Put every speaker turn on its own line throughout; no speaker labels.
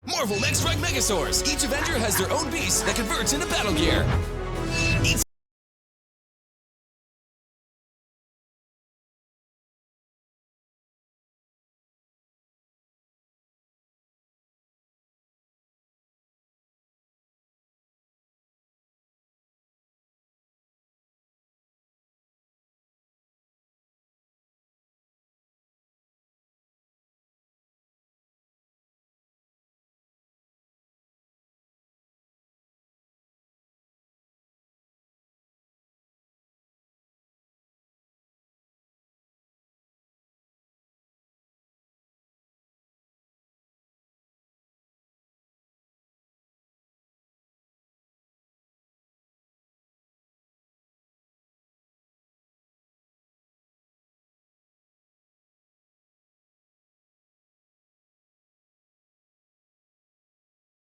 Marvel Next Strike Megasaurs. Each Avenger has their own beast that converts into battle gear. Each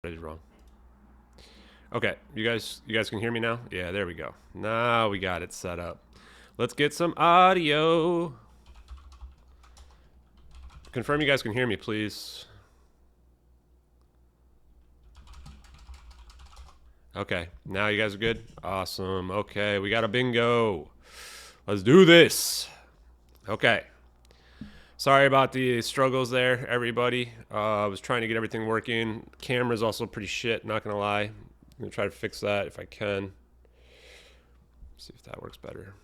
is wrong. Okay, you guys can hear me now? Yeah, there we go. Now we got it set up. Let's get some audio. Confirm you guys can hear me, please. Okay, now you guys are good? Awesome. Okay, we got a bingo. Let's do this. Okay. Sorry about the struggles there, everybody. I was trying to get everything working. Camera's also pretty shit, not gonna lie. I'm gonna try to fix that if I can. See if that works better.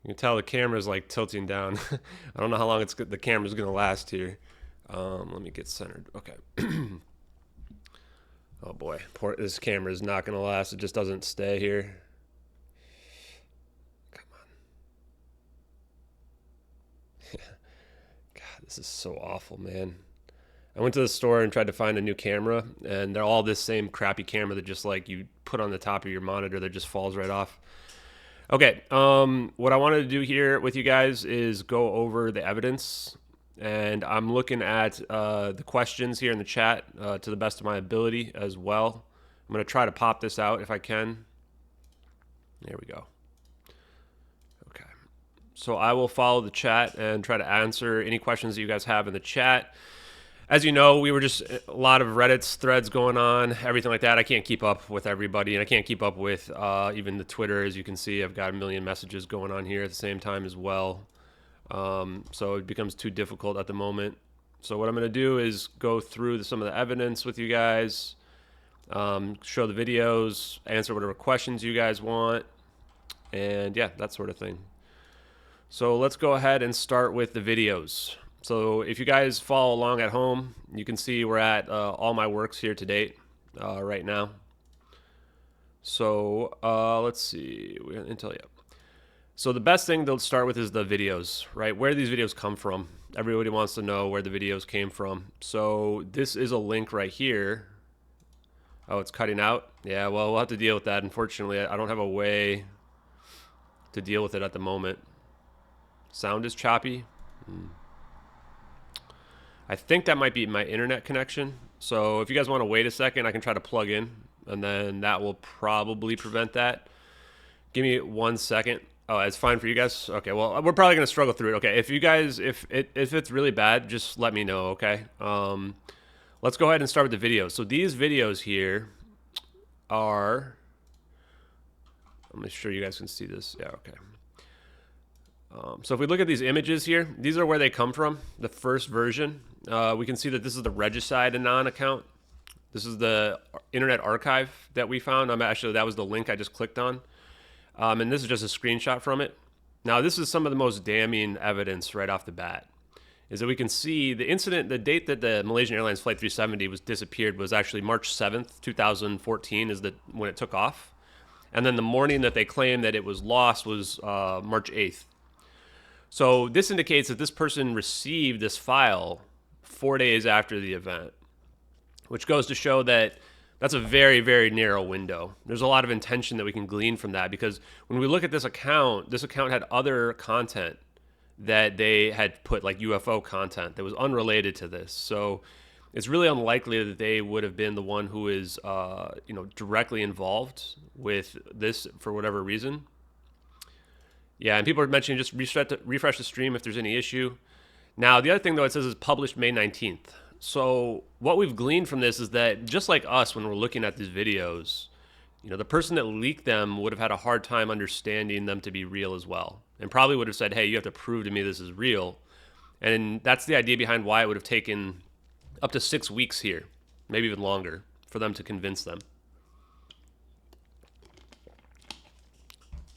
You can tell the camera's like tilting down. I don't know how long the camera's gonna last here. Let me get centered. Okay. Oh boy, this camera is not gonna last. It just doesn't stay here. Come on. God, this is so awful, man. I went to the store and tried to find a new camera, and they're all this same crappy camera that just like you put on the top of your monitor that just falls right off. Okay, what I wanted to do here with you guys is go over the evidence, and I'm looking at the questions here in the chat to the best of my ability as well. I'm going to try to pop this out if I can. There we go. Okay, so I will follow the chat and try to answer any questions that you guys have in the chat. As you know, we were just a lot of Reddit's threads going on, everything like that. I can't keep up with everybody, and I can't keep up with even the Twitter. As you can see, I've got a million messages going on here at the same time as well. So it becomes too difficult at the moment. So what I'm going to do is go through some of the evidence with you guys, show the videos, answer whatever questions you guys want, and yeah, that sort of thing. So let's go ahead and start with the videos. So if you guys follow along at home, you can see we're at all my works here to date right now. So let's see, we got Intel, yeah. So the best thing to start with is the videos, right? Where these videos come from. Everybody wants to know where the videos came from. So this is a link right here. Oh, it's cutting out? Yeah, well, we'll have to deal with that. Unfortunately, I don't have a way to deal with it at the moment. Sound is choppy. I think that might be my internet connection. So if you guys want to wait a second, I can try to plug in, and then that will probably prevent that. Give me 1 second. Oh, it's fine for you guys? Okay, well, we're probably going to struggle through it. Okay, if you guys, if it's really bad, just let me know, okay? Let's go ahead and start with the videos. So these videos here are, let me sure you guys can see this. Yeah, okay. So if we look at these images here, these are where they come from, the first version. We can see that this is the Regicide Anon account. This is the Internet Archive that we found. Actually, that was the link I just clicked on. And this is just a screenshot from it. Now, this is some of the most damning evidence right off the bat, is that we can see the incident, the date that the Malaysian Airlines Flight 370 was disappeared was actually March 7th, 2014 is when it took off. And then the morning that they claimed that it was lost was March 8th. So this indicates that this person received this file 4 days after the event, which goes to show that that's a very, very narrow window. There's a lot of intention that we can glean from that, because when we look at this account had other content that they had put, like UFO content that was unrelated to this. So it's really unlikely that they would have been the one who is, directly involved with this for whatever reason. Yeah, and people are mentioning just refresh the stream if there's any issue. Now, the other thing, though, it says is published May 19th. So what we've gleaned from this is that just like us, when we're looking at these videos, the person that leaked them would have had a hard time understanding them to be real as well, and probably would have said, hey, you have to prove to me this is real. And that's the idea behind why it would have taken up to 6 weeks here, maybe even longer, for them to convince them.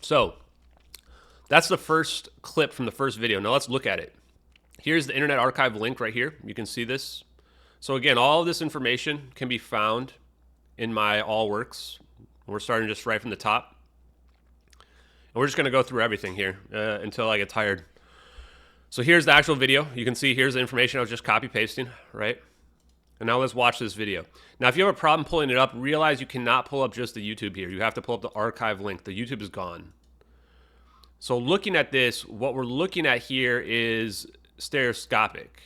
So that's the first clip from the first video. Now let's look at it. Here's the Internet Archive link right here. You can see this. So again, all of this information can be found in my all works. We're starting just right from the top. And we're just going to go through everything here until I get tired. So here's the actual video. You can see here's the information I was just copy pasting, right? And now let's watch this video. Now, if you have a problem pulling it up, realize you cannot pull up just the YouTube here. You have to pull up the archive link. The YouTube is gone. So looking at this, what we're looking at here is stereoscopic.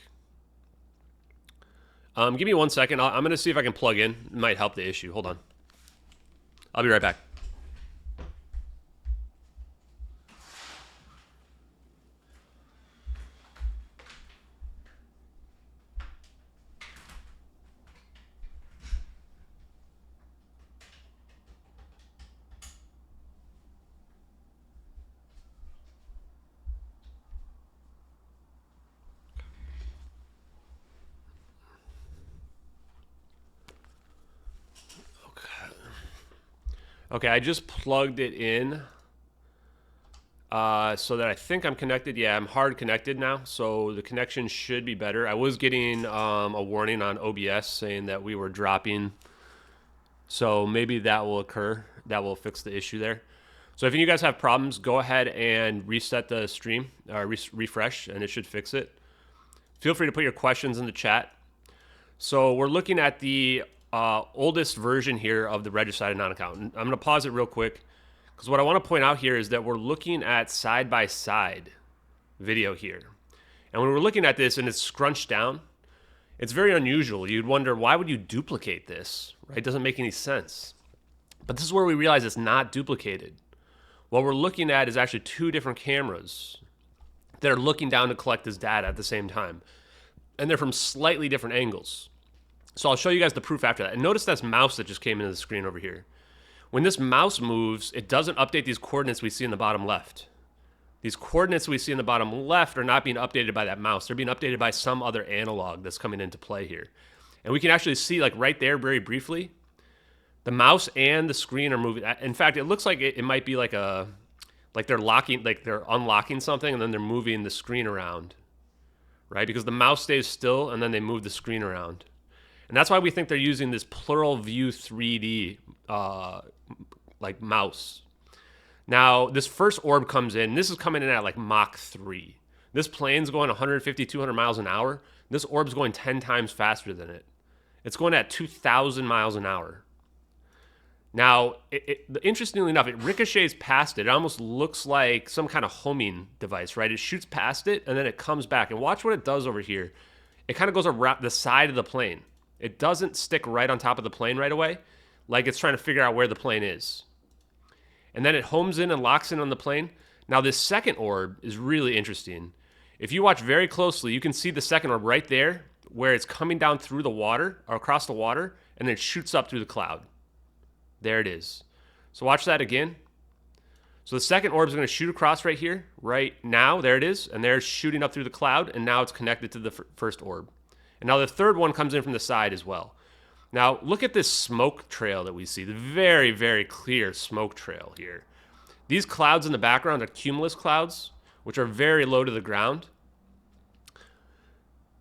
Give me 1 second. I'm going to see if I can plug in. It might help the issue. Hold on. I'll be right back. Okay, I just plugged it in so that I think I'm connected. Yeah, I'm hard connected now, so the connection should be better. I was getting a warning on OBS saying that we were dropping, so maybe that will occur. That will fix the issue there. So if you guys have problems, go ahead and reset the stream, refresh, and it should fix it. Feel free to put your questions in the chat. So we're looking at the oldest version here of the registered non-account. I'm going to pause it real quick because what I want to point out here is that we're looking at side-by-side video here. And when we're looking at this and it's scrunched down, it's very unusual. You'd wonder, why would you duplicate this? Right? It doesn't make any sense. But this is where we realize it's not duplicated. What we're looking at is actually two different cameras that are looking down to collect this data at the same time. And they're from slightly different angles. So I'll show you guys the proof after that. And notice this mouse that just came into the screen over here. When this mouse moves, it doesn't update these coordinates we see in the bottom left. These coordinates we see in the bottom left are not being updated by that mouse. They're being updated by some other analog that's coming into play here. And we can actually see, like right there very briefly, the mouse and the screen are moving. In fact, it looks like it might be like they're unlocking something and then they're moving the screen around, right? Because the mouse stays still and then they move the screen around. And that's why we think they're using this plural view 3D like mouse. Now, this first orb comes in. This is coming in at like Mach 3. This plane's going 150, 200 miles an hour. This orb's going 10 times faster than it. It's going at 2,000 miles an hour. Now, interestingly enough, it ricochets past it. It almost looks like some kind of homing device, right? It shoots past it, and then it comes back. And watch what it does over here. It kind of goes around the side of the plane. It doesn't stick right on top of the plane right away, like it's trying to figure out where the plane is. And then it homes in and locks in on the plane. Now, this second orb is really interesting. If you watch very closely, you can see the second orb right there, where it's coming down through the water, or across the water, and then it shoots up through the cloud. There it is. So watch that again. So the second orb is going to shoot across right here, right now. There it is. And there's shooting up through the cloud, and now it's connected to the first orb. And now the third one comes in from the side as well. Now, look at this smoke trail that we see. The very, very clear smoke trail here. These clouds in the background are cumulus clouds, which are very low to the ground.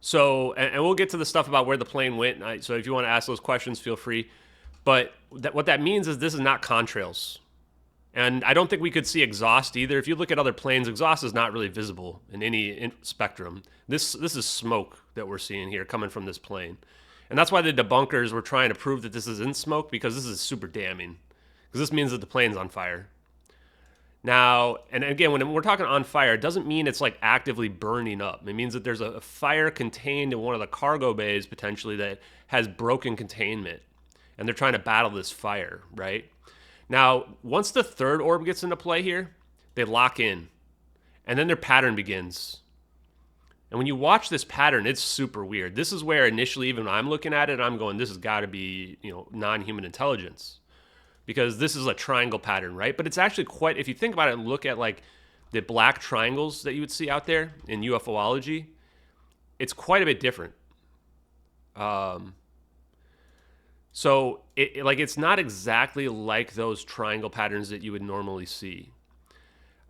So, and we'll get to the stuff about where the plane went. So if you want to ask those questions, feel free. But what that means is this is not contrails. And I don't think we could see exhaust either. If you look at other planes, exhaust is not really visible in any spectrum. This is smoke that we're seeing here coming from this plane. And that's why the debunkers were trying to prove that this isn't smoke, because this is super damning. Because this means that the plane's on fire. Now, and again, when we're talking on fire, it doesn't mean it's like actively burning up. It means that there's a fire contained in one of the cargo bays, potentially, that has broken containment. And they're trying to battle this fire, right? Now, once the third orb gets into play here, they lock in. And then their pattern begins. And when you watch this pattern, it's super weird. This is where initially, even when I'm looking at it, I'm going, this has got to be, non-human intelligence, because this is a triangle pattern, right? But it's actually quite, if you think about it and look at like the black triangles that you would see out there in UFOlogy, it's quite a bit different. So it's not exactly like those triangle patterns that you would normally see.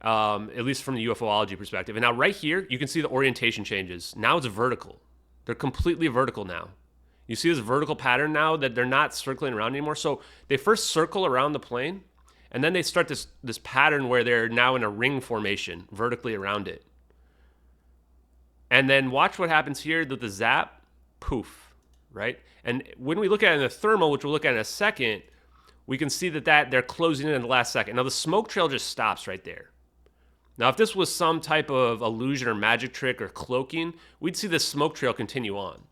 At least from the UFOlogy perspective. And now right here, you can see the orientation changes. Now it's vertical. They're completely vertical now. You see this vertical pattern now that they're not circling around anymore. So they first circle around the plane, and then they start this pattern where they're now in a ring formation vertically around it. And then watch what happens here with the zap, poof, right? And when we look at it in the thermal, which we'll look at in a second, we can see that they're closing in the last second. Now the smoke trail just stops right there. Now, if this was some type of illusion or magic trick or cloaking, we'd see this smoke trail continue on.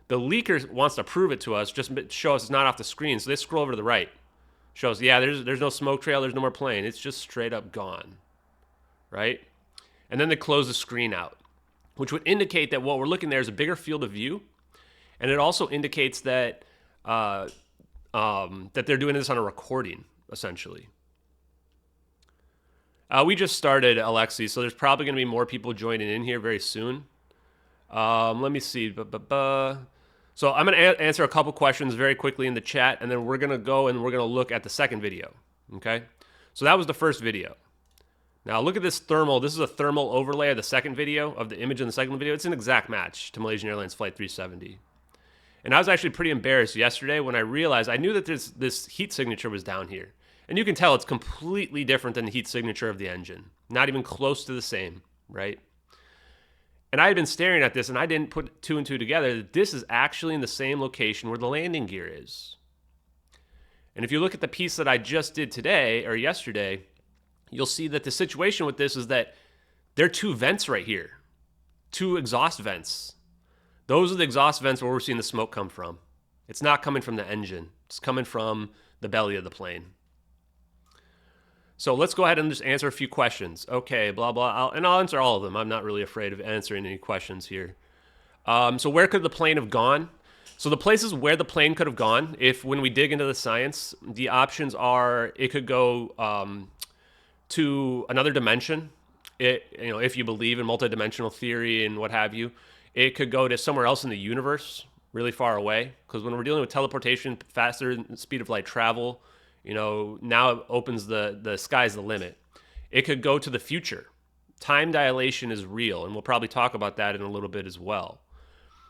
The leaker wants to prove it to us, just show us it's not off the screen. So they scroll over to the right. Shows, yeah, there's no smoke trail, there's no more plane. It's just straight up gone, right? And then they close the screen out, which would indicate that what we're looking there is a bigger field of view. And it also indicates that that they're doing this on a recording, essentially. We just started, Alexi, so there's probably going to be more people joining in here very soon. Let me see. So I'm going to answer a couple questions very quickly in the chat, and then we're going to go and we're going to look at the second video, okay? So that was the first video. Now look at this thermal. This is a thermal overlay of the second video, of the image in the second video. It's an exact match to Malaysian Airlines Flight 370. And I was actually pretty embarrassed yesterday when I realized I knew that this heat signature was down here. And you can tell it's completely different than the heat signature of the engine. Not even close to the same, right? And I had been staring at this and I didn't put two and two together that this is actually in the same location where the landing gear is. And if you look at the piece that I just did today or yesterday, you'll see that the situation with this is that there are two vents right here. Two exhaust vents. Those are the exhaust vents where we're seeing the smoke come from. It's not coming from the engine. It's coming from the belly of the plane. So let's go ahead and just answer a few questions. Okay, blah, blah. I'll answer all of them. I'm not really afraid of answering any questions here. So where could the plane have gone? So the places where the plane could have gone, when we dig into the science, the options are it could go to another dimension. If you believe in multidimensional theory and what have you, it could go to somewhere else in the universe, really far away. Because when we're dealing with teleportation, faster than speed of light travel, now it opens the sky's the limit. It could go to the future. Time dilation is real, and we'll probably talk about that in a little bit as well.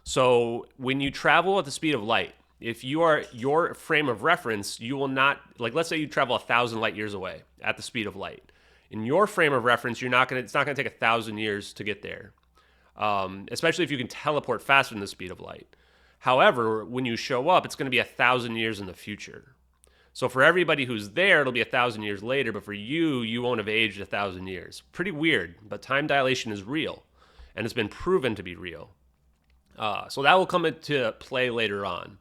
So when you travel at the speed of light, if you are your frame of reference, you will not, like let's say you travel 1,000 light years away at the speed of light. In your frame of reference, it's not going to take 1,000 years to get there, especially if you can teleport faster than the speed of light. However, when you show up, it's going to be 1,000 years in the future. So for everybody who's there, it'll be 1,000 years later, but for you won't have aged 1,000 years. Pretty weird, but time dilation is real, and it's been proven to be real. So that will come into play later on.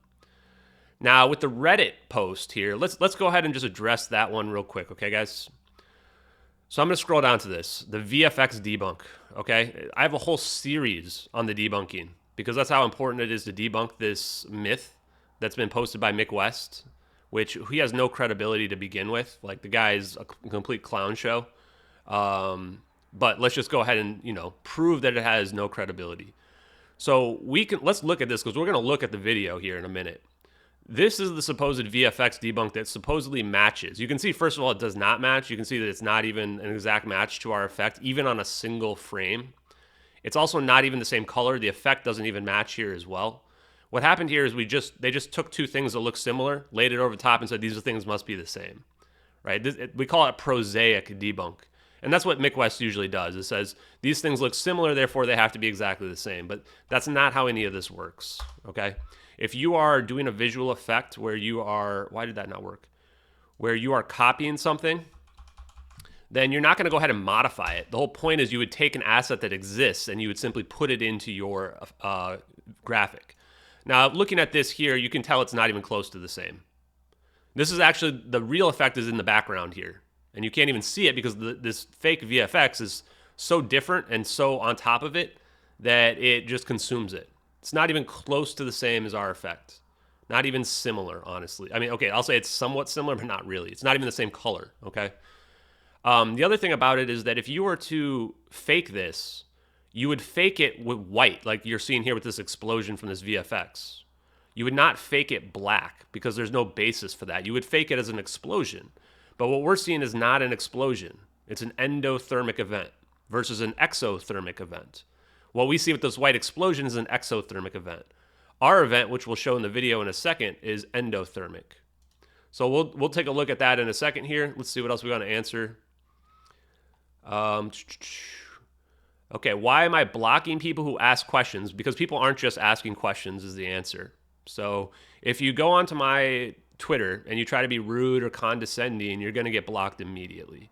Now, with the Reddit post here, let's go ahead and just address that one real quick, okay, guys? So I'm going to scroll down to this, the VFX debunk, okay? I have a whole series on the debunking because that's how important it is to debunk this myth that's been posted by Mick West, which he has no credibility to begin with. Like, the guy is a complete clown show. But let's just go ahead and, prove that it has no credibility. So let's look at this because we're going to look at the video here in a minute. This is the supposed VFX debunk that supposedly matches. You can see, first of all, it does not match. You can see that it's not even an exact match to our effect, even on a single frame. It's also not even the same color. The effect doesn't even match here as well. What happened here is they just took two things that look similar, laid it over the top, and said these things must be the same, right? We call it prosaic debunk. And that's what Mick West usually does. It says, these things look similar, therefore they have to be exactly the same. But that's not how any of this works, okay? If you are doing a visual effect where you are, why did that not work? Where you are copying something, then you're not going to go ahead and modify it. The whole point is you would take an asset that exists and you would simply put it into your graphic. Now, looking at this here, you can tell it's not even close to the same. This is actually, the real effect is in the background here. And you can't even see it because this fake VFX is so different and so on top of it that it just consumes it. It's not even close to the same as our effect. Not even similar, honestly. I mean, okay, I'll say it's somewhat similar, but not really. It's not even the same color, okay? The other thing about it is that if you were to fake this, you would fake it with white, like you're seeing here with this explosion from this VFX. You would not fake it black because there's no basis for that. You would fake it as an explosion. But what we're seeing is not an explosion. It's an endothermic event versus an exothermic event. What we see with this white explosion is an exothermic event. Our event, which we'll show in the video in a second, is endothermic. So we'll take a look at that in a second here. Let's see what else we want to answer. Okay, why am I blocking people who ask questions? Because people aren't just asking questions is the answer. So if you go onto my Twitter and you try to be rude or condescending, you're going to get blocked immediately.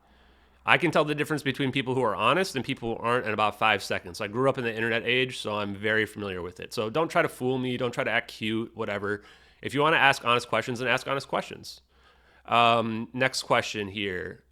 I can tell the difference between people who are honest and people who aren't in about 5 seconds. I grew up in the internet age, so I'm very familiar with it. So don't try to fool me. Don't try to act cute, whatever. If you want to ask honest questions, then ask honest questions. Next question here.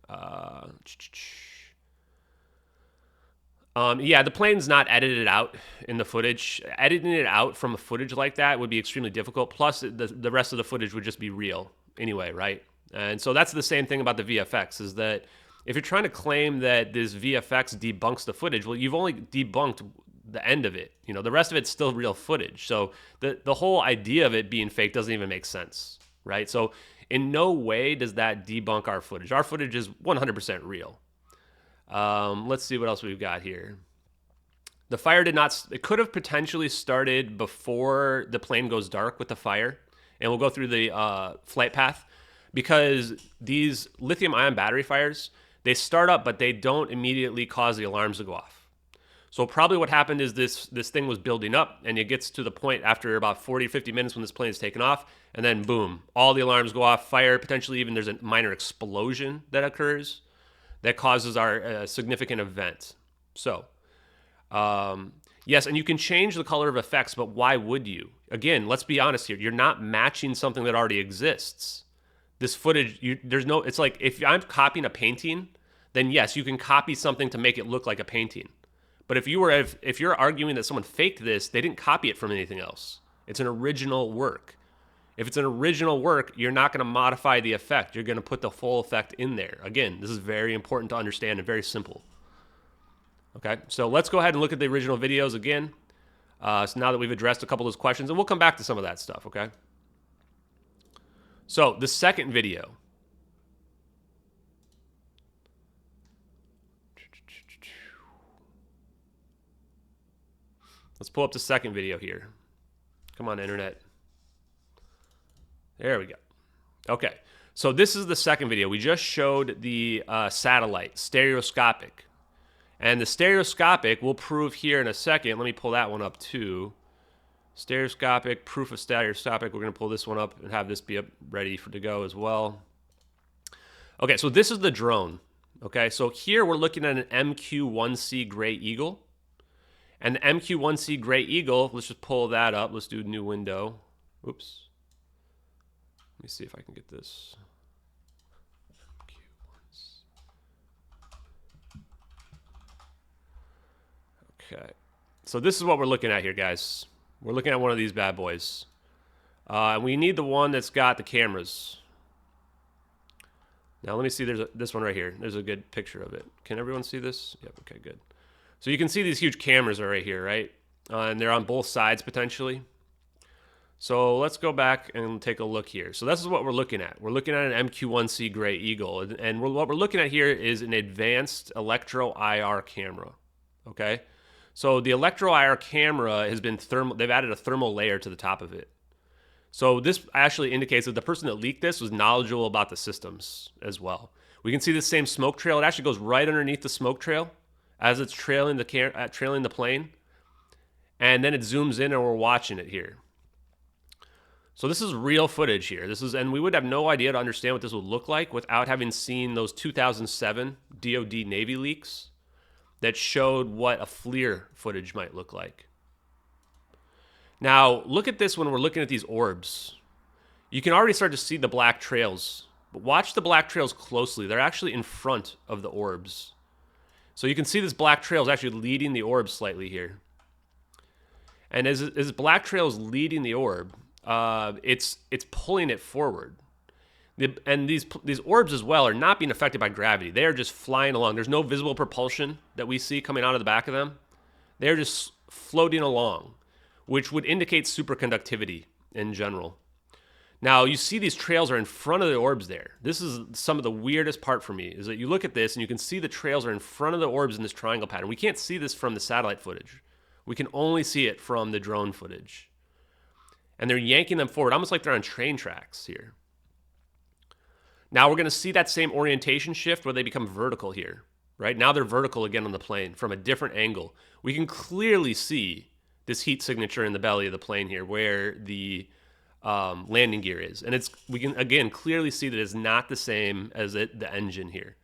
Yeah, the plane's not edited out in the footage. Editing it out from a footage like that would be extremely difficult. Plus, the rest of the footage would just be real anyway, right? And so that's the same thing about the VFX, is that if you're trying to claim that this VFX debunks the footage, well, you've only debunked the end of it. You know, the rest of it's still real footage. So the whole idea of it being fake doesn't even make sense, right? So in no way does that debunk our footage. Our footage is 100% real. Let's see what else we've got here. The fire did not, it could have potentially started before the plane goes dark with the fire. And we'll go through the flight path, because these lithium ion battery fires, they start up, but they don't immediately cause the alarms to go off. So probably what happened is this thing was building up, and it gets to the point after about 40 or 50 minutes when this plane is taken off, and then boom, all the alarms go off, fire, potentially even there's a minor explosion that occurs that causes our significant event. So, yes, and you can change the color of effects, but why would you? Again, let's be honest here. You're not matching something that already exists. This footage, it's like if I'm copying a painting, then yes, you can copy something to make it look like a painting. But if you're arguing that someone faked this, they didn't copy it from anything else. It's an original work. If it's an original work, you're not going to modify the effect. You're going to put the full effect in there. Again, this is very important to understand and very simple. Okay, so let's go ahead and look at the original videos again. So now that we've addressed a couple of those questions, and we'll come back to some of that stuff, okay? So the second video. Let's pull up the second video here. Come on, internet. There we go. Okay, so this is the second video. We just showed the satellite, stereoscopic. And the stereoscopic we'll prove here in a second. Let me pull that one up too. Stereoscopic, proof of stereoscopic. We're going to pull this one up and have this be up ready to go as well. Okay, so this is the drone. Okay, so here we're looking at an MQ-1C Gray Eagle. And the MQ-1C Gray Eagle, let's just pull that up. Let's do a new window. Oops. Let me see if I can get this. Okay, so this is what we're looking at here, guys. We're looking at one of these bad boys. We need the one that's got the cameras. Now let me see, there's this one right here. There's a good picture of it. Can everyone see this? Yep, okay, good. So you can see these huge cameras are right here, right? And they're on both sides potentially. So let's go back and take a look here. So this is what we're looking at. We're looking at an MQ-1C Gray Eagle. And what we're looking at here is an advanced electro-IR camera, okay? So the electro-IR camera has been they've added a thermal layer to the top of it. So this actually indicates that the person that leaked this was knowledgeable about the systems as well. We can see the same smoke trail. It actually goes right underneath the smoke trail as it's trailing the plane. And then it zooms in and we're watching it here. So this is real footage here. And we would have no idea to understand what this would look like without having seen those 2007 DoD Navy leaks that showed what a FLIR footage might look like. Now, look at this when we're looking at these orbs. You can already start to see the black trails, but watch the black trails closely. They're actually in front of the orbs. So you can see this black trail is actually leading the orbs slightly here. And as black trail is leading the orb, it's pulling it forward. And these orbs as well are not being affected by gravity. They are just flying along. There's no visible propulsion that we see coming out of the back of them. They're just floating along, which would indicate superconductivity in general. Now, you see these trails are in front of the orbs there. This is some of the weirdest part for me, is that you look at this and you can see the trails are in front of the orbs in this triangle pattern. We can't see this from the satellite footage. We can only see it from the drone footage. And they're yanking them forward, almost like they're on train tracks here. Now we're going to see that same orientation shift where they become vertical here, right? Now they're vertical again on the plane from a different angle. We can clearly see this heat signature in the belly of the plane here where the landing gear is. And we can, again, clearly see that it's not the same as the engine here.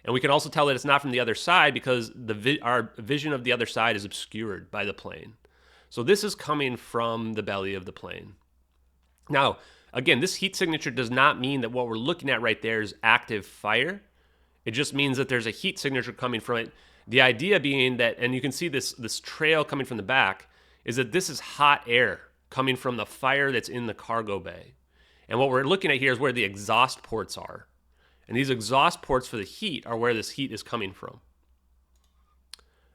And we can also tell that it's not from the other side because our vision of the other side is obscured by the plane. So this is coming from the belly of the plane. Now, again, this heat signature does not mean that what we're looking at right there is active fire. It just means that there's a heat signature coming from it. The idea being that, and you can see this trail coming from the back, is that this is hot air coming from the fire that's in the cargo bay. And what we're looking at here is where the exhaust ports are. And these exhaust ports for the heat are where this heat is coming from.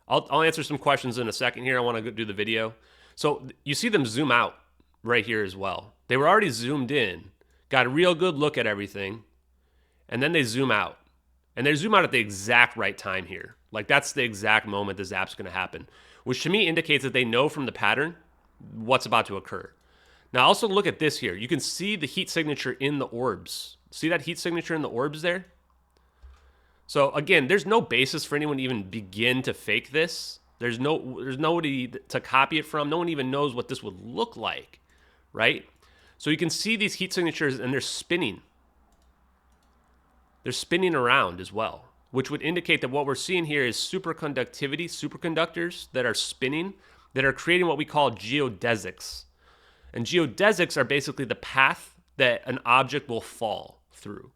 I'll answer some questions in a second here. I want to go do the video. So you see them zoom out right here as well. They were already zoomed in, got a real good look at everything, and then they zoom out. And they zoom out at the exact right time here. Like that's the exact moment the zap's going to happen, which to me indicates that they know from the pattern what's about to occur. Now also look at this here. You can see the heat signature in the orbs. See that heat signature in the orbs there? So again, there's no basis for anyone to even begin to fake this. There's nobody to copy it from. No one even knows what this would look like, right? So you can see these heat signatures and they're spinning. They're spinning around as well, which would indicate that what we're seeing here is superconductivity, superconductors that are spinning, that are creating what we call geodesics. And geodesics are basically the path that an object will fall through.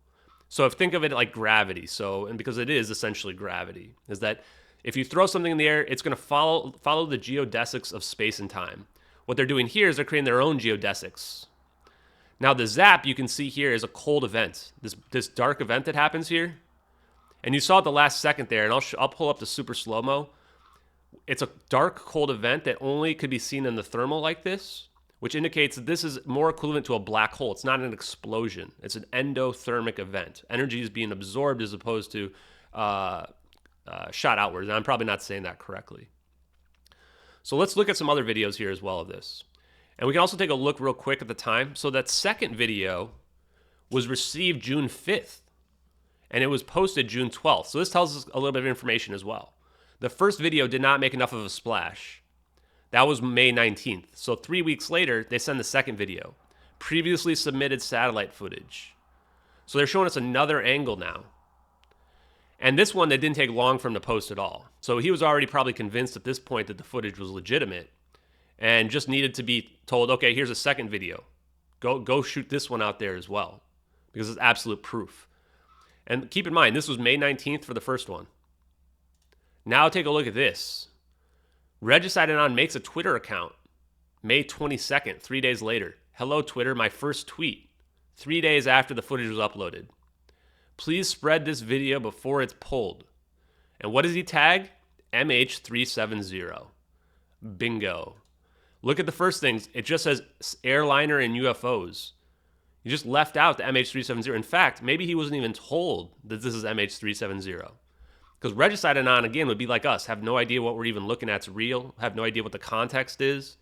So think of it like gravity. And because it is essentially gravity, is that if you throw something in the air, it's going to follow the geodesics of space and time. What they're doing here is they're creating their own geodesics. Now the zap you can see here is a cold event. This dark event that happens here. And you saw it the last second there, and I'll pull up the super slow-mo. It's a dark, cold event that only could be seen in the thermal like this, which indicates that this is more equivalent to a black hole. It's not an explosion. It's an endothermic event. Energy is being absorbed as opposed to shot outwards. And I'm probably not saying that correctly. So let's look at some other videos here as well of this. And we can also take a look real quick at the time. So that second video was received June 5th, and it was posted June 12th. So this tells us a little bit of information as well. The first video did not make enough of a splash. That was May 19th. So 3 weeks later, they send the second video. Previously submitted satellite footage. So they're showing us another angle now. And this one, they didn't take long for him to post at all. So he was already probably convinced at this point that the footage was legitimate and just needed to be told, okay, here's a second video. Go shoot this one out there as well, because it's absolute proof. And keep in mind, this was May 19th for the first one. Now take a look at this. Regicideanon makes a Twitter account May 22nd, 3 days later. Hello, Twitter, my first tweet, 3 days after the footage was uploaded. Please spread this video before it's pulled. And what does he tag? MH370. Bingo. Look at the first things. It just says airliner and UFOs. He just left out the MH370. In fact, maybe he wasn't even told that this is MH370. Because Regicideanon, again, would be like us, have no idea what we're even looking at's real, have no idea what the context is.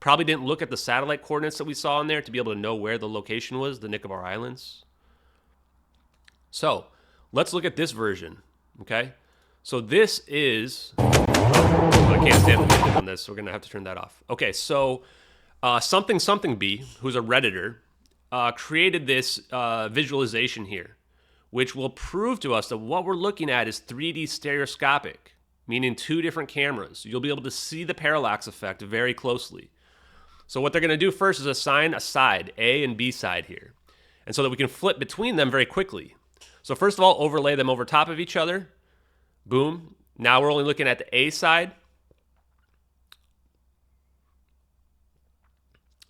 Probably didn't look at the satellite coordinates that we saw in there to be able to know where the location was, the Nicobar Islands. So, let's look at this version, okay? So this is... I can't stand the music on this, so we're going to have to turn that off. Okay, so something B, who's a Redditor, created this visualization here, which will prove to us that what we're looking at is 3D stereoscopic, meaning two different cameras. You'll be able to see the parallax effect very closely. So what they're going to do first is assign a side, A and B side here, and so that we can flip between them very quickly. So first of all, overlay them over top of each other. Boom. Now we're only looking at the A side.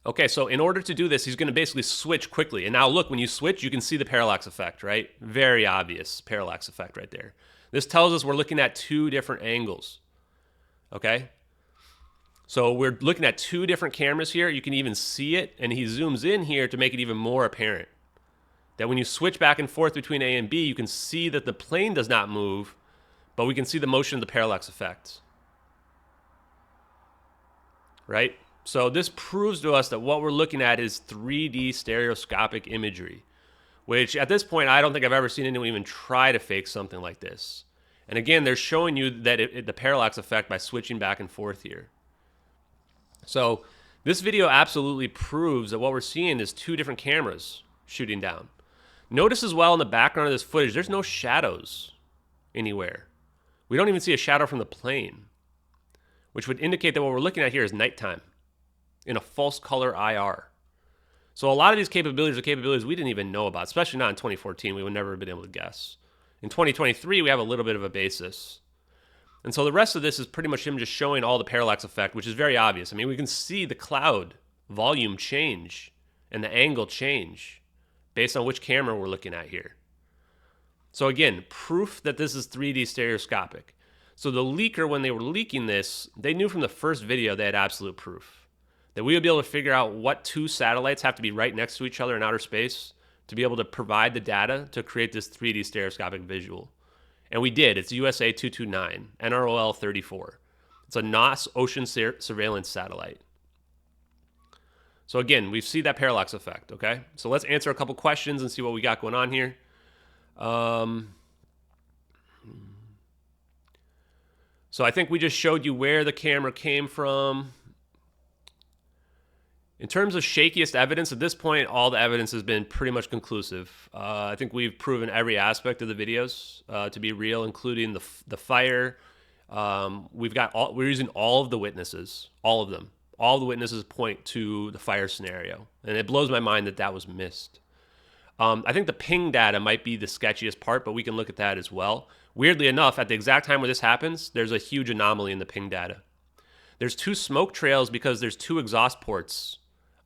Okay, so in order to do this, he's going to basically switch quickly. And now look, when you switch, you can see the parallax effect, right? Very obvious parallax effect right there. This tells us we're looking at two different angles, okay? So we're looking at two different cameras here. You can even see it, and he zooms in here to make it even more apparent that when you switch back and forth between A and B, you can see that the plane does not move, but we can see the motion of the parallax effect, right? So this proves to us that what we're looking at is 3D stereoscopic imagery, which at this point, I don't think I've ever seen anyone even try to fake something like this. And again, they're showing you that the parallax effect by switching back and forth here. So this video absolutely proves that what we're seeing is two different cameras shooting down. Notice as well in the background of this footage, there's no shadows anywhere. We don't even see a shadow from the plane, which would indicate that what we're looking at here is nighttime in a false color IR. So a lot of these capabilities are capabilities we didn't even know about, especially not in 2014. We would never have been able to guess. In 2023, we have a little bit of a basis. And so the rest of this is pretty much him just showing all the parallax effect, which is very obvious. I mean, we can see the cloud volume change and the angle change based on which camera we're looking at here. So again, proof that this is 3D stereoscopic. So the leaker, when they were leaking this, they knew from the first video they had absolute proof that we would be able to figure out what two satellites have to be right next to each other in outer space to be able to provide the data to create this 3D stereoscopic visual. And we did. It's USA 229, NROL 34. It's a NOS ocean surveillance satellite. So again, we see that parallax effect, okay? So let's answer a couple questions and see what we got going on here. So I think we just showed you where the camera came from. In terms of shakiest evidence, at this point, all the evidence has been pretty much conclusive. I think we've proven every aspect of the videos to be real, including the fire. We're using all of the witnesses, all of them. All the witnesses point to the fire scenario, and it blows my mind that that was missed. I think the ping data might be the sketchiest part, but we can look at that as well. Weirdly enough, at the exact time where this happens, there's a huge anomaly in the ping data. There's two smoke trails because there's two exhaust ports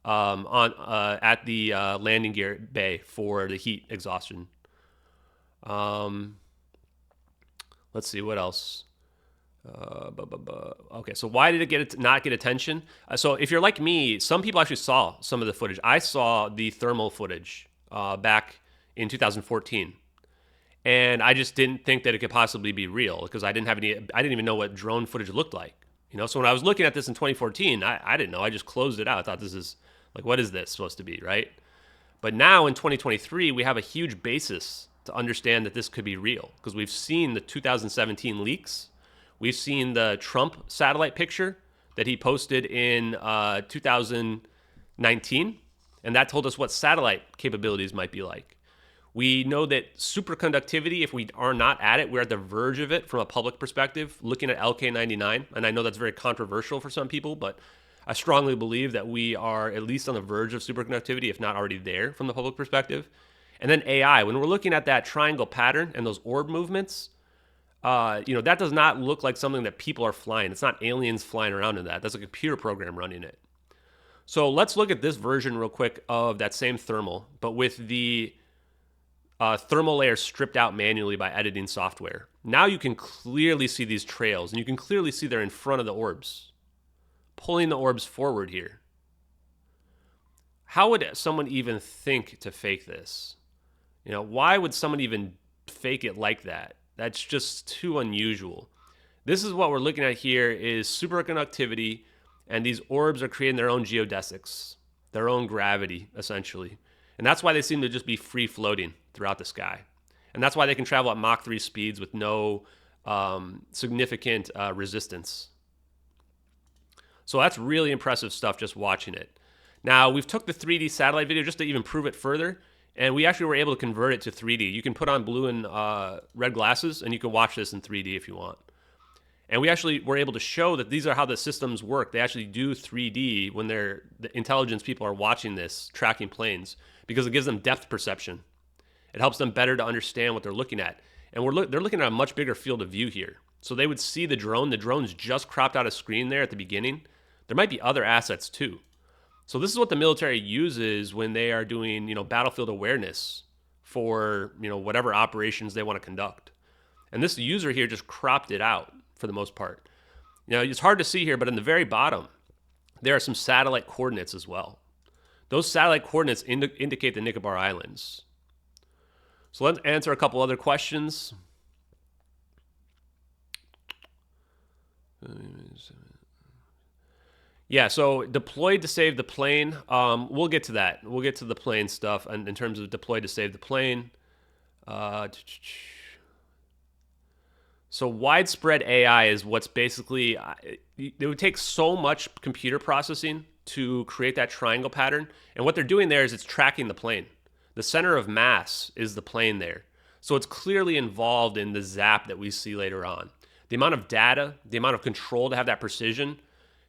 at the landing gear bay for the heat exhaustion. Let's see what else. Okay, so why did it not get attention? So if you're like me, some people actually saw some of the footage. I saw the thermal footage back in 2014, and I just didn't think that it could possibly be real because I didn't even know what drone footage looked like. You know, so when I was looking at this in 2014, I didn't know. I just closed it out. I thought, this is like, what is this supposed to be, right? But now in 2023, we have a huge basis to understand that this could be real because we've seen the 2017 leaks. We've seen the Trump satellite picture that he posted in 2019, and that told us what satellite capabilities might be like. We know that superconductivity, if we are not at it, we're at the verge of it from a public perspective, looking at LK99. And I know that's very controversial for some people, but I strongly believe that we are at least on the verge of superconductivity, if not already there from the public perspective. And then AI, when we're looking at that triangle pattern and those orb movements, that does not look like something that people are flying. It's not aliens flying around in that. That's a computer program running it. So let's look at this version real quick of that same thermal, but with the thermal layer stripped out manually by editing software. Now you can clearly see these trails, and you can clearly see they're in front of the orbs, pulling the orbs forward here. How would someone even think to fake this? Why would someone even fake it like that? That's just too unusual. This is what we're looking at here is superconductivity, and these orbs are creating their own geodesics, their own gravity, essentially. And that's why they seem to just be free floating throughout the sky. And that's why they can travel at Mach 3 speeds with no significant resistance. So that's really impressive stuff just watching it. Now, we've took the 3D satellite video just to even prove it further, and we actually were able to convert it to 3D. You can put on blue and red glasses, and you can watch this in 3D if you want. And we actually were able to show that these are how the systems work. They actually do 3D when the intelligence people are watching this, tracking planes, because it gives them depth perception. It helps them better to understand what they're looking at. And they're looking at a much bigger field of view here. So they would see the drone. The drone's just cropped out a screen there at the beginning. There might be other assets too. So this is what the military uses when they are doing, battlefield awareness for, whatever operations they want to conduct. And this user here just cropped it out for the most part. It's hard to see here, but in the very bottom, there are some satellite coordinates as well. Those satellite coordinates indicate the Nicobar Islands. So let's answer a couple other questions. Yeah, so deployed to save the plane. We'll get to that. We'll get to the plane stuff and in terms of deployed to save the plane. So widespread AI is what's basically, it would take so much computer processing to create that triangle pattern. And what they're doing there is it's tracking the plane. The center of mass is the plane there. So it's clearly involved in the zap that we see later on. The amount of data, the amount of control to have that precision,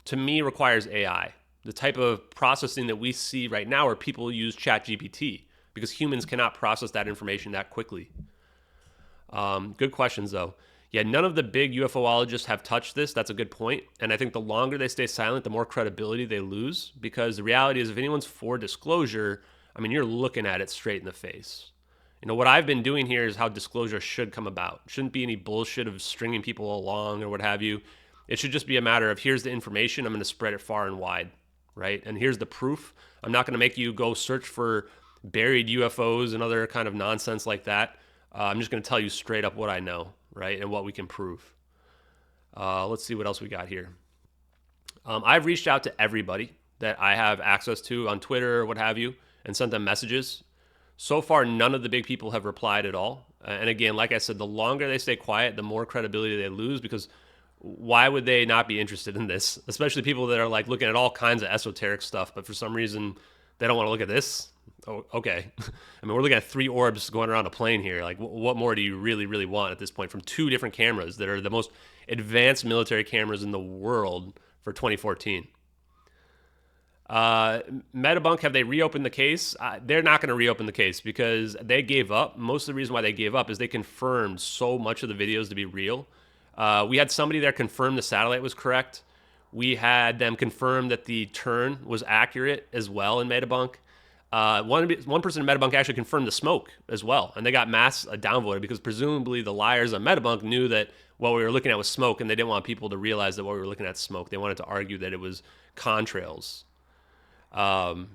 to me, requires AI. The type of processing that we see right now where people use ChatGPT because humans cannot process that information that quickly. Good questions, though. Yeah, none of the big UFOologists have touched this. That's a good point. And I think the longer they stay silent, the more credibility they lose, because the reality is if anyone's for disclosure, you're looking at it straight in the face. What I've been doing here is how disclosure should come about. Shouldn't be any bullshit of stringing people along or what have you. It should just be a matter of here's the information, I'm going to spread it far and wide, right? And here's the proof. I'm not going to make you go search for buried UFOs and other kind of nonsense like that. I'm just going to tell you straight up what I know, right? And what we can prove. Let's see what else we got here. I've reached out to everybody that I have access to on Twitter or what have you and sent them messages. So far, none of the big people have replied at all. And again, like I said, the longer they stay quiet, the more credibility they lose, because why would they not be interested in this? Especially people that are like looking at all kinds of esoteric stuff, but for some reason they don't want to look at this. Oh, okay. We're looking at 3 orbs going around a plane here. Like, what more do you really, really want at this point from 2 different cameras that are the most advanced military cameras in the world for 2014? Metabunk, have they reopened the case? They're not going to reopen the case because they gave up. Most of the reason why they gave up is they confirmed so much of the videos to be real. We had somebody there confirm the satellite was correct. We had them confirm that the turn was accurate as well in Metabunk. One person in Metabunk actually confirmed the smoke as well, and they got mass downvoted because presumably the liars on Metabunk knew that what we were looking at was smoke, and they didn't want people to realize that what we were looking at smoke. They wanted to argue that it was contrails. And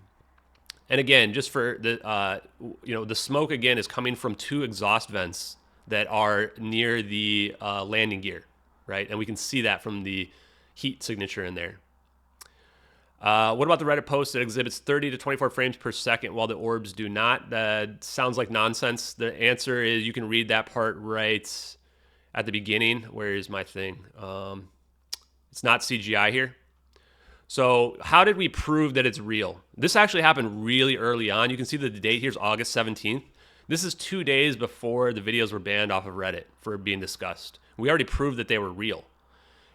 again, just for the the smoke again is coming from 2 exhaust vents that are near the landing gear, right? And we can see that from the heat signature in there. What about the Reddit post that exhibits 30 to 24 frames per second while the orbs do not? That sounds like nonsense. The answer is you can read that part right at the beginning. Where is my thing? It's not CGI here. So how did we prove that it's real? This actually happened really early on. You can see that the date here's August 17th. This is 2 days before the videos were banned off of Reddit for being discussed. We already proved that they were real.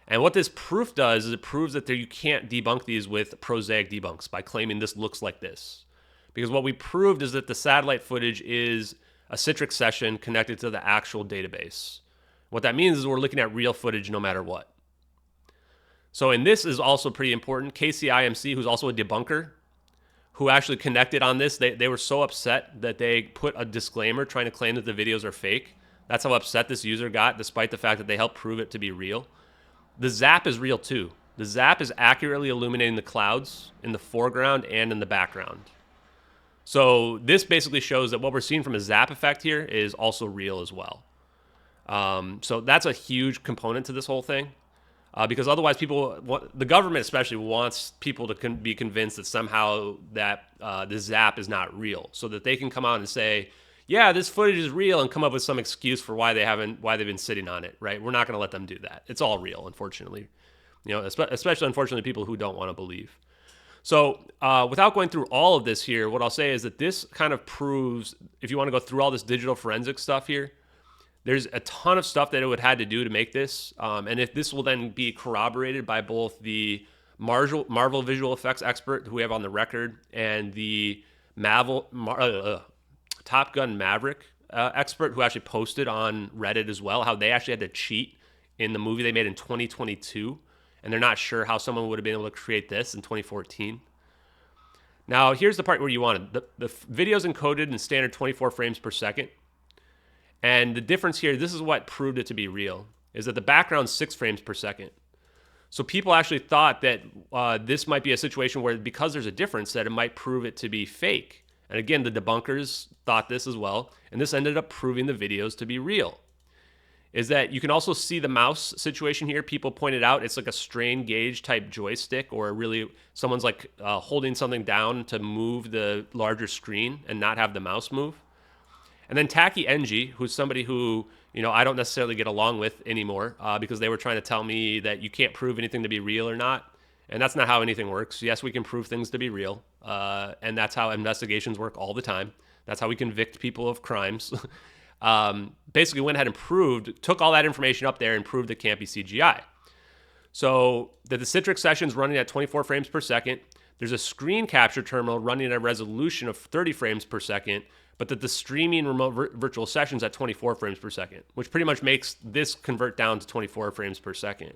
And what this proof does is it proves that you can't debunk these with prosaic debunks by claiming this looks like this. Because what we proved is that the satellite footage is a Citrix session connected to the actual database. What that means is we're looking at real footage no matter what. So, and this is also pretty important. KCIMC, who's also a debunker, who actually connected on this, they were so upset that they put a disclaimer trying to claim that the videos are fake. That's how upset this user got, despite the fact that they helped prove it to be real. The zap is real too. The zap is accurately illuminating the clouds in the foreground and in the background. So this basically shows that what we're seeing from a zap effect here is also real as well. So that's a huge component to this whole thing. Because otherwise the government especially wants people to be convinced that somehow that the zap is not real, so that they can come out and say, yeah, this footage is real, and come up with some excuse for why they've been sitting on it, right? We're not going to let them do that. It's all real, unfortunately. Especially unfortunately people who don't want to believe. So without going through all of this here, what I'll say is that this kind of proves, if you want to go through all this digital forensic stuff here, there's a ton of stuff that it would have had to do to make this. And if this will then be corroborated by both the Marvel visual effects expert who we have on the record and the Top Gun Maverick expert who actually posted on Reddit as well, how they actually had to cheat in the movie they made in 2022. And they're not sure how someone would have been able to create this in 2014. Now, here's the part where you want it. The video's encoded in standard 24 frames per second. And the difference here, this is what proved it to be real, is that the background's 6 frames per second. So people actually thought that this might be a situation where, because there's a difference, that it might prove it to be fake. And again, the debunkers thought this as well. And this ended up proving the videos to be real. Is that you can also see the mouse situation here. People pointed out it's like a strain gauge type joystick, or really someone's like holding something down to move the larger screen and not have the mouse move. And then Tacky NG, who's somebody who, I don't necessarily get along with anymore because they were trying to tell me that you can't prove anything to be real or not. And that's not how anything works. Yes, we can prove things to be real. And that's how investigations work all the time. That's how we convict people of crimes. Basically went ahead and took all that information up there and proved it can't be CGI. So the Citrix session's running at 24 frames per second. There's a screen capture terminal running at a resolution of 30 frames per second, but that the streaming remote virtual session's at 24 frames per second, which pretty much makes this convert down to 24 frames per second.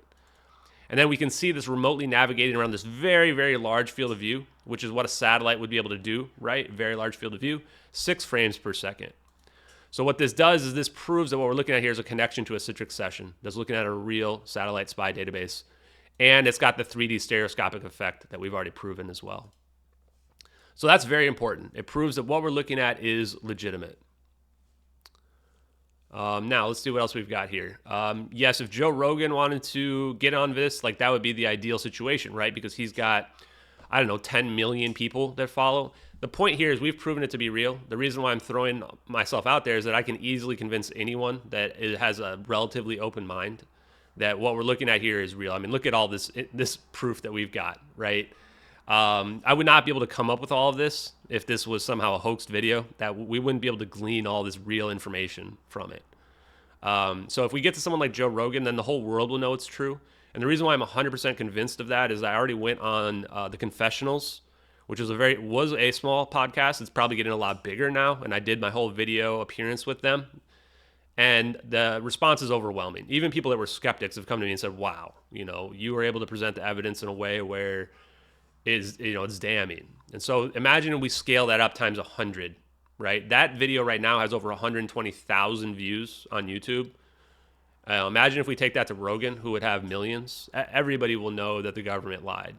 And then we can see this remotely navigating around this very, very large field of view, which is what a satellite would be able to do, right? Very large field of view, 6 frames per second. So what this does is this proves that what we're looking at here is a connection to a Citrix session that's looking at a real satellite spy database. And it's got the 3D stereoscopic effect that we've already proven as well. So that's very important. It proves that what we're looking at is legitimate. Now, let's see what else we've got here. Yes, if Joe Rogan wanted to get on this, like that would be the ideal situation, right? Because he's got, 10 million people that follow. The point here is we've proven it to be real. The reason why I'm throwing myself out there is that I can easily convince anyone that it has a relatively open mind that what we're looking at here is real. I mean, look at all this proof that we've got, right? I would not be able to come up with all of this if this was somehow a hoaxed video. That we wouldn't be able to glean all this real information from it. So if we get to someone like Joe Rogan, then the whole world will know it's true. And the reason why I'm 100% convinced of that is I already went on the Confessionals, which was a small podcast. It's probably getting a lot bigger now. And I did my whole video appearance with them. And the response is overwhelming. Even people that were skeptics have come to me and said, wow, you were able to present the evidence in a way where it's damning. And so imagine we scale that up times 100, right? That video right now has over 120,000 views on YouTube. Imagine if we take that to Rogan, who would have millions. Everybody will know that the government lied.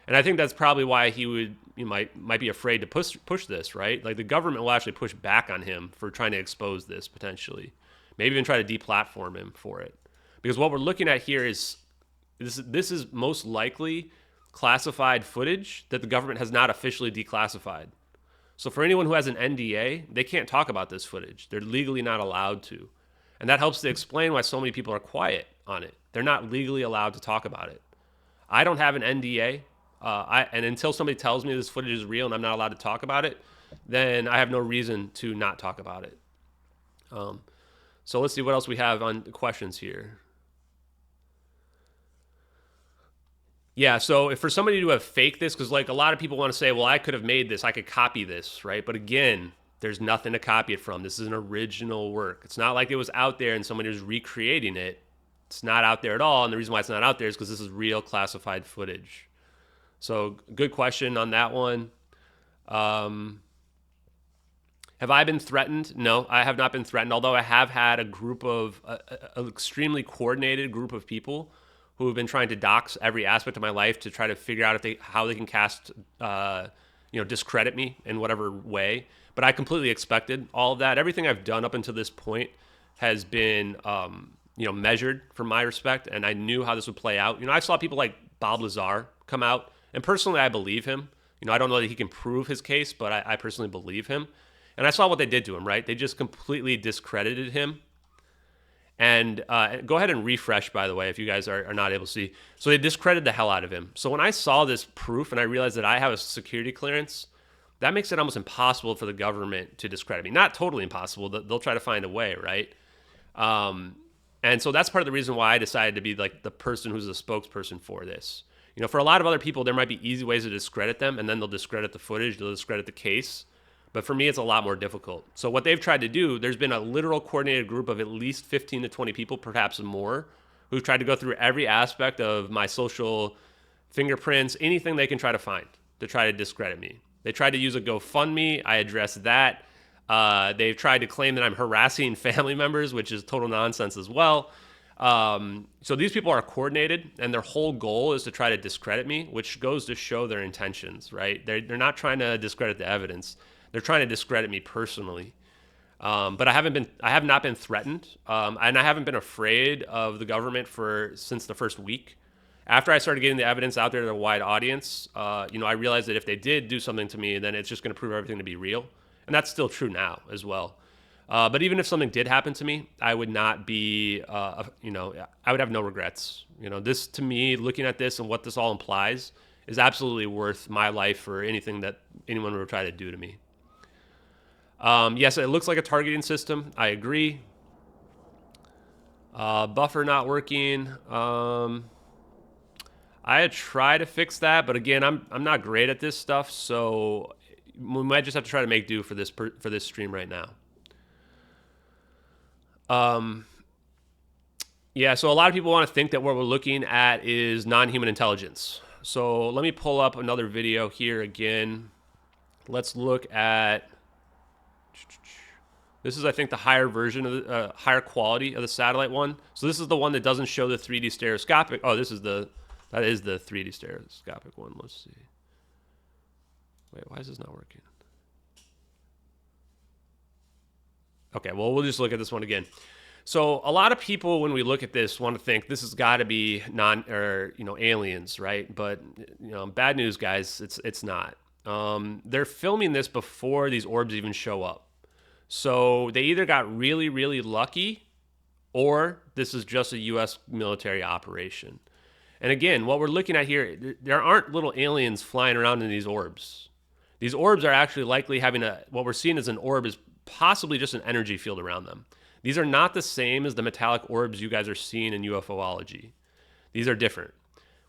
And I think that's probably why he might be afraid to push this, right? Like the government will actually push back on him for trying to expose this potentially. Maybe even try to deplatform him for it. Because what we're looking at here is this is most likely classified footage that the government has not officially declassified. So for anyone who has an NDA, they can't talk about this footage. They're legally not allowed to. And that helps to explain why so many people are quiet on it. They're not legally allowed to talk about it. I don't have an NDA. And until somebody tells me this footage is real and I'm not allowed to talk about it, then I have no reason to not talk about it. So let's see what else we have on questions here. Yeah, so if for somebody to have faked this, because like a lot of people want to say, well, I could have made this, I could copy this, right? But again, there's nothing to copy it from. This is an original work. It's not like it was out there and somebody was recreating it. It's not out there at all. And the reason why it's not out there is because this is real classified footage. So good question on that one. Have I been threatened? No, I have not been threatened, although I have had a group of, an extremely coordinated group of people who have been trying to dox every aspect of my life to try to figure out how they can discredit me in whatever way. But I completely expected all of that. Everything I've done up until this point has been, measured from my respect, and I knew how this would play out. I saw people like Bob Lazar come out, and personally, I believe him. I don't know that he can prove his case, but I personally believe him. And I saw what they did to him, right? They just completely discredited him. And go ahead and refresh, by the way, if you guys are not able to see. So they discredited the hell out of him. So when I saw this proof and I realized that I have a security clearance, that makes it almost impossible for the government to discredit me. Not totally impossible. They'll try to find a way, right? And so that's part of the reason why I decided to be like the person who's the spokesperson for this. For a lot of other people, there might be easy ways to discredit them, and then they'll discredit the footage, they'll discredit the case. But for me, it's a lot more difficult. So what they've tried to do, there's been a literal coordinated group of at least 15 to 20 people, perhaps more, who've tried to go through every aspect of my social fingerprints, anything they can try to find to try to discredit me. They tried to use a GoFundMe. I addressed that. They've tried to claim that I'm harassing family members, which is total nonsense as well. So these people are coordinated, and their whole goal is to try to discredit me, which goes to show their intentions, right? They're not trying to discredit the evidence. They're trying to discredit me personally. But I have not been threatened, and I haven't been afraid of the government since the first week. After I started getting the evidence out there to a wide audience, I realized that if they did do something to me, then it's just going to prove everything to be real. And that's still true now as well. But even if something did happen to me, I would not be, I would have no regrets. This to me, looking at this and what this all implies, is absolutely worth my life for anything that anyone would try to do to me. Yes, it looks like a targeting system. I agree. Buffer not working. I try to fix that, but again, I'm not great at this stuff, so we might just have to try to make do for this stream right now. Yeah, so a lot of people want to think that what we're looking at is non-human intelligence. So let me pull up another video here again. Let's look at, this is, I think, the higher version of the higher quality of the satellite one. So this is the one that doesn't show the 3D stereoscopic. Oh, that is the 3D stereoscopic one. Let's see. Wait, why is this not working? Okay, well, we'll just look at this one again. So a lot of people, when we look at this, want to think this has got to be aliens, right? But bad news, guys, it's not. They're filming this before these orbs even show up. So they either got really, really lucky, or this is just a U.S. military operation. And again, what we're looking at here, there aren't little aliens flying around in these orbs. These orbs are actually likely having what we're seeing as an orb is possibly just an energy field around them. These are not the same as the metallic orbs you guys are seeing in UFOlogy. These are different.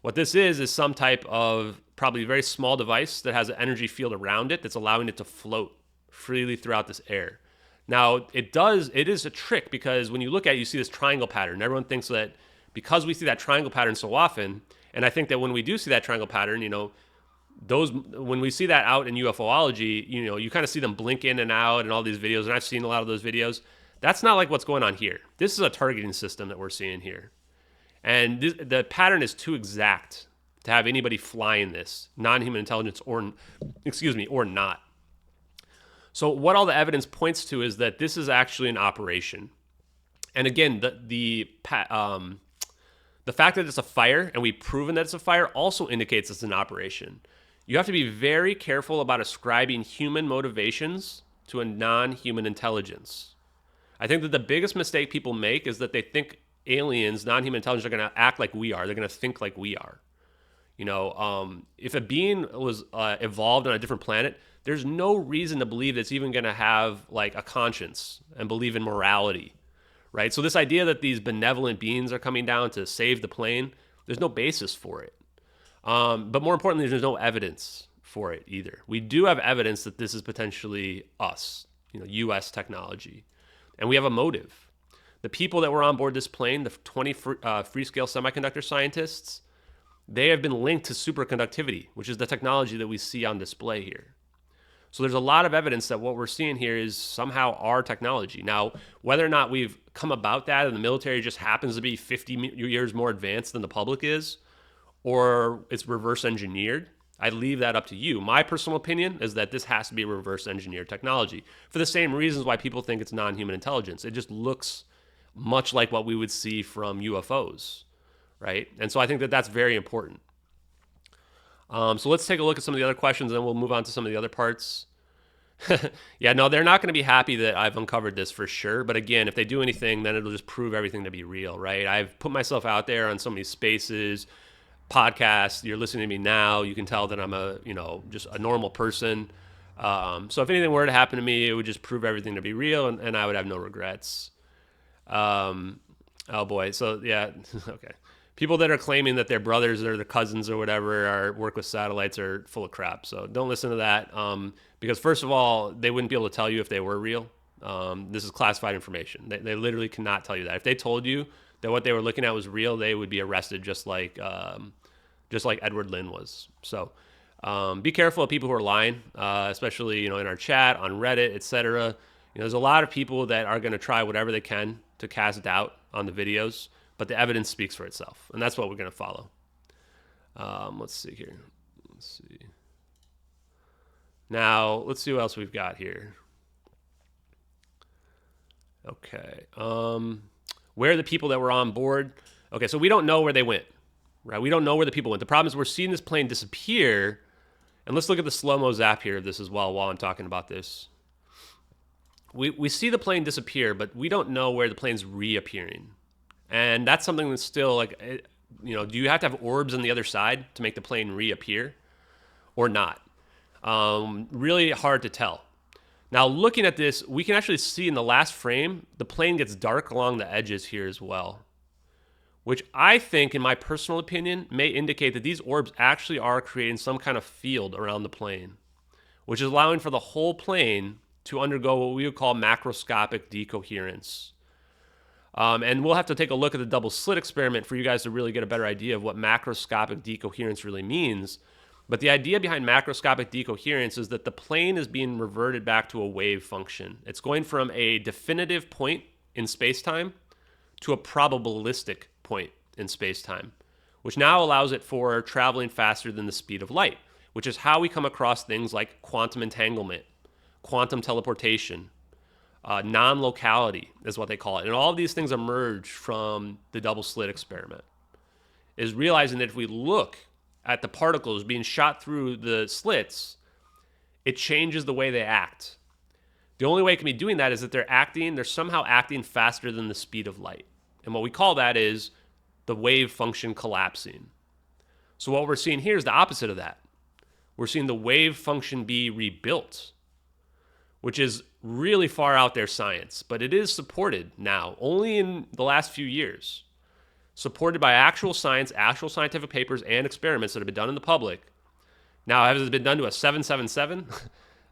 What this is some type of probably very small device that has an energy field around it that's allowing it to float freely throughout this air. Now, it is a trick, because when you look at it, you see this triangle pattern. Everyone thinks that because we see that triangle pattern so often, and I think that when we do see that triangle pattern, when we see that out in UFOlogy, you kind of see them blink in and out and all these videos, and I've seen a lot of those videos. That's not like what's going on here. This is a targeting system that we're seeing here. And the pattern is too exact to have anybody flying this, non-human intelligence or not. So what all the evidence points to is that this is actually an operation. And again, the fact that it's a fire, and we've proven that it's a fire, also indicates it's an operation. You have to be very careful about ascribing human motivations to a non-human intelligence. I think that the biggest mistake people make is that they think aliens, non-human intelligence, are going to act like we are. They're going to think like we are. If a being was evolved on a different planet, there's no reason to believe it's even going to have like a conscience and believe in morality, right? So this idea that these benevolent beings are coming down to save the plane, there's no basis for it. But more importantly, there's no evidence for it either. We do have evidence that this is potentially us, U.S. technology. And we have a motive. The people that were on board this plane, the 20 Freescale Semiconductor scientists, they have been linked to supeconductivity, which is the technology that we see on display here. So there's a lot of evidence that what we're seeing here is somehow our technology. Now, whether or not we've come about that and the military just happens to be 50 years more advanced than the public is, or it's reverse engineered, I leave that up to you. My personal opinion is that this has to be reverse engineered technology for the same reasons why people think it's non-human intelligence. It just looks much like what we would see from UFOs, right? And so I think that that's very important. So let's take a look at some of the other questions, and then we'll move on to some of the other parts. Yeah, no, they're not going to be happy that I've uncovered this for sure. But again, if they do anything, then it'll just prove everything to be real, right? I've put myself out there on so many spaces, podcasts. You're listening to me now. You can tell that I'm just a normal person. So if anything were to happen to me, it would just prove everything to be real, and I would have no regrets. Oh boy. So yeah. Okay. People that are claiming that their brothers or their cousins or whatever work with satellites are full of crap. So don't listen to that. Because first of all, they wouldn't be able to tell you if they were real. This is classified information. They literally cannot tell you that. If they told you that what they were looking at was real, they would be arrested just like Edward Lynn was. So Be careful of people who are lying, especially in our chat, on Reddit, etc. There's a lot of people that are going to try whatever they can to cast doubt on the videos, but the evidence speaks for itself, and that's what we're going to follow. Let's see here. Let's see. Now, let's see what else we've got here. Okay. Where are the people that were on board? Okay, so we don't know where they went, right? We don't know where the people went. The problem is we're seeing this plane disappear. And let's look at the slow-mo zap here of this as well while I'm talking about this. We see the plane disappear, but we don't know where the plane's reappearing. And that's something that's still like, do you have to have orbs on the other side to make the plane reappear or not? Really hard to tell. Now, looking at this, we can actually see in the last frame, the plane gets dark along the edges here as well, which I think, in my personal opinion, may indicate that these orbs actually are creating some kind of field around the plane, which is allowing for the whole plane to undergo what we would call macroscopic decoherence. And we'll have to take a look at the double slit experiment for you guys to really get a better idea of what macroscopic decoherence really means. But the idea behind macroscopic decoherence is that the plane is being reverted back to a wave function. It's going from a definitive point in space-time to a probabilistic point in space-time, which now allows it for traveling faster than the speed of light, which is how we come across things like quantum entanglement, quantum teleportation, non-locality is what they call it. And all of these things emerge from the double slit experiment, is realizing that if we look at the particles being shot through the slits, it changes the way they act. The only way it can be doing that is that they're somehow acting faster than the speed of light. And what we call that is the wave function collapsing. So what we're seeing here is the opposite of that. We're seeing the wave function be rebuilt, which is really far out there science, but it is supported now, only in the last few years. Supported by actual science, actual scientific papers, and experiments that have been done in the public. Now, has it been done to a 777?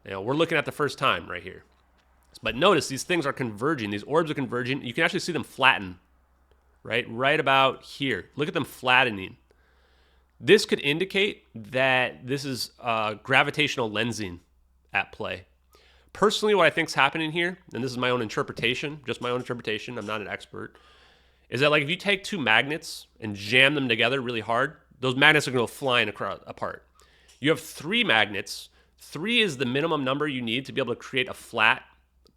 We're looking at the first time right here. But notice these things are converging. These orbs are converging. You can actually see them flatten, right about here. Look at them flattening. This could indicate that this is gravitational lensing at play. Personally, what I think is happening here, and this is my own interpretation, just my own interpretation, I'm not an expert, is that like if you take two magnets and jam them together really hard, those magnets are going to go flying apart. You have three magnets. 3 is the minimum number you need to be able to create a flat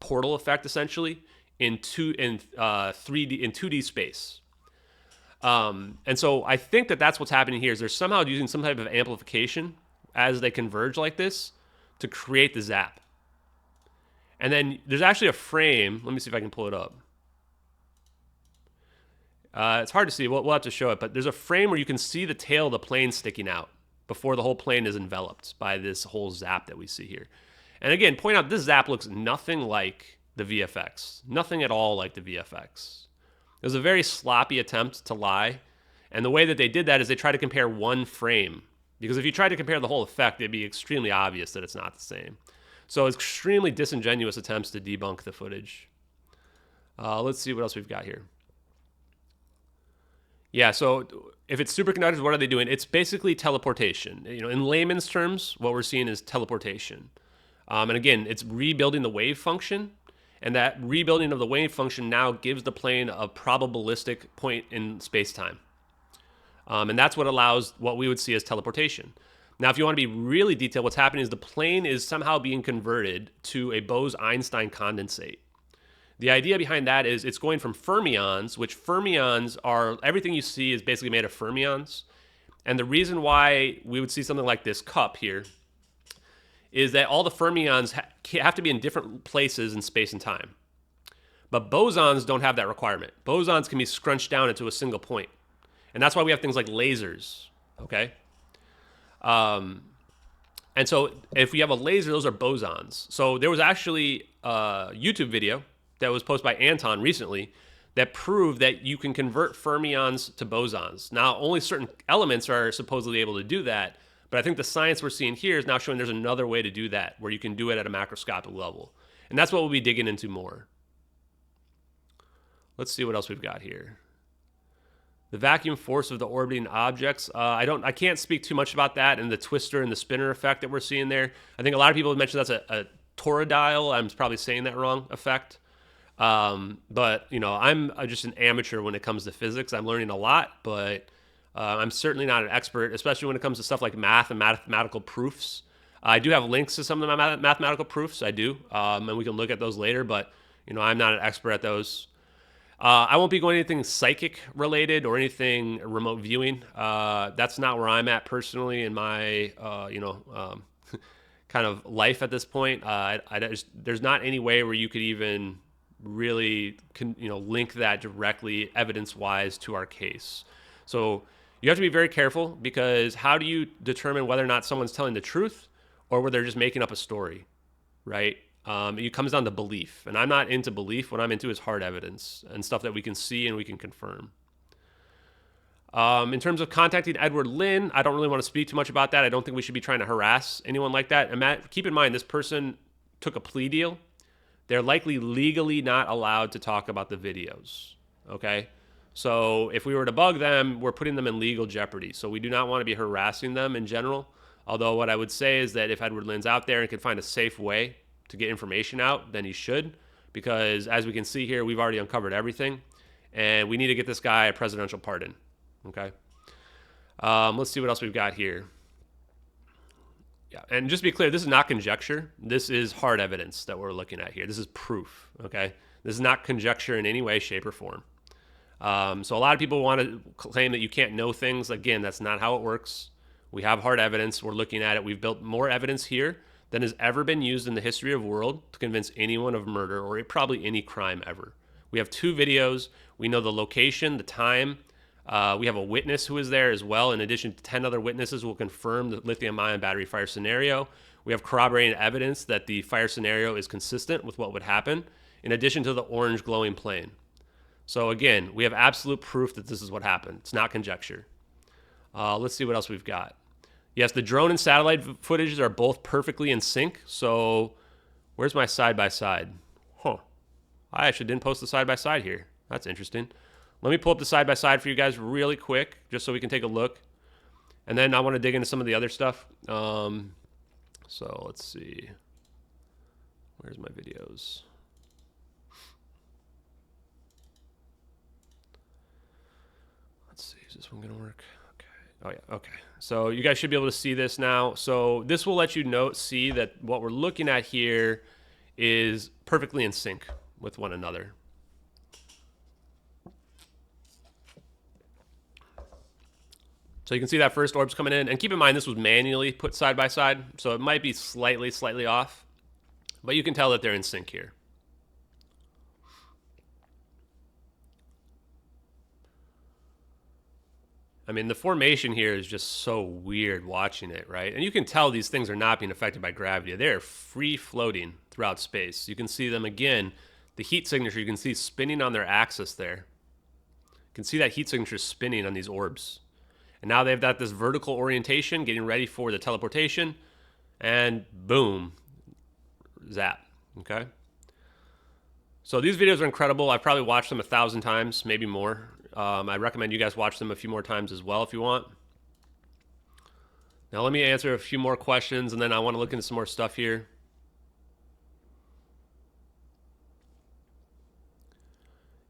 portal effect, essentially, in 2D space. And so I think that that's what's happening here. Is they're somehow using some type of amplification as they converge like this to create the zap. And then there's actually a frame. Let me see if I can pull it up. It's hard to see. We'll have to show it, but there's a frame where you can see the tail of the plane sticking out before the whole plane is enveloped by this whole zap that we see here. And again, point out this zap looks nothing like the VFX. Nothing at all like the VFX. It was a very sloppy attempt to lie. And the way that they did that is they tried to compare one frame. Because if you tried to compare the whole effect, it'd be extremely obvious that it's not the same. So it's extremely disingenuous attempts to debunk the footage. Let's see what else we've got here. Yeah, so if it's superconductors, what are they doing? It's basically teleportation. In layman's terms, what we're seeing is teleportation. And again, it's rebuilding the wave function. And that rebuilding of the wave function now gives the plane a probabilistic point in space-time. And that's what allows what we would see as teleportation. Now, if you want to be really detailed, what's happening is the plane is somehow being converted to a Bose-Einstein condensate. The idea behind that is it's going from fermions, which fermions are, everything you see is basically made of fermions. And the reason why we would see something like this cup here is that all the fermions have to be in different places in space and time. But bosons don't have that requirement. Bosons can be scrunched down into a single point. And that's why we have things like lasers, okay? And so if we have a laser, those are bosons. So there was actually a YouTube video that was posted by Anton recently that proved that you can convert fermions to bosons. Now, only certain elements are supposedly able to do that, but I think the science we're seeing here is now showing there's another way to do that, where you can do it at a macroscopic level. And that's what we'll be digging into more. Let's see what else we've got here. The vacuum force of the orbiting objects. I can't speak too much about that and the twister and the spinner effect that we're seeing there. I think a lot of people have mentioned that's a toroidal, I'm probably saying that wrong, effect. But you know, I'm just an amateur when it comes to physics. I'm learning a lot, but I'm certainly not an expert, especially when it comes to stuff like math and mathematical proofs. I do have links to some of my mathematical proofs. I do, and we can look at those later. But you know, I'm not an expert at those. I won't be going anything psychic related or anything remote viewing. That's not where I'm at personally in my, kind of life at this point. There's not any way where you could even really, link that directly evidence-wise to our case. So you have to be very careful, because how do you determine whether or not someone's telling the truth or whether they're just making up a story, right? It comes down to belief, and I'm not into belief. What I'm into is hard evidence and stuff that we can see and we can confirm. In terms of contacting Edward Lynn, I don't really want to speak too much about that. I don't think we should be trying to harass anyone like that. And Matt, keep in mind, this person took a plea deal. They're likely legally not allowed to talk about the videos, okay? So if we were to bug them, we're putting them in legal jeopardy. So we do not want to be harassing them in general. Although what I would say is that if Edward Lynn's out there and can find a safe way to get information out, then he should, because as we can see here, we've already uncovered everything, and we need to get this guy a presidential pardon. Okay. Let's see what else we've got here. Yeah, and just to be clear, this is not conjecture. This is hard evidence that we're looking at here. This is proof. Okay. This is not conjecture in any way, shape, or form. So a lot of people want to claim that you can't know things. Again, that's not how it works. We have hard evidence. We're looking at it. We've built more evidence here than has ever been used in the history of the world to convince anyone of murder or probably any crime ever. We have 2 videos. We know the location, the time. We have a witness who is there as well. In addition to 10 other witnesses who will confirm the lithium-ion battery fire scenario. We have corroborating evidence that the fire scenario is consistent with what would happen, in addition to the orange glowing plane. So again, we have absolute proof that this is what happened. It's not conjecture. Let's see what else we've got. Yes, the drone and satellite footages are both perfectly in sync. So where's my side-by-side? Huh. I actually didn't post the side-by-side here. That's interesting. Let me pull up the side-by-side for you guys really quick, just so we can take a look. And then I want to dig into some of the other stuff. So let's see. Where's my videos? Let's see, is this one going to work? Oh yeah, okay. So you guys should be able to see this now. So this will let you see that what we're looking at here is perfectly in sync with one another. So you can see that first orb's coming in, and keep in mind this was manually put side by side, so it might be slightly off, but you can tell that they're in sync here. I mean, the formation here is just so weird watching it, right? And you can tell these things are not being affected by gravity. They're free floating throughout space. You can see them again, the heat signature, you can see spinning on their axis there. You can see that heat signature spinning on these orbs. And now they've got this vertical orientation, getting ready for the teleportation, and boom, zap, okay? So these videos are incredible. I've probably watched them 1,000 times, maybe more. I recommend you guys watch them a few more times as well if you want. Now let me answer a few more questions, and then I want to look into some more stuff here.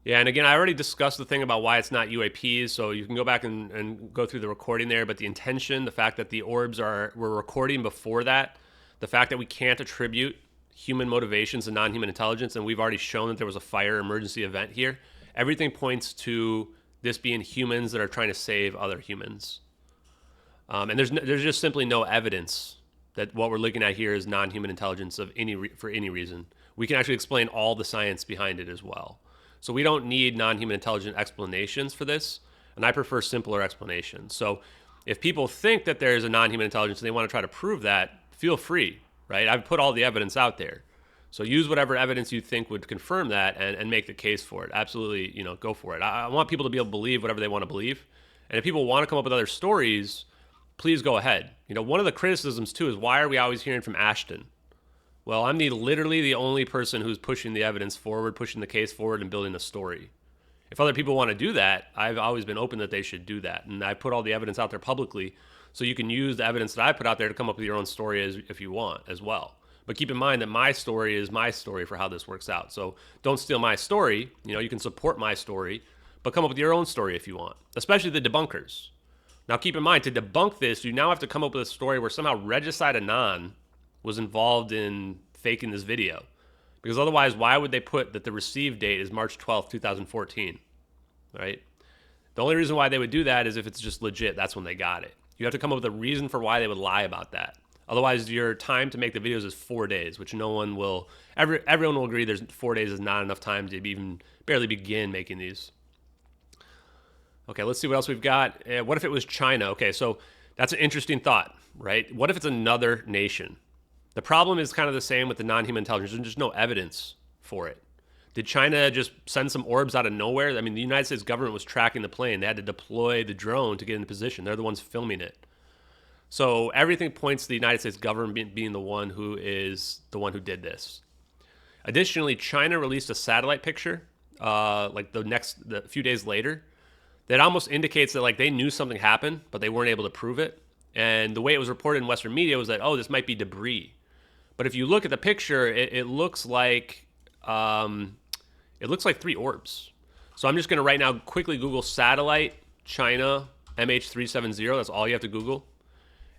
Yeah, and again, I already discussed the thing about why it's not UAPs, so you can go back and go through the recording there, but the intention, the fact that the orbs we're recording before that, the fact that we can't attribute human motivations to non-human intelligence, and we've already shown that there was a fire emergency event here, everything points to this being humans that are trying to save other humans. And there's just simply no evidence that what we're looking at here is non-human intelligence for any reason. We can actually explain all the science behind it as well. So we don't need non-human intelligent explanations for this, and I prefer simpler explanations. So if people think that there's a non-human intelligence and they want to try to prove that, feel free, right? I've put all the evidence out there. So use whatever evidence you think would confirm that and make the case for it. Absolutely, go for it. I want people to be able to believe whatever they want to believe. And if people want to come up with other stories, please go ahead. One of the criticisms too is, why are we always hearing from Ashton? Well, I'm literally the only person who's pushing the evidence forward, pushing the case forward, and building a story. If other people want to do that, I've always been open that they should do that. And I put all the evidence out there publicly, so you can use the evidence that I put out there to come up with your own story if you want as well. But keep in mind that my story is my story for how this works out. So don't steal my story. You can support my story, but come up with your own story if you want, especially the debunkers. Now keep in mind, to debunk this, you now have to come up with a story where somehow Regicide Anon was involved in faking this video. Because otherwise, why would they put that the received date is March 12th, 2014, right? The only reason why they would do that is if it's just legit, that's when they got it. You have to come up with a reason for why they would lie about that. Otherwise, your time to make the videos is 4 days, which no one will, everyone will agree 4 days is not enough time to even barely begin making these. Okay, let's see what else we've got. What if it was China? Okay, so that's an interesting thought, right? What if it's another nation? The problem is kind of the same with the non-human intelligence. There's just no evidence for it. Did China just send some orbs out of nowhere? I mean, the United States government was tracking the plane. They had to deploy the drone to get into position. They're the ones filming it. So everything points to the United States government being the one who did this. Additionally, China released a satellite picture like the few days later that almost indicates that like they knew something happened, but they weren't able to prove it. And the way it was reported in Western media was that, oh, this might be debris. But if you look at the picture, it looks like 3 orbs. So I'm just going to right now quickly Google satellite China MH370. That's all you have to Google,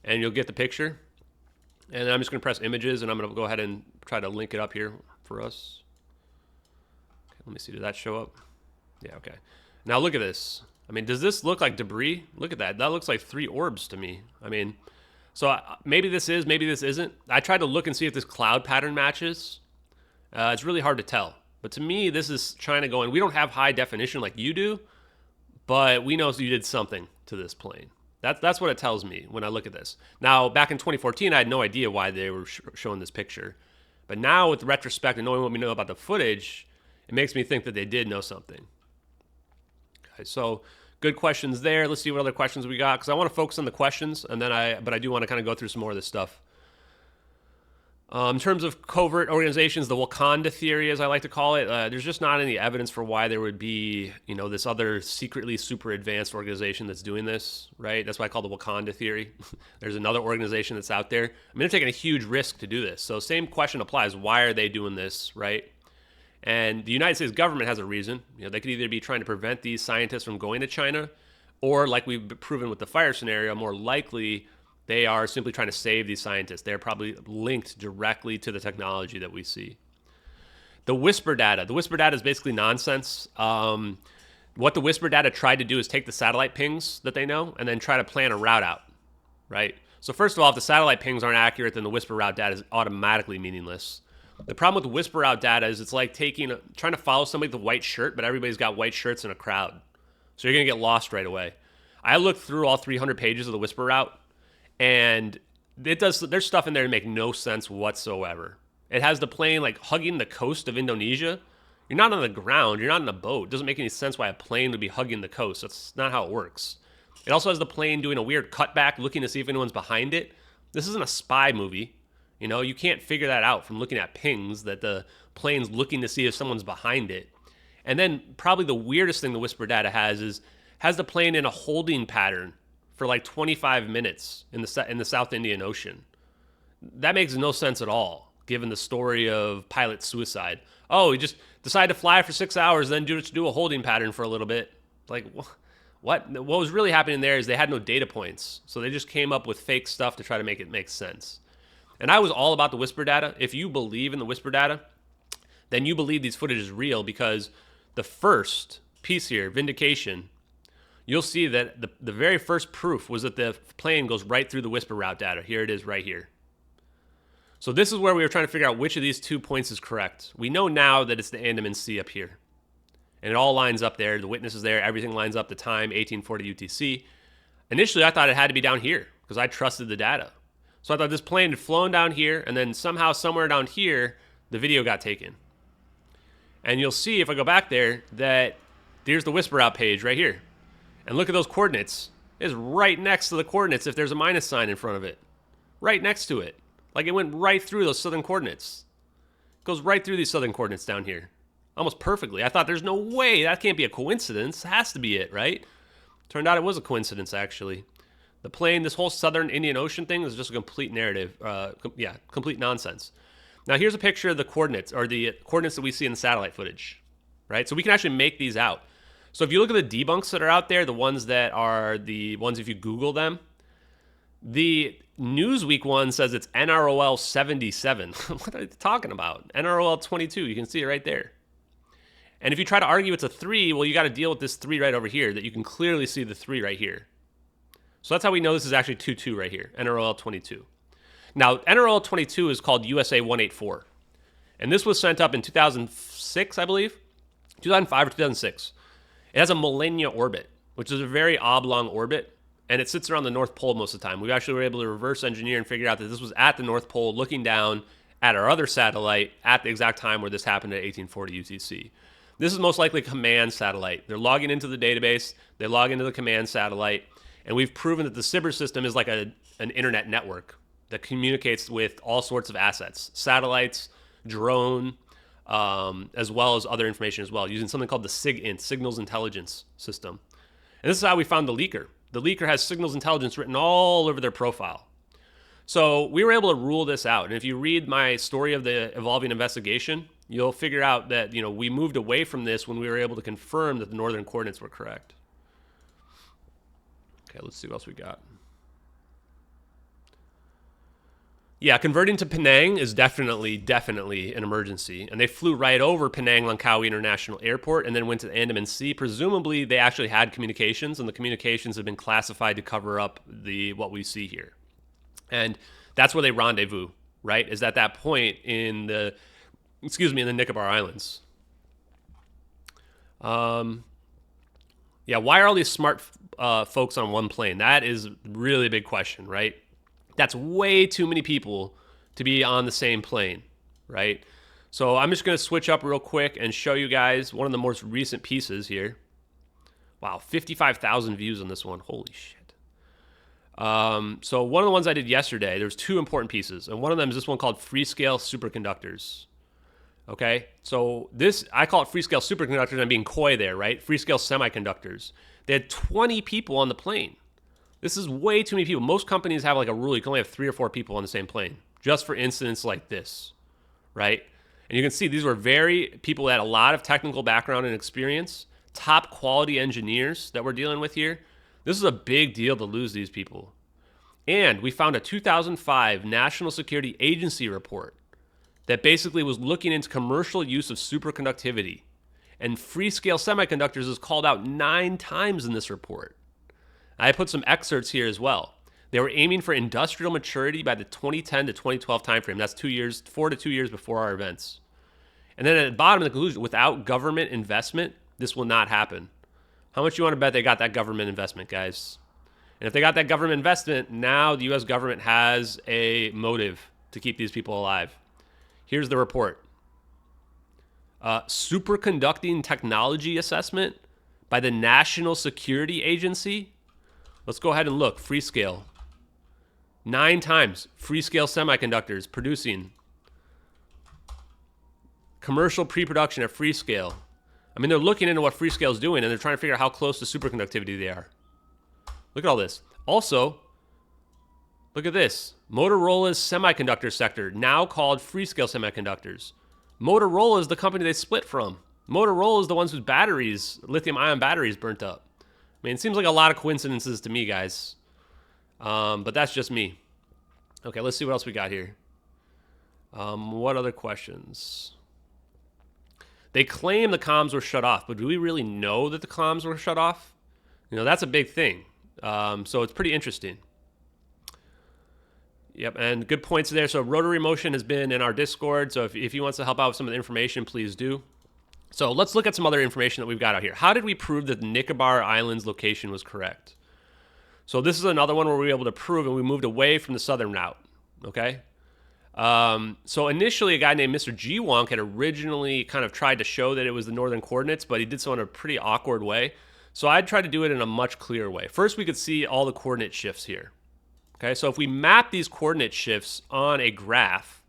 and you'll get the picture. And then I'm just going to press images, and I'm going to go ahead and try to link it up here for us. Okay, let me see. Did that show up? Yeah. Okay. Now look at this. I mean, does this look like debris? Look at that. That looks like 3 orbs to me. I mean, so maybe this is, maybe this isn't. I tried to look and see if this cloud pattern matches. It's really hard to tell. But to me, this is China going, we don't have high definition like you do, but we know you did something to this plane. That's what it tells me when I look at this. Now, back in 2014, I had no idea why they were showing this picture. But now with retrospect and knowing what we know about the footage, it makes me think that they did know something. Okay, so good questions there. Let's see what other questions we got, because I want to focus on the questions, and then but I do want to kind of go through some more of this stuff. In terms of covert organizations, the Wakanda theory, as I like to call it, there's just not any evidence for why there would be, this other secretly super advanced organization that's doing this, right? That's why I call the Wakanda theory. There's another organization that's out there. I mean, they're taking a huge risk to do this. So same question applies. Why are they doing this, right? And the United States government has a reason. They could either be trying to prevent these scientists from going to China, or like we've proven with the fire scenario, more likely they are simply trying to save these scientists. They're probably linked directly to the technology that we see. The whisper data. The whisper data is basically nonsense. What the whisper data tried to do is take the satellite pings that they know and then try to plan a route out, right? So first of all, if the satellite pings aren't accurate, then the whisper route data is automatically meaningless. The problem with whisper route data is it's like trying to follow somebody with a white shirt, but everybody's got white shirts in a crowd. So you're going to get lost right away. I looked through all 300 pages of the whisper route, and there's stuff in there to make no sense whatsoever. It has the plane like hugging the coast of Indonesia. You're not on the ground. You're not in a boat. It doesn't make any sense why a plane would be hugging the coast. That's not how it works. It also has the plane doing a weird cutback, looking to see if anyone's behind it. This isn't a spy movie. You can't figure that out from looking at pings that the plane's looking to see if someone's behind it. And then probably the weirdest thing the whisper data has the plane in a holding pattern for like 25 minutes in the South Indian Ocean. That makes no sense at all, given the story of pilot suicide. Oh, he just decided to fly for 6 hours, then do a holding pattern for a little bit. Like, what? What was really happening there is they had no data points, so they just came up with fake stuff to try to make it make sense. And I was all about the whisper data. If you believe in the whisper data, then you believe these footage is real, because the first piece here, vindication, you'll see that the very first proof was that the plane goes right through the whisper route data. Here it is right here. So this is where we were trying to figure out which of these 2 points is correct. We know now that it's the Andaman Sea up here. And it all lines up there. The witness is there. Everything lines up. The time, 1840 UTC. Initially, I thought it had to be down here because I trusted the data. So I thought this plane had flown down here, and then somehow somewhere down here, the video got taken. And you'll see if I go back there that there's the whisper out page right here. And look at those coordinates. It's right next to the coordinates if there's a minus sign in front of it. Right next to it. Like it went right through those southern coordinates. It goes right through these southern coordinates down here almost perfectly. I thought there's no way, that can't be a coincidence. It has to be it, right? Turned out it was a coincidence, actually. The plane, this whole southern Indian Ocean thing is just a complete narrative. Complete nonsense. Now, here's a picture of the coordinates, or the coordinates that we see in the satellite footage, right? So we can actually make these out. So if you look at the debunks that are out there, the ones that are the ones if you Google them, the Newsweek one says it's NROL 77. What are they talking about? NROL 22, you can see it right there. And if you try to argue it's a 3, well, you got to deal with this 3 right over here that you can clearly see the 3 right here. So that's how we know this is actually 22 right here, NROL 22. Now, NROL 22 is called USA 184. And this was sent up in 2006, I believe. 2005 or 2006. It has a Millennia orbit, which is a very oblong orbit. And it sits around the North Pole most of the time. We actually were able to reverse engineer and figure out that this was at the North Pole looking down at our other satellite at the exact time where this happened at 1840 UTC. This is most likely a command satellite. They're logging into the database. They log into the command satellite. And we've proven that the SIBR system is like an internet network that communicates with all sorts of assets, satellites, drone, as well as other information as well, using something called the SIGINT, Signals Intelligence System. And this is how we found the leaker. The leaker has signals intelligence written all over their profile. So we were able to rule this out. And if you read my story of the evolving investigation, you'll figure out that, we moved away from this when we were able to confirm that the northern coordinates were correct. Okay, let's see what else we got. Yeah, converting to Penang is definitely an emergency. And they flew right over Penang Langkawi International Airport and then went to the Andaman Sea. Presumably, they actually had communications, and the communications have been classified to cover up what we see here. And that's where they rendezvous, right? Is at that point in the Nicobar Islands. Yeah, why are all these smart folks on one plane? That is really a big question, right? That's way too many people to be on the same plane, right? So I'm just going to switch up real quick and show you guys one of the most recent pieces here. Wow, 55,000 views on this one. Holy shit. So one of the ones I did yesterday, there's 2 important pieces. And one of them is this one called Freescale Superconductors. Okay, so this, I call it Freescale Superconductors. I'm being coy there, right? Freescale Semiconductors. They had 20 people on the plane. This is way too many people. Most companies have like a rule. You can only have 3 or 4 people on the same plane, just for incidents like this, right? And you can see these were people that had a lot of technical background and experience, top quality engineers that we're dealing with here. This is a big deal to lose these people. And we found a 2005 National Security Agency report that basically was looking into commercial use of superconductivity. And Freescale Semiconductors is called out 9 times in this report. I put some excerpts here as well. They were aiming for industrial maturity by the 2010 to 2012 timeframe. That's 4 to 2 years before our events. And then at the bottom of the conclusion, without government investment, this will not happen. How much you want to bet they got that government investment, guys? And if they got that government investment, now the U.S. government has a motive to keep these people alive. Here's the report. Superconducting technology assessment by the National Security Agency. Let's go ahead and look. Freescale. 9 times. Freescale Semiconductors producing. Commercial pre-production at Freescale. I mean, they're looking into what Freescale is doing, and they're trying to figure out how close to superconductivity they are. Look at all this. Also, look at this. Motorola's semiconductor sector, now called Freescale Semiconductors. Motorola is the company they split from. Motorola is the ones whose batteries, lithium-ion batteries, burnt up. I mean, it seems like a lot of coincidences to me, guys. But that's just me. Okay, let's see what else we got here. What other questions? They claim the comms were shut off, but do we really know that the comms were shut off? That's a big thing. So it's pretty interesting. Yep, and good points there. So rotary motion has been in our Discord. So if he wants to help out with some of the information, please do. So let's look at some other information that we've got out here. How did we prove that the Nicobar Islands location was correct? So this is another one where we were able to prove, and we moved away from the southern route, okay? So initially, a guy named Mr. G. Wonk had originally kind of tried to show that it was the northern coordinates, but he did so in a pretty awkward way. So I'd try to do it in a much clearer way. First, we could see all the coordinate shifts here. Okay, so if we map these coordinate shifts on a graph,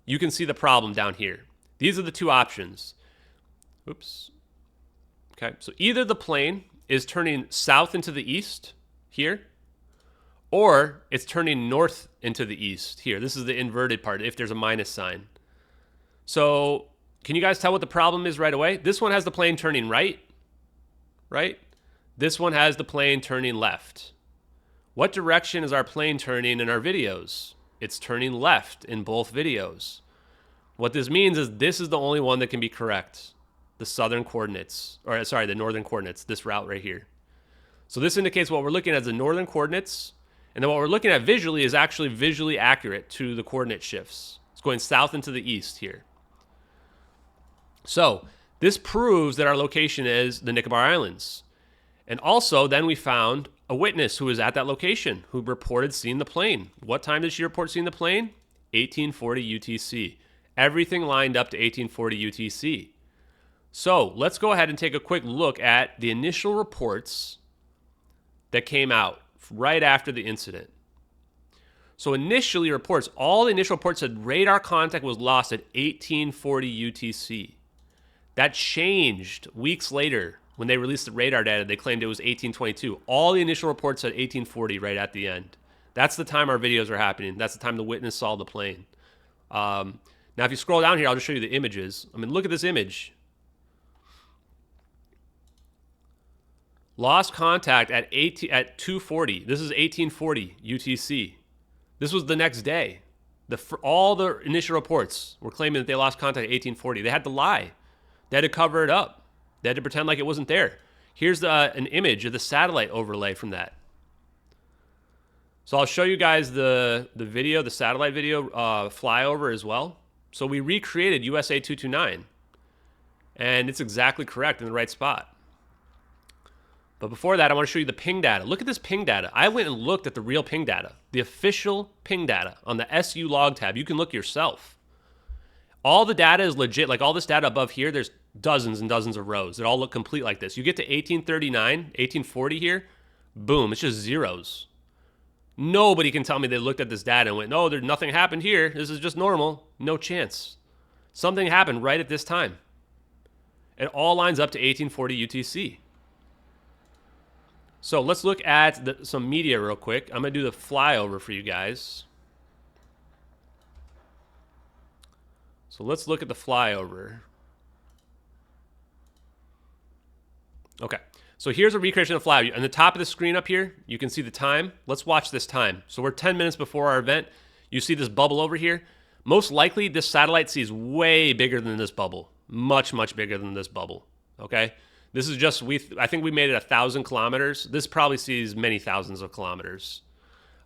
you can see the problem down here. These are the 2 options. Oops. Okay, so either the plane is turning south into the east here, or it's turning north into the east here. This is the inverted part if there's a minus sign. So can you guys tell what the problem is right away? This one has the plane turning right? This one has the plane turning left. What direction is our plane turning in our videos? It's turning left in both videos. What this means is this is the only one that can be correct. The southern coordinates, or sorry, the northern coordinates, this route right here. So this indicates what we're looking at as the northern coordinates, and then what we're looking at visually is actually visually accurate to the coordinate shifts. It's going south into the east here. So this proves that our location is the Nicobar Islands. And also then we found a witness who was at that location who reported seeing the plane. What time did she report seeing the plane? 1840 UTC. Everything lined up to 1840 UTC. So let's go ahead and take a quick look at the initial reports that came out right after the incident. So initially reports, all the initial reports said radar contact was lost at 1840 UTC. That changed weeks later when they released the radar data. They claimed it was 1822. All the initial reports said 1840 right at the end. That's the time our videos are happening. That's the time the witness saw the plane. Now, if you scroll down here, I'll just show you the images. I mean, look at this image. Lost contact at 240. This is 1840 UTC. This was the next day. All the initial reports were claiming that they lost contact at 1840. They had to lie. They had to cover it up. They had to pretend like it wasn't there. Here's an image of the satellite overlay from that. So I'll show you guys the video, the satellite video flyover as well. So we recreated USA 229, and it's exactly correct in the right spot. But before that, I want to show you the ping data. Look at this ping data. I went and looked at the real ping data, the official ping data on the SU log tab. You can look yourself. All the data is legit. Like all this data above here, there's dozens and dozens of rows that all look complete like this. You get to 1839, 1840 here, boom, it's just zeros. Nobody can tell me they looked at this data and went, no, there's nothing happened here. This is just normal. No chance. Something happened right at this time. It all lines up to 1840 UTC. So let's look at some media real quick. I'm going to do the flyover for you guys. So let's look at the flyover. Okay. So here's a recreation of the flyover. On the top of the screen up here, you can see the time. Let's watch this time. So we're 10 minutes before our event. You see this bubble over here. Most likely, this satellite sees way bigger than this bubble. Much, much bigger than this bubble. Okay? This is just, I think we made it 1,000 kilometers. This probably sees many thousands of kilometers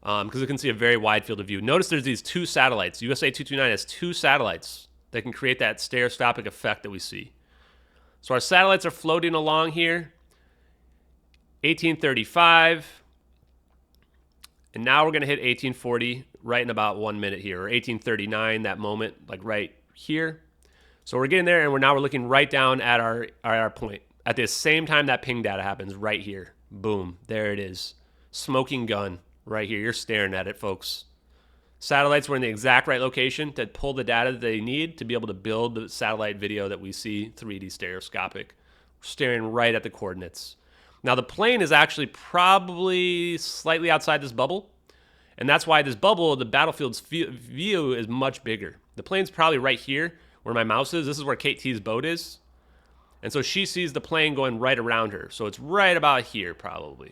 because it can see a very wide field of view. Notice there's these two satellites. USA 229 has two satellites that can create that stereoscopic effect that we see. So our satellites are floating along here. 1835. And now we're going to hit 1840 right in about 1 minute here, or 1839, that moment, like right here. So we're getting there, and we're looking right down at our point. At the same time that ping data happens, right here. Boom. There it is. Smoking gun right here. You're staring at it, folks. Satellites were in the exact right location to pull the data that they need to be able to build the satellite video that we see 3D stereoscopic. We're staring right at the coordinates. Now, the plane is actually probably slightly outside this bubble, and that's why this bubble, the battlefield's view, is much bigger. The plane's probably right here where my mouse is. This is where Kate T's boat is. And so she sees the plane going right around her. So it's right about here, probably.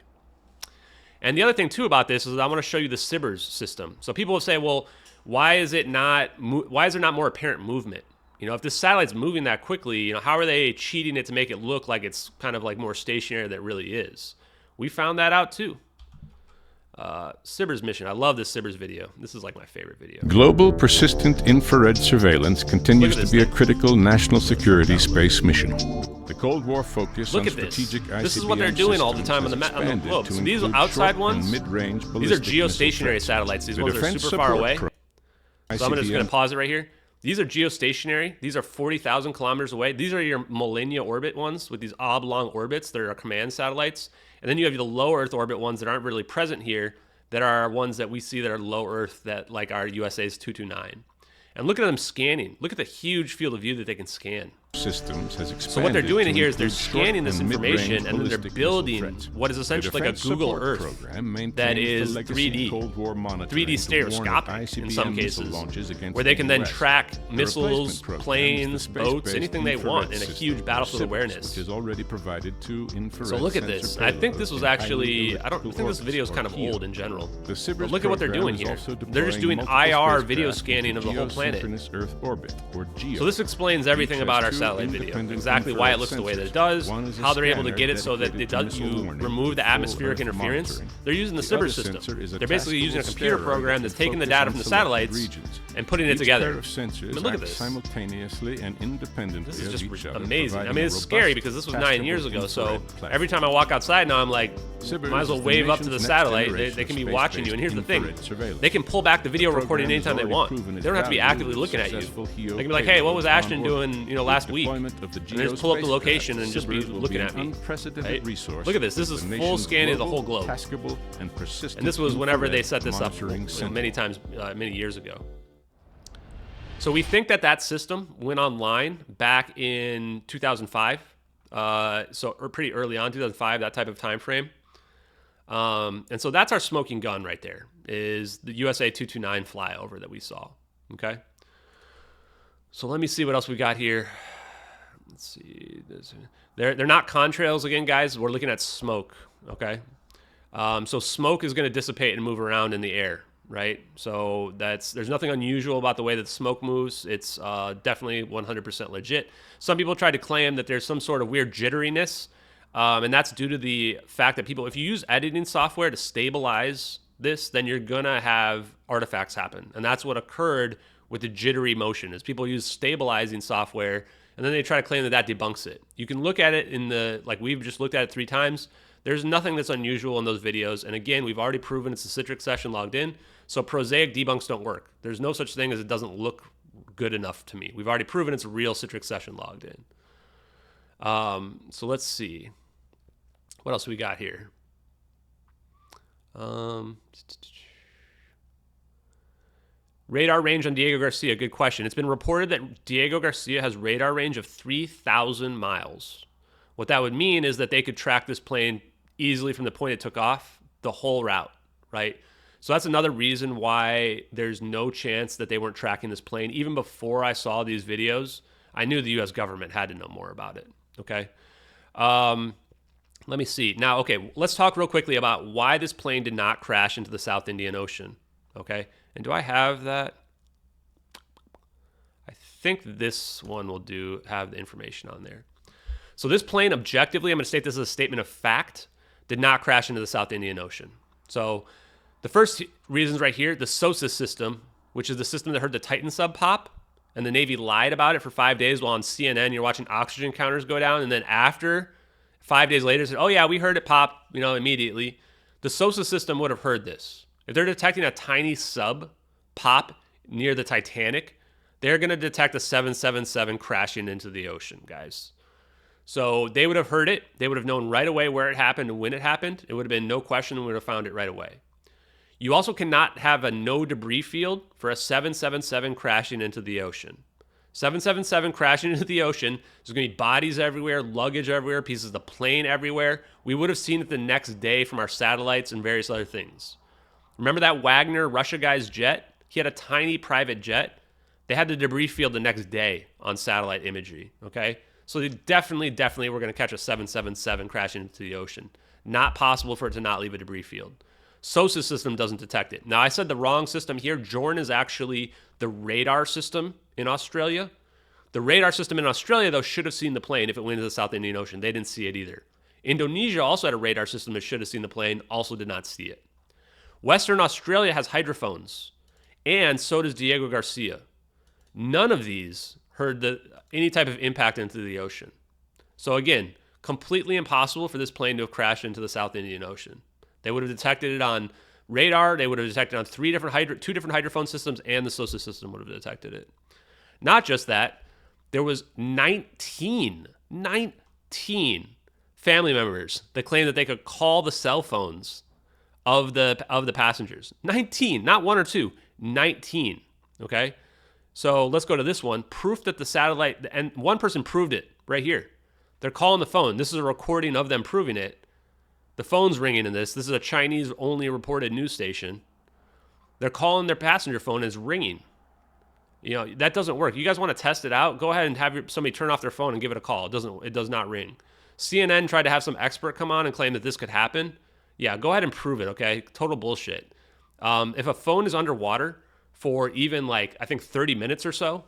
And the other thing, too, about this is I want to show you the SIBRS system. So people will say, well, why is there not more apparent movement? You know, if this satellite's moving that quickly, you know, how are they cheating it to make it look like it's kind of like more stationary than it really is? We found that out, too. SIBRS mission. I love this SIBRS video. This is like my favorite video.
Global persistent infrared surveillance continues to be a critical national security space mission. The Cold War focus on strategic ICBM
this is what they're doing all the time on the globe. So these outside ones, these are geostationary satellites. These ones are super far away. So I'm just going to pause it right here. These are geostationary. These are 40,000 kilometers away. These are your Millennia orbit ones with these oblong orbits. They're our command satellites. And then you have the low Earth orbit ones that aren't really present here, that are ones that we see that are low Earth, that like our USA's 229. And look at them scanning. Look at the huge field of view that they can scan.
systems has expanded.
So what they're doing here is they're
include short
scanning this
and
information,
mid-range
and then they're
ballistic
building
missile threats.
what is essentially
The
like a
Defense
Google
Support
Earth
Program maintains
that
the
is
legacy
3D,
Cold War monitoring
3D
to warn of
stereoscopic in
ICBM
some
missile
cases,
launches against
where they
the
can then
US.
track
The
missiles,
replacement program
planes,
is the
boats,
space-based
anything they
infrared
want in a
system,
huge battlefield
or
awareness.
which is already provided to infrared
So look at
sensor
this. I think this
payloads
was
in
actually,
highly
I think this
elliptical
video is kind of
orbits, or
old in general.
The SIBIRS
But look at what they're
program
doing
is
here.
also
They're just
deploying
doing
multiple
IR
spacecraft
video
into
scanning of the whole planet.
geosynchronous Earth orbit, or GEO.
So this explains everything
Each
about our
has two
satellite video.
independent
Exactly why it
infrared
looks the way that it
sensors.
does,
One is a
how they're able to
scanner
get it so that
dedicated
it
to
does,
missile
you
warning
remove the
and full
atmospheric
Earth
interference.
monitoring.
They're using the
The
SIBIRS
other
system.
sensor is a
They're basically using a
taskable
computer
steroid
program
that
that's
can
taking the
focus
data
on
from the
selected
satellites
regions.
and putting it
Each
together.
pair of sensors
I mean, look at
act
this.
simultaneously and independently
This is
of
just
each other,
amazing. I
providing
mean,
a
it's scary
robust,
because this was 9 years
testable
ago. So
infrared platform.
every time I walk outside now, I'm like,
SIBIRS
might as well
is the
wave up to the
nation's
satellite.
next
They can be
generation
watching you. And here's the thing.
infrared surveillance.
They can pull back the video
The
recording
program has
anytime they
already
want.
proven
They
its
don't have to be
value
actively
with
looking at you.
successful
They
HEO
can be like, hey, what was
payloads
Ashton
on
doing,
orbit.
last
With
week?
deployment of the
And
GEO
they just pull up the
spacecraft,
location and just be
SIBIRS will
looking
be
at
an
me.
unprecedented
Right?
resource
Look at this. This
for
is
the
full
nation's
scanning of the
global,
whole globe.
taskable, and persistent
And this was whenever they
infrared
set this up
monitoring center.
many times, many years ago. So we think that that system went online back in 2005. Or pretty early on, 2005, that type of time frame. And so that's our smoking gun right there, is the USA 229 flyover that we saw. Okay. So let me see what else we got here. Let's see. They're not contrails again, guys. We're looking at smoke. Okay. So smoke is going to dissipate and move around in the air, right? So there's nothing unusual about the way that the smoke moves. It's definitely 100% legit. Some people try to claim that there's some sort of weird jitteriness, and that's due to the fact that if you use editing software to stabilize this, then you're gonna have artifacts happen, and that's what occurred with the jittery motion. Is people use stabilizing software, and then they try to claim that that debunks it. You can look at it like we've just looked at it 3 times. There's nothing that's unusual in those videos. And again, we've already proven it's a Citrix session logged in. So prosaic debunks don't work. There's no such thing as it doesn't look good enough to me. We've already proven it's a real Citrix session logged in. So let's see. What else we got here? Radar range on Diego Garcia. Good question. It's been reported that Diego Garcia has radar range of 3,000 miles. What that would mean is that they could track this plane easily from the point it took off, the whole route, right? So that's another reason why there's no chance that they weren't tracking this plane. Even before I saw these videos, I knew the U.S. government had to know more about it, okay? Let me see. Now, okay, let's talk real quickly about why this plane did not crash into the South Indian Ocean, okay? And do I have that? I think this one will have the information on there. So this plane, objectively, I'm going to state this as a statement of fact, did not crash into the South Indian Ocean. So the first reasons right here, the SOSUS system, which is the system that heard the Titan sub pop, and the Navy lied about it for 5 days while on CNN you're watching oxygen counters go down, and then after 5 days later said, oh yeah, we heard it pop, immediately. The SOSUS system would have heard this. If they're detecting a tiny sub pop near the Titanic, they're going to detect a 777 crashing into the ocean, guys. So they would have heard it. They would have known right away where it happened and when it happened. It would have been no question, and we would have found it right away. You also cannot have a no debris field for a 777 crashing into the ocean. 777 crashing into the ocean, there's going to be bodies everywhere, luggage everywhere, pieces of the plane everywhere. We would have seen it the next day from our satellites and various other things. Remember that Wagner Russia guy's jet? He had a tiny private jet. They had the debris field the next day on satellite imagery, okay? So they definitely were going to catch a 777 crashing into the ocean. Not possible for it to not leave a debris field. SOSUS system doesn't detect it. Now, I said the wrong system here. JORN is actually the radar system in Australia. The radar system in Australia, though, should have seen the plane if it went into the South Indian Ocean. They didn't see it either. Indonesia also had a radar system that should have seen the plane, also did not see it. Western Australia has hydrophones, and so does Diego Garcia. None of these heard any type of impact into the ocean. So again, completely impossible for this plane to have crashed into the South Indian Ocean. They would have detected it on radar. They would have detected it on two different hydrophone systems, and the SOSUS system would have detected it. Not just that, there was 19 family members that claimed that they could call the cell phones of the passengers. 19, not 1 or 2, 19, okay? So let's go to this one. Proof that the satellite, and one person proved it right here. They're calling the phone. This is a recording of them proving it. The phone's ringing in this. This is a Chinese-only reported news station. They're calling their passenger phone and it's ringing. You know, that doesn't work. You guys want to test it out? Go ahead and have somebody turn off their phone and give it a call. It does not ring. CNN tried to have some expert come on and claim that this could happen. Yeah, go ahead and prove it, okay? Total bullshit. If a phone is underwater for even like, I think 30 minutes or so,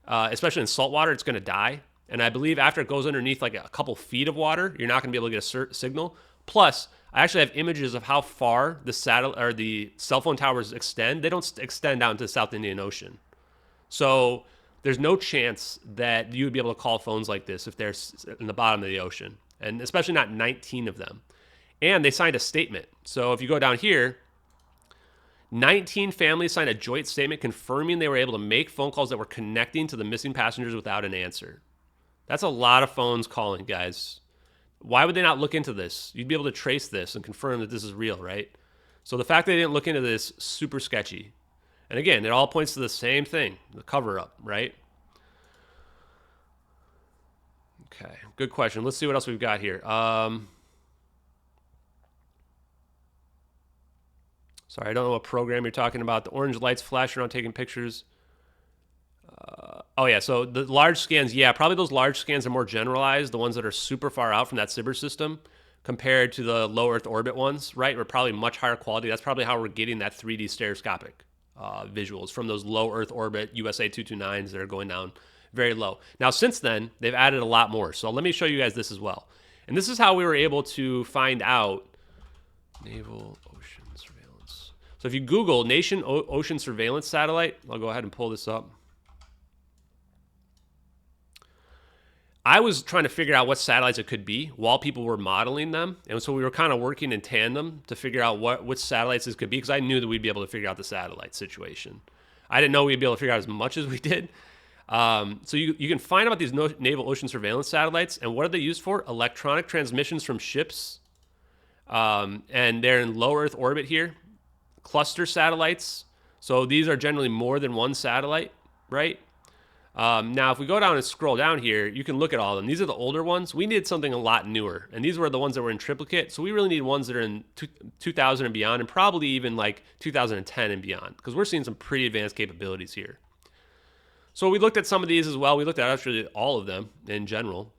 especially in salt water, it's going to die. And I believe after it goes underneath like a couple feet of water, you're not going to be able to get a signal. Plus, I actually have images of how far the satellite or the cell phone towers extend. They don't extend down to the South Indian Ocean. So there's no chance that you would be able to call phones like this if they're in the bottom of the ocean, and especially not 19 of them. And they signed a statement. So if you go down here, 19 families signed a joint statement confirming they were able to make phone calls that were connecting to the missing passengers without an answer. That's a lot of phones calling, guys. Why would they not look into this? You'd be able to trace this and confirm that this is real, right? So the fact they didn't look into this, super sketchy. And again, it all points to the same thing, the cover-up, right? Okay, good question. Let's see what else we've got here. Sorry, I don't know what program you're talking about. The orange lights flashing around taking pictures. Oh, yeah, so the large scans, yeah, probably those large scans are more generalized, the ones that are super far out from that SIBR system compared to the low Earth orbit ones, right? We're probably much higher quality. That's probably how we're getting that 3D stereoscopic visuals from those low Earth orbit USA 229s that are going down very low. Now, since then, they've added a lot more. So let me show you guys this as well. And this is how we were able to find out naval ocean surveillance. So if you Google nation ocean surveillance satellite, I'll go ahead and pull this up. I was trying to figure out what satellites it could be while people were modeling them. And so we were kind of working in tandem to figure out which satellites this could be, because I knew that we'd be able to figure out the satellite situation. I didn't know we'd be able to figure out as much as we did. So you can find about these naval ocean surveillance satellites. And what are they used for? Electronic transmissions from ships. And they're in low Earth orbit here. Cluster satellites. So these are generally more than one satellite, right? Now, if we go down and scroll down here, you can look at all of them. These are the older ones. We needed something a lot newer. And these were the ones that were in triplicate. So we really need ones that are in 2000 and beyond, and probably even like 2010 and beyond, because we're seeing some pretty advanced capabilities here. So we looked at some of these as well. We looked at actually all of them in general.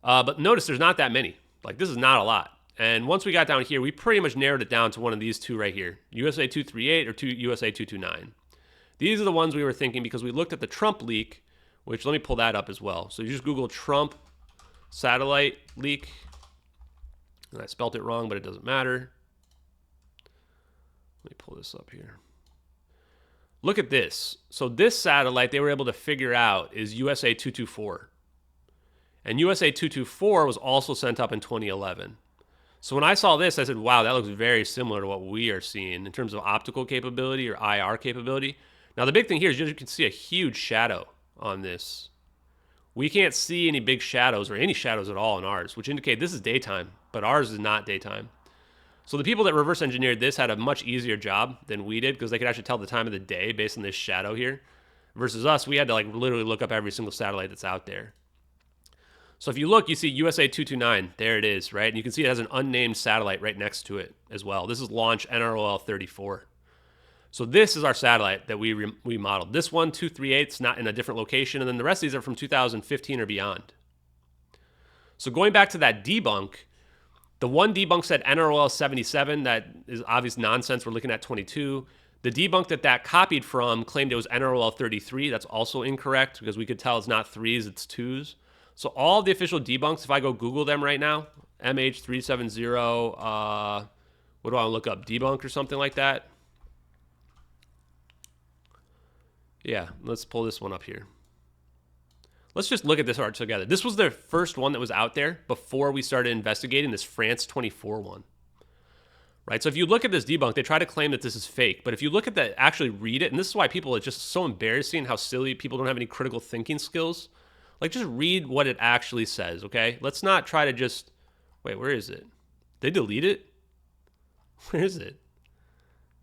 But notice there's not that many. Like, this is not a lot. And once we got down here, we pretty much narrowed it down to one of these two right here, USA 238 or USA 229. These are the ones we were thinking because we looked at the Trump leak, which let me pull that up as well. So you just Google Trump satellite leak. And I spelt it wrong, but it doesn't matter. Let me pull this up here. Look at this. So this satellite they were able to figure out is USA 224. And USA 224 was also sent up in 2011. So when I saw this, I said, wow, that looks very similar to what we are seeing in terms of optical capability or IR capability. Now, the big thing here is you can see a huge shadow on this. We can't see any big shadows or any shadows at all in ours, which indicate this is daytime, but ours is not daytime. So the people that reverse engineered this had a much easier job than we did, because they could actually tell the time of the day based on this shadow here. Versus us, we had to like literally look up every single satellite that's out there. So if you look, you see USA 229. There it is, right? And you can see it has an unnamed satellite right next to it as well. This is launch NROL 34. So this is our satellite that we modeled. This one, 238, is not in a different location, and then the rest of these are from 2015 or beyond. So going back to that debunk, the one debunk said NROL 77. That is obvious nonsense. We're looking at 22. The debunk that copied from claimed it was NROL 33. That's also incorrect, because we could tell it's not threes, it's twos. So all of the official debunks, if I go Google them right now, MH370, what do I want to look up? Debunk or something like that? Yeah, let's pull this one up here. Let's just look at this art together. This was the first one that was out there before we started investigating this France 24 one. Right, so if you look at this debunk, they try to claim that this is fake. But if you look at that, actually read it, and this is why people, it's just so embarrassing how silly people don't have any critical thinking skills. Like, just read what it actually says, okay? Let's not try to just, wait, where is it? They delete it? Where is it?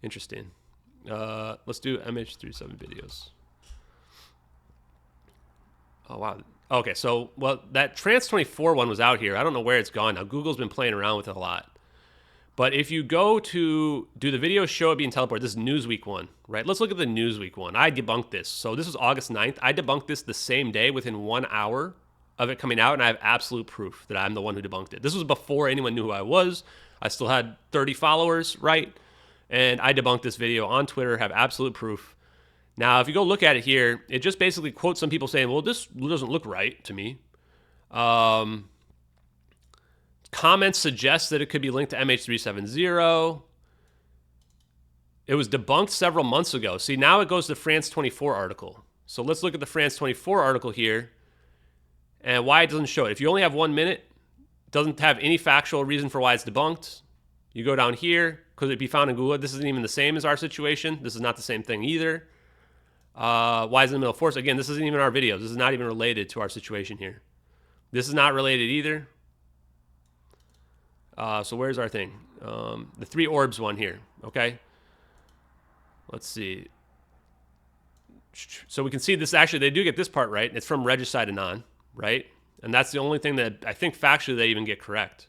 Interesting. Let's do MH37 videos. Oh, wow. Okay, so, well, that Trans24 one was out here. I don't know where it's gone now. Google's been playing around with it a lot. But if you go to do the video show it being teleported, this is Newsweek one, right? Let's look at the Newsweek one. I debunked this. So this was August 9th. I debunked this the same day within 1 hour of it coming out, and I have absolute proof that I'm the one who debunked it. This was before anyone knew who I was. I still had 30 followers, right? And I debunked this video on Twitter, have absolute proof. Now, if you go look at it here, it just basically quotes some people saying, well, this doesn't look right to me. Comments suggest that it could be linked to MH370. It was debunked several months ago. See, now it goes to the France 24 article. So let's look at the France 24 article here and why it doesn't show it. If you only have 1 minute, it doesn't have any factual reason for why it's debunked. You go down here, could it be found in Google? This isn't even the same as our situation. This is not the same thing either. Why is it in the middle of force? Again, this isn't even our videos. This is not even related to our situation here. This is not related either. So where's our thing? The 3 orbs one here, okay? Let's see. So we can see this, actually, they do get this part right. It's from Regicide Anon, right? And that's the only thing that I think factually they even get correct.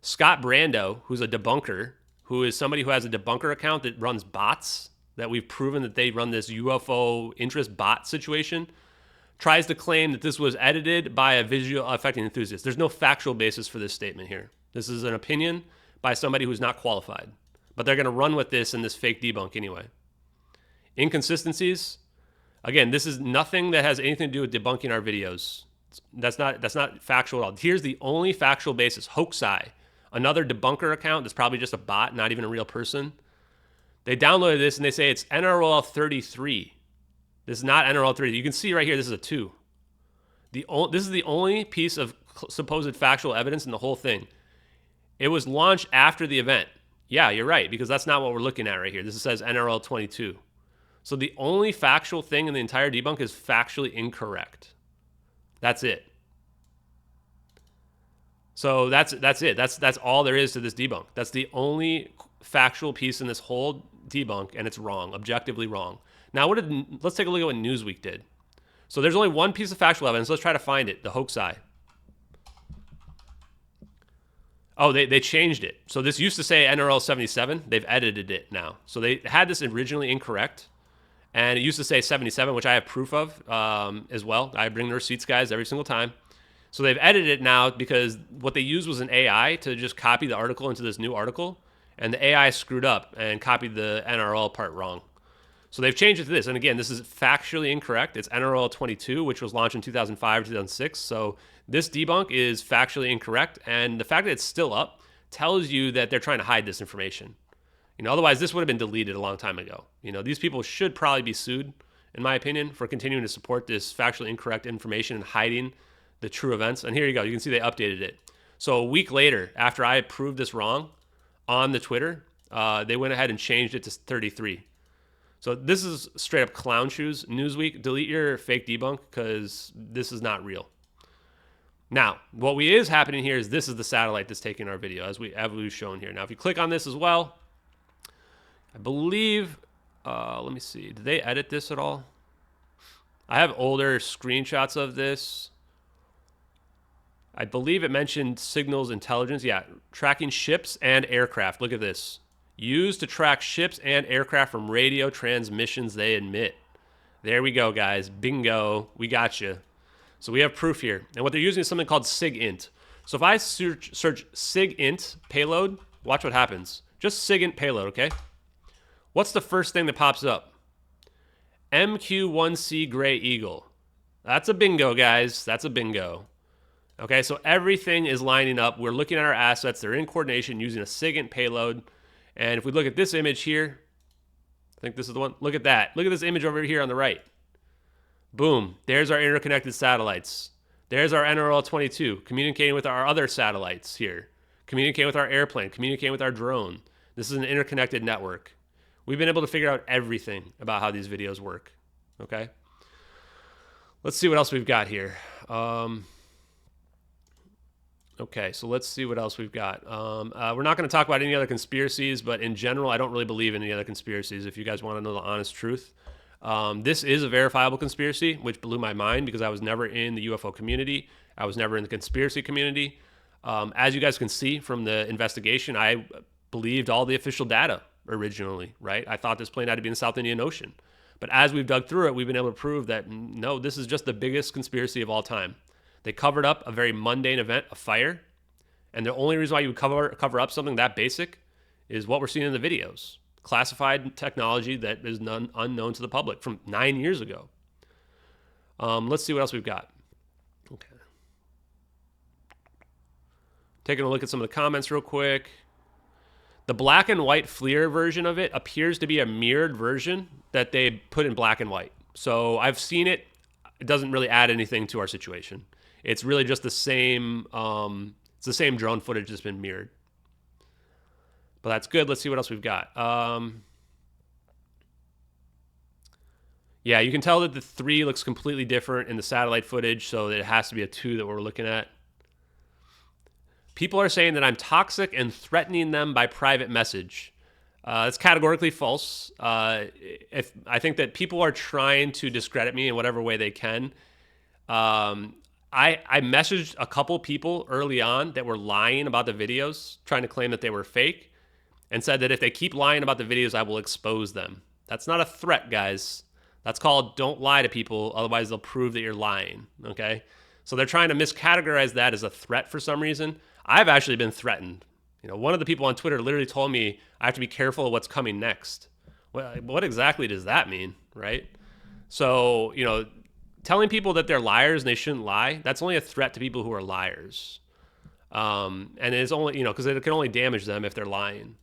Scott Brando, who's a debunker, who is somebody who has a debunker account that runs bots, that we've proven that they run this UFO interest bot situation, tries to claim that this was edited by a visual affecting enthusiast. There's no factual basis for this statement here. This is an opinion by somebody who's not qualified. But they're going to run with this in this fake debunk anyway. Inconsistencies. Again, this is nothing that has anything to do with debunking our videos. That's not factual at all. Here's the only factual basis. Hoaxi, another debunker account that's probably just a bot, not even a real person. They downloaded this and they say it's NRL 33. This is not NRL 30. You can see right here, this is a 2. This is the only piece of supposed factual evidence in the whole thing. It was launched after the event. Yeah, you're right, because that's not what we're looking at right here. This says NRL 22. So the only factual thing in the entire debunk is factually incorrect. That's it. So that's it. That's all there is to this debunk. That's the only factual piece in this whole debunk, and it's wrong, objectively wrong. Now, let's take a look at what Newsweek did. So there's only one piece of factual evidence. Let's try to find it, the hoaxi. Oh, they changed it. So this used to say NRL 77. They've edited it now. So they had this originally incorrect. And it used to say 77, which I have proof of as well. I bring the receipts, guys, every single time. So they've edited it now because what they used was an AI to just copy the article into this new article. And the AI screwed up and copied the NRL part wrong. So they've changed it to this. And again, this is factually incorrect. It's NRL 22, which was launched in 2005, 2006. So this debunk is factually incorrect. And the fact that it's still up tells you that they're trying to hide this information. Otherwise this would have been deleted a long time ago. These people should probably be sued, in my opinion, for continuing to support this factually incorrect information and hiding the true events. And here you go. You can see they updated it. So a week later, after I proved this wrong on the Twitter, they went ahead and changed it to 33. So this is straight up clown shoes. Newsweek, delete your fake debunk because this is not real. Now, what is happening here is this is the satellite that's taking our video, as we've shown here. Now, if you click on this as well, I believe, let me see, did they edit this at all? I have older screenshots of this. I believe it mentioned signals intelligence. Yeah, tracking ships and aircraft. Look at this. Used to track ships and aircraft from radio transmissions they emit. There we go, guys. Bingo. We got you. So we have proof here. And what they're using is something called SIGINT. So if I search SIGINT payload, watch what happens. Just SIGINT payload, okay? What's the first thing that pops up? MQ-1C Gray Eagle. That's a bingo, guys. That's a bingo. Okay, so everything is lining up. We're looking at our assets. They're in coordination using a SIGINT payload. And if we look at this image here, I think this is the one. Look at that. Look at this image over here on the right. Boom. There's our interconnected satellites. There's our NRL 22 communicating with our other satellites here. Communicating with our airplane. Communicating with our drone. This is an interconnected network. We've been able to figure out everything about how these videos work. Okay? Let's see what else we've got here. Okay, so let's see what else we've got. We're not going to talk about any other conspiracies, but in general, I don't really believe in any other conspiracies, if you guys want to know the honest truth. This is a verifiable conspiracy, which blew my mind because I was never in the UFO community. I was never in the conspiracy community. As you guys can see from the investigation, I believed all the official data originally, right? I thought this plane had to be in the South Indian Ocean. But as we've dug through it, we've been able to prove that no, this is just the biggest conspiracy of all time. They covered up a very mundane event, a fire. And the only reason why you would cover up something that basic is what we're seeing in the videos. Classified technology that is unknown to the public from 9 years ago. Let's see what else we've got. Okay. Taking a look at some of the comments real quick. The black and white FLIR version of it appears to be a mirrored version that they put in black and white. So I've seen it. It doesn't really add anything to our situation. It's really just the same. It's the same drone footage that's been mirrored. But that's good. Let's see what else we've got. Yeah, you can tell that the 3 looks completely different in the satellite footage, so it has to be a 2 that we're looking at. People are saying that I'm toxic and threatening them by private message. It's categorically false. I think that people are trying to discredit me in whatever way they can. I messaged a couple people early on that were lying about the videos, trying to claim that they were fake, and said that if they keep lying about the videos, I will expose them. That's not a threat, guys. That's called don't lie to people, otherwise they'll prove that you're lying, okay? So they're trying to miscategorize that as a threat for some reason. I've actually been threatened. You know, one of the people on Twitter literally told me I have to be careful of what's coming next. What exactly does that mean, right? So, you know, telling people that they're liars and they shouldn't lie, that's only a threat to people who are liars. And it's only, you know, because it can only damage them if they're lying.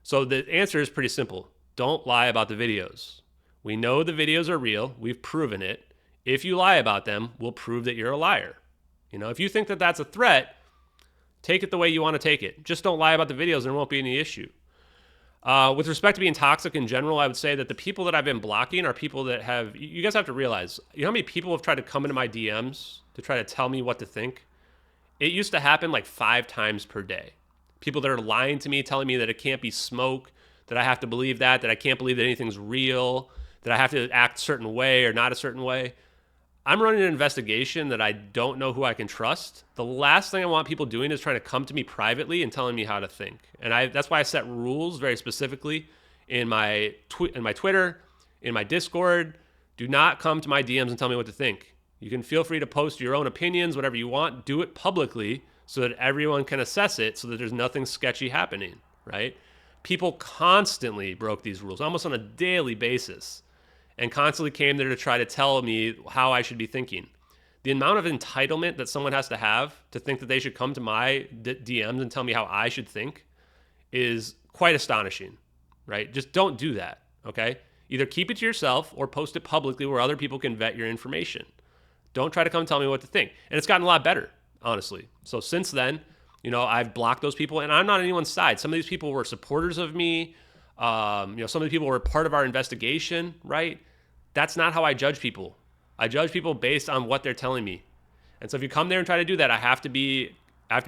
So the answer is pretty simple. Don't lie about the videos. We know the videos are real. We've proven it. If you lie about them, we'll prove that you're a liar. You know, if you think that that's a threat, take it the way you want to take it. Just don't lie about the videos and there won't be any issue. With respect to being toxic in general, I would say that the people that I've been blocking are people that have, you guys have to realize, you know how many people have tried to come into my DMs to try to tell me what to think? It used to happen like 5 times per day. People that are lying to me, telling me that it can't be smoke, that I have to believe that I can't believe that anything's real, that I have to act a certain way or not a certain way. I'm running an investigation that I don't know who I can trust. The last thing I want people doing is trying to come to me privately and telling me how to think. And that's why I set rules very specifically in my Twitter, in my Discord. Do not come to my DMs and tell me what to think. You can feel free to post your own opinions, whatever you want. Do it publicly so that everyone can assess it so that there's nothing sketchy happening, right? People constantly broke these rules, almost on a daily basis, and constantly came there to try to tell me how I should be thinking. The amount of entitlement that someone has to think that they should come to my DMs and tell me how I should think is quite astonishing, right? Just don't do that, okay? Either keep it to yourself or post it publicly where other people can vet your information. Don't try to come tell me what to think. And it's gotten a lot better, honestly. So since then, you know, I've blocked those people, and I'm not on anyone's side. Some of these people were supporters of me. You know, some of the people were part of our investigation, right? That's not how I judge people. I judge people based on what they're telling me. And so if you come there and try to do that, I have to be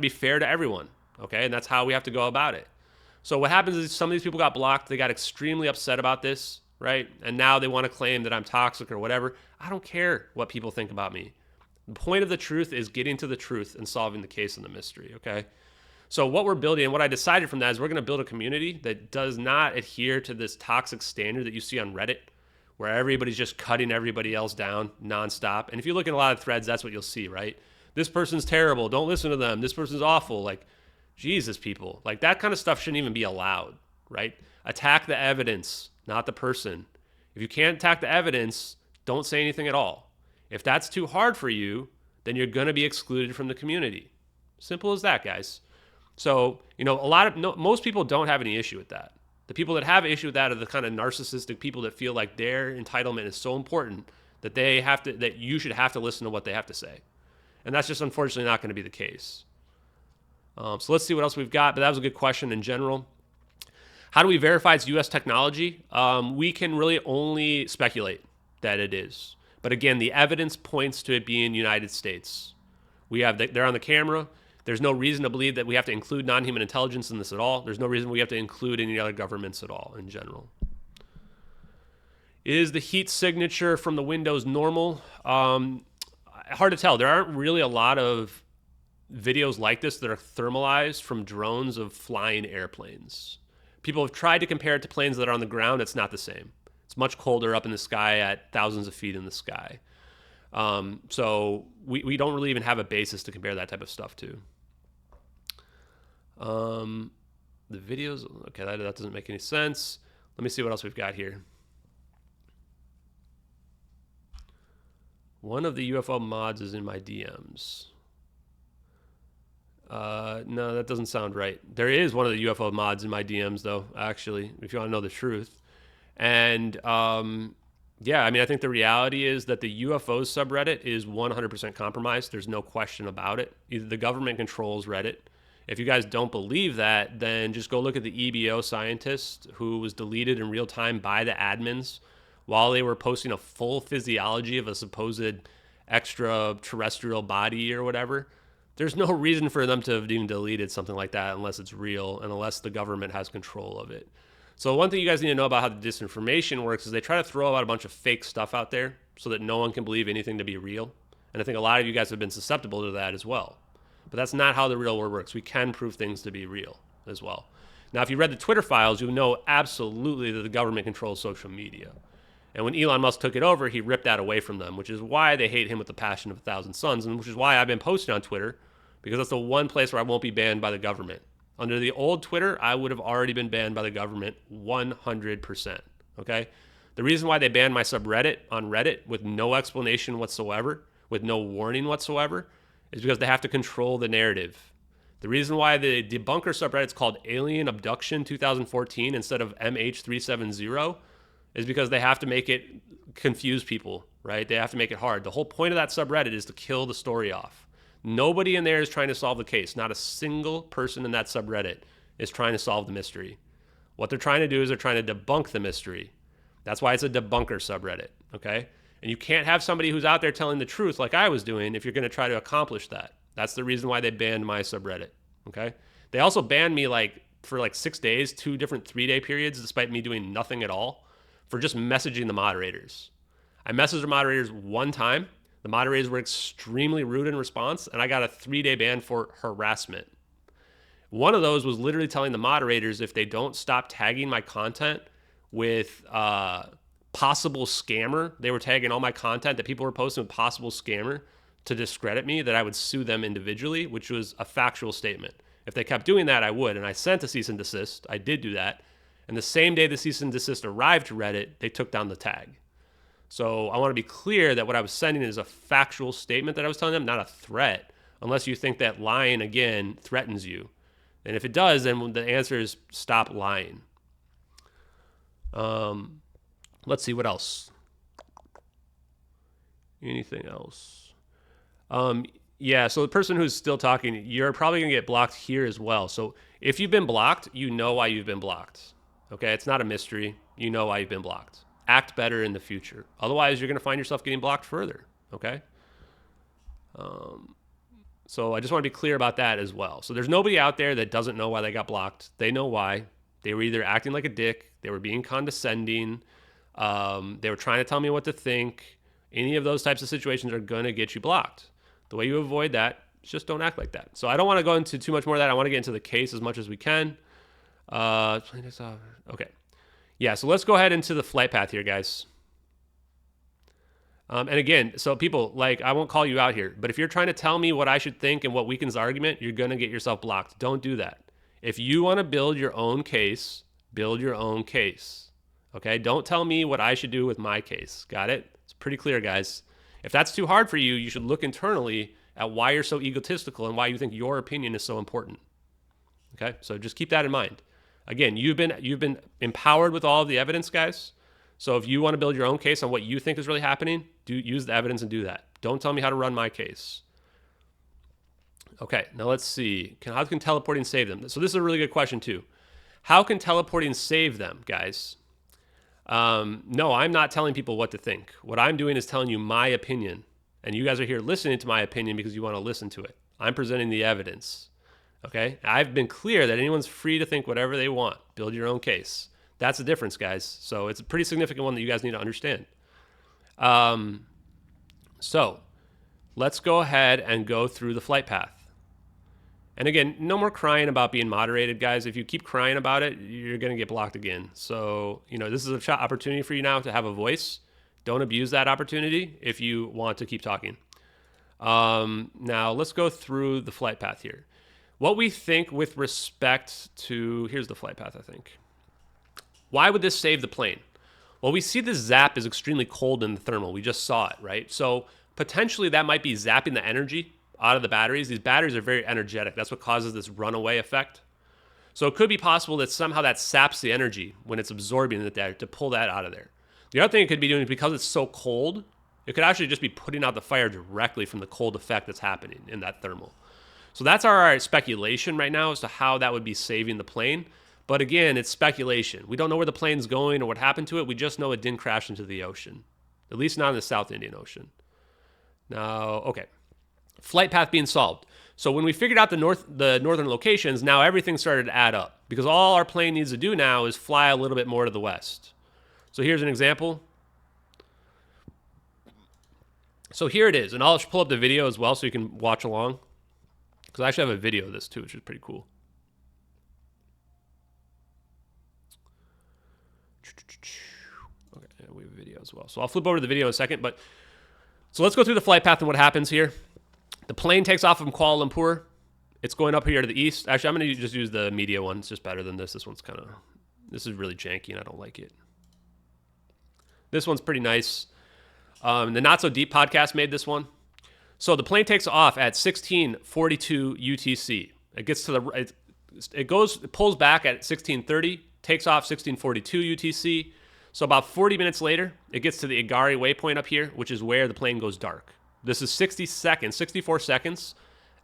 fair to everyone, okay? And that's how we have to go about it. So what happens is some of these people got blocked. They got extremely upset about this, right? And now they want to claim that I'm toxic or whatever. I don't care what people think about me. The point of the truth is getting to the truth and solving the case and the mystery, okay? So what we're building, and what I decided from that is we're going to build a community that does not adhere to this toxic standard that you see on Reddit, where everybody's just cutting everybody else down nonstop. And if you look at a lot of threads, that's what you'll see, right? This person's terrible. Don't listen to them. This person's awful. Like, Jesus, people. Like, that kind of stuff shouldn't even be allowed, right? Attack the evidence, not the person. If you can't attack the evidence, don't say anything at all. If that's too hard for you, then you're going to be excluded from the community. Simple as that, guys. So, you know, most people don't have any issue with that. The people that have an issue with that are the kind of narcissistic people that feel like their entitlement is so important that that you should have to listen to what they have to say. And that's just unfortunately not going to be the case. So let's see what else we've got. But that was a good question in general. How do we verify it's U.S. technology? We can really only speculate that it is. But again, the evidence points to it being United States. They're on the camera. There's no reason to believe that we have to include non-human intelligence in this at all. There's no reason we have to include any other governments at all in general. Is the heat signature from the windows normal? Hard to tell. There aren't really a lot of videos like this that are thermalized from drones of flying airplanes. People have tried to compare it to planes that are on the ground. It's not the same. It's much colder up in the sky at thousands of feet in the sky. So we don't really even have a basis to compare that type of stuff to. The videos, okay, that doesn't make any sense. Let me see what else we've got here. One of the UFO mods is in my DMs. No, that doesn't sound right. There is one of the UFO mods in my DMs, though, actually, if you want to know the truth. And yeah, I mean, I think the reality is that the UFO subreddit is 100% compromised. There's no question about it. Either the government controls Reddit. If you guys don't believe that, then just go look at the EBO scientist who was deleted in real time by the admins while they were posting a full physiology of a supposed extraterrestrial body or whatever. There's no reason for them to have even deleted something like that unless it's real and unless the government has control of it. So one thing you guys need to know about how the disinformation works is they try to throw out a bunch of fake stuff out there so that no one can believe anything to be real. And I think a lot of you guys have been susceptible to that as well. But that's not how the real world works. We can prove things to be real as well. Now, if you read the Twitter files, you'll know absolutely that the government controls social media. And when Elon Musk took it over, he ripped that away from them, which is why they hate him with the passion of 1,000 suns, and which is why I've been posting on Twitter, because that's the one place where I won't be banned by the government. Under the old Twitter, I would have already been banned by the government 100%, okay? The reason why they banned my subreddit on Reddit with no explanation whatsoever, with no warning whatsoever, is because they have to control the narrative. The reason why the debunker subreddit is called Alien Abduction 2014 instead of MH370 is because they have to make it confuse people, right? They have to make it hard. The whole point of that subreddit is to kill the story off. Nobody in there is trying to solve the case. Not a single person in that subreddit is trying to solve the mystery. What they're trying to do is they're trying to debunk the mystery. That's why it's a debunker subreddit, okay? And you can't have somebody who's out there telling the truth like I was doing if you're going to try to accomplish that. That's the reason why they banned my subreddit, okay? They also banned me for 6 days, 2 different 3-day periods, despite me doing nothing at all, for just messaging the moderators. I messaged the moderators one time. The moderators were extremely rude in response, and I got a 3-day ban for harassment. One of those was literally telling the moderators if they don't stop tagging my content with possible scammer, they were tagging all my content that people were posting with possible scammer to discredit me, that I would sue them individually, which was a factual statement. If they kept doing that, I would, and I sent a cease and desist. I did do that. And the same day the cease and desist arrived to Reddit, they took down the tag. So I want to be clear that what I was sending is a factual statement that I was telling them, not a threat, unless you think that lying, again, threatens you. And if it does, then the answer is stop lying. Let's see, what else? Anything else? Yeah, so the person who's still talking, you're probably going to get blocked here as well. So if you've been blocked, you know why you've been blocked. Okay, it's not a mystery. You know why you've been blocked. Act better in the future. Otherwise, you're going to find yourself getting blocked further, okay? So I just want to be clear about that as well. So there's nobody out there that doesn't know why they got blocked. They know why. They were either acting like a dick, they were being condescending, they were trying to tell me what to think. Any of those types of situations are going to get you blocked. The way you avoid that is just don't act like that. So I don't want to go into too much more of that. I want to get into the case as much as we can. Okay. Yeah, so let's go ahead into the flight path here, guys. And again, so people, I won't call you out here, but if you're trying to tell me what I should think and what weakens the argument, you're going to get yourself blocked. Don't do that. If you want to build your own case, build your own case. Okay? Don't tell me what I should do with my case. Got it? It's pretty clear, guys. If that's too hard for you, you should look internally at why you're so egotistical and why you think your opinion is so important. Okay? So just keep that in mind. Again, you've been empowered with all of the evidence, guys. So if you want to build your own case on what you think is really happening, use the evidence and do that. Don't tell me how to run my case. Okay, now let's see. How can teleporting save them? So this is a really good question too. How can teleporting save them, guys? No, I'm not telling people what to think. What I'm doing is telling you my opinion. And you guys are here listening to my opinion because you want to listen to it. I'm presenting the evidence. Okay? I've been clear that anyone's free to think whatever they want. Build your own case. That's the difference, guys. So it's a pretty significant one that you guys need to understand. So let's go ahead and go through the flight path. And again, no more crying about being moderated, guys. If you keep crying about it, you're going to get blocked again. So, this is an opportunity for you now to have a voice. Don't abuse that opportunity if you want to keep talking. Now, let's go through the flight path here. What we think with respect to... Here's the flight path, I think. Why would this save the plane? Well, we see this zap is extremely cold in the thermal. We just saw it, right? So potentially that might be zapping the energy out of the batteries. These batteries are very energetic. That's what causes this runaway effect. So it could be possible that somehow that saps the energy when it's absorbing it there to pull that out of there. The other thing it could be doing is because it's so cold, it could actually just be putting out the fire directly from the cold effect that's happening in that thermal. So that's our speculation right now as to how that would be saving the plane. But again, it's speculation. We don't know where the plane's going or what happened to it. We just know it didn't crash into the ocean, at least not in the South Indian Ocean. Now, okay. Flight path being solved. So when we figured out the northern locations, now everything started to add up because all our plane needs to do now is fly a little bit more to the west. So here's an example. So here it is, and I'll pull up the video as well so you can watch along because I actually have a video of this too, which is pretty cool. Okay, yeah, we have a video as well. So I'll flip over to the video in a second, but so let's go through the flight path and what happens here. The plane takes off from Kuala Lumpur. It's going up here to the east. Actually, I'm going to just use the media one. It's just better than this. This is really janky and I don't like it. This one's pretty nice. The Not So Deep podcast made this one. So the plane takes off at 1642 UTC. It gets to it pulls back at 1630, takes off 1642 UTC. So about 40 minutes later, it gets to the Igari waypoint up here, which is where the plane goes dark. This is 64 seconds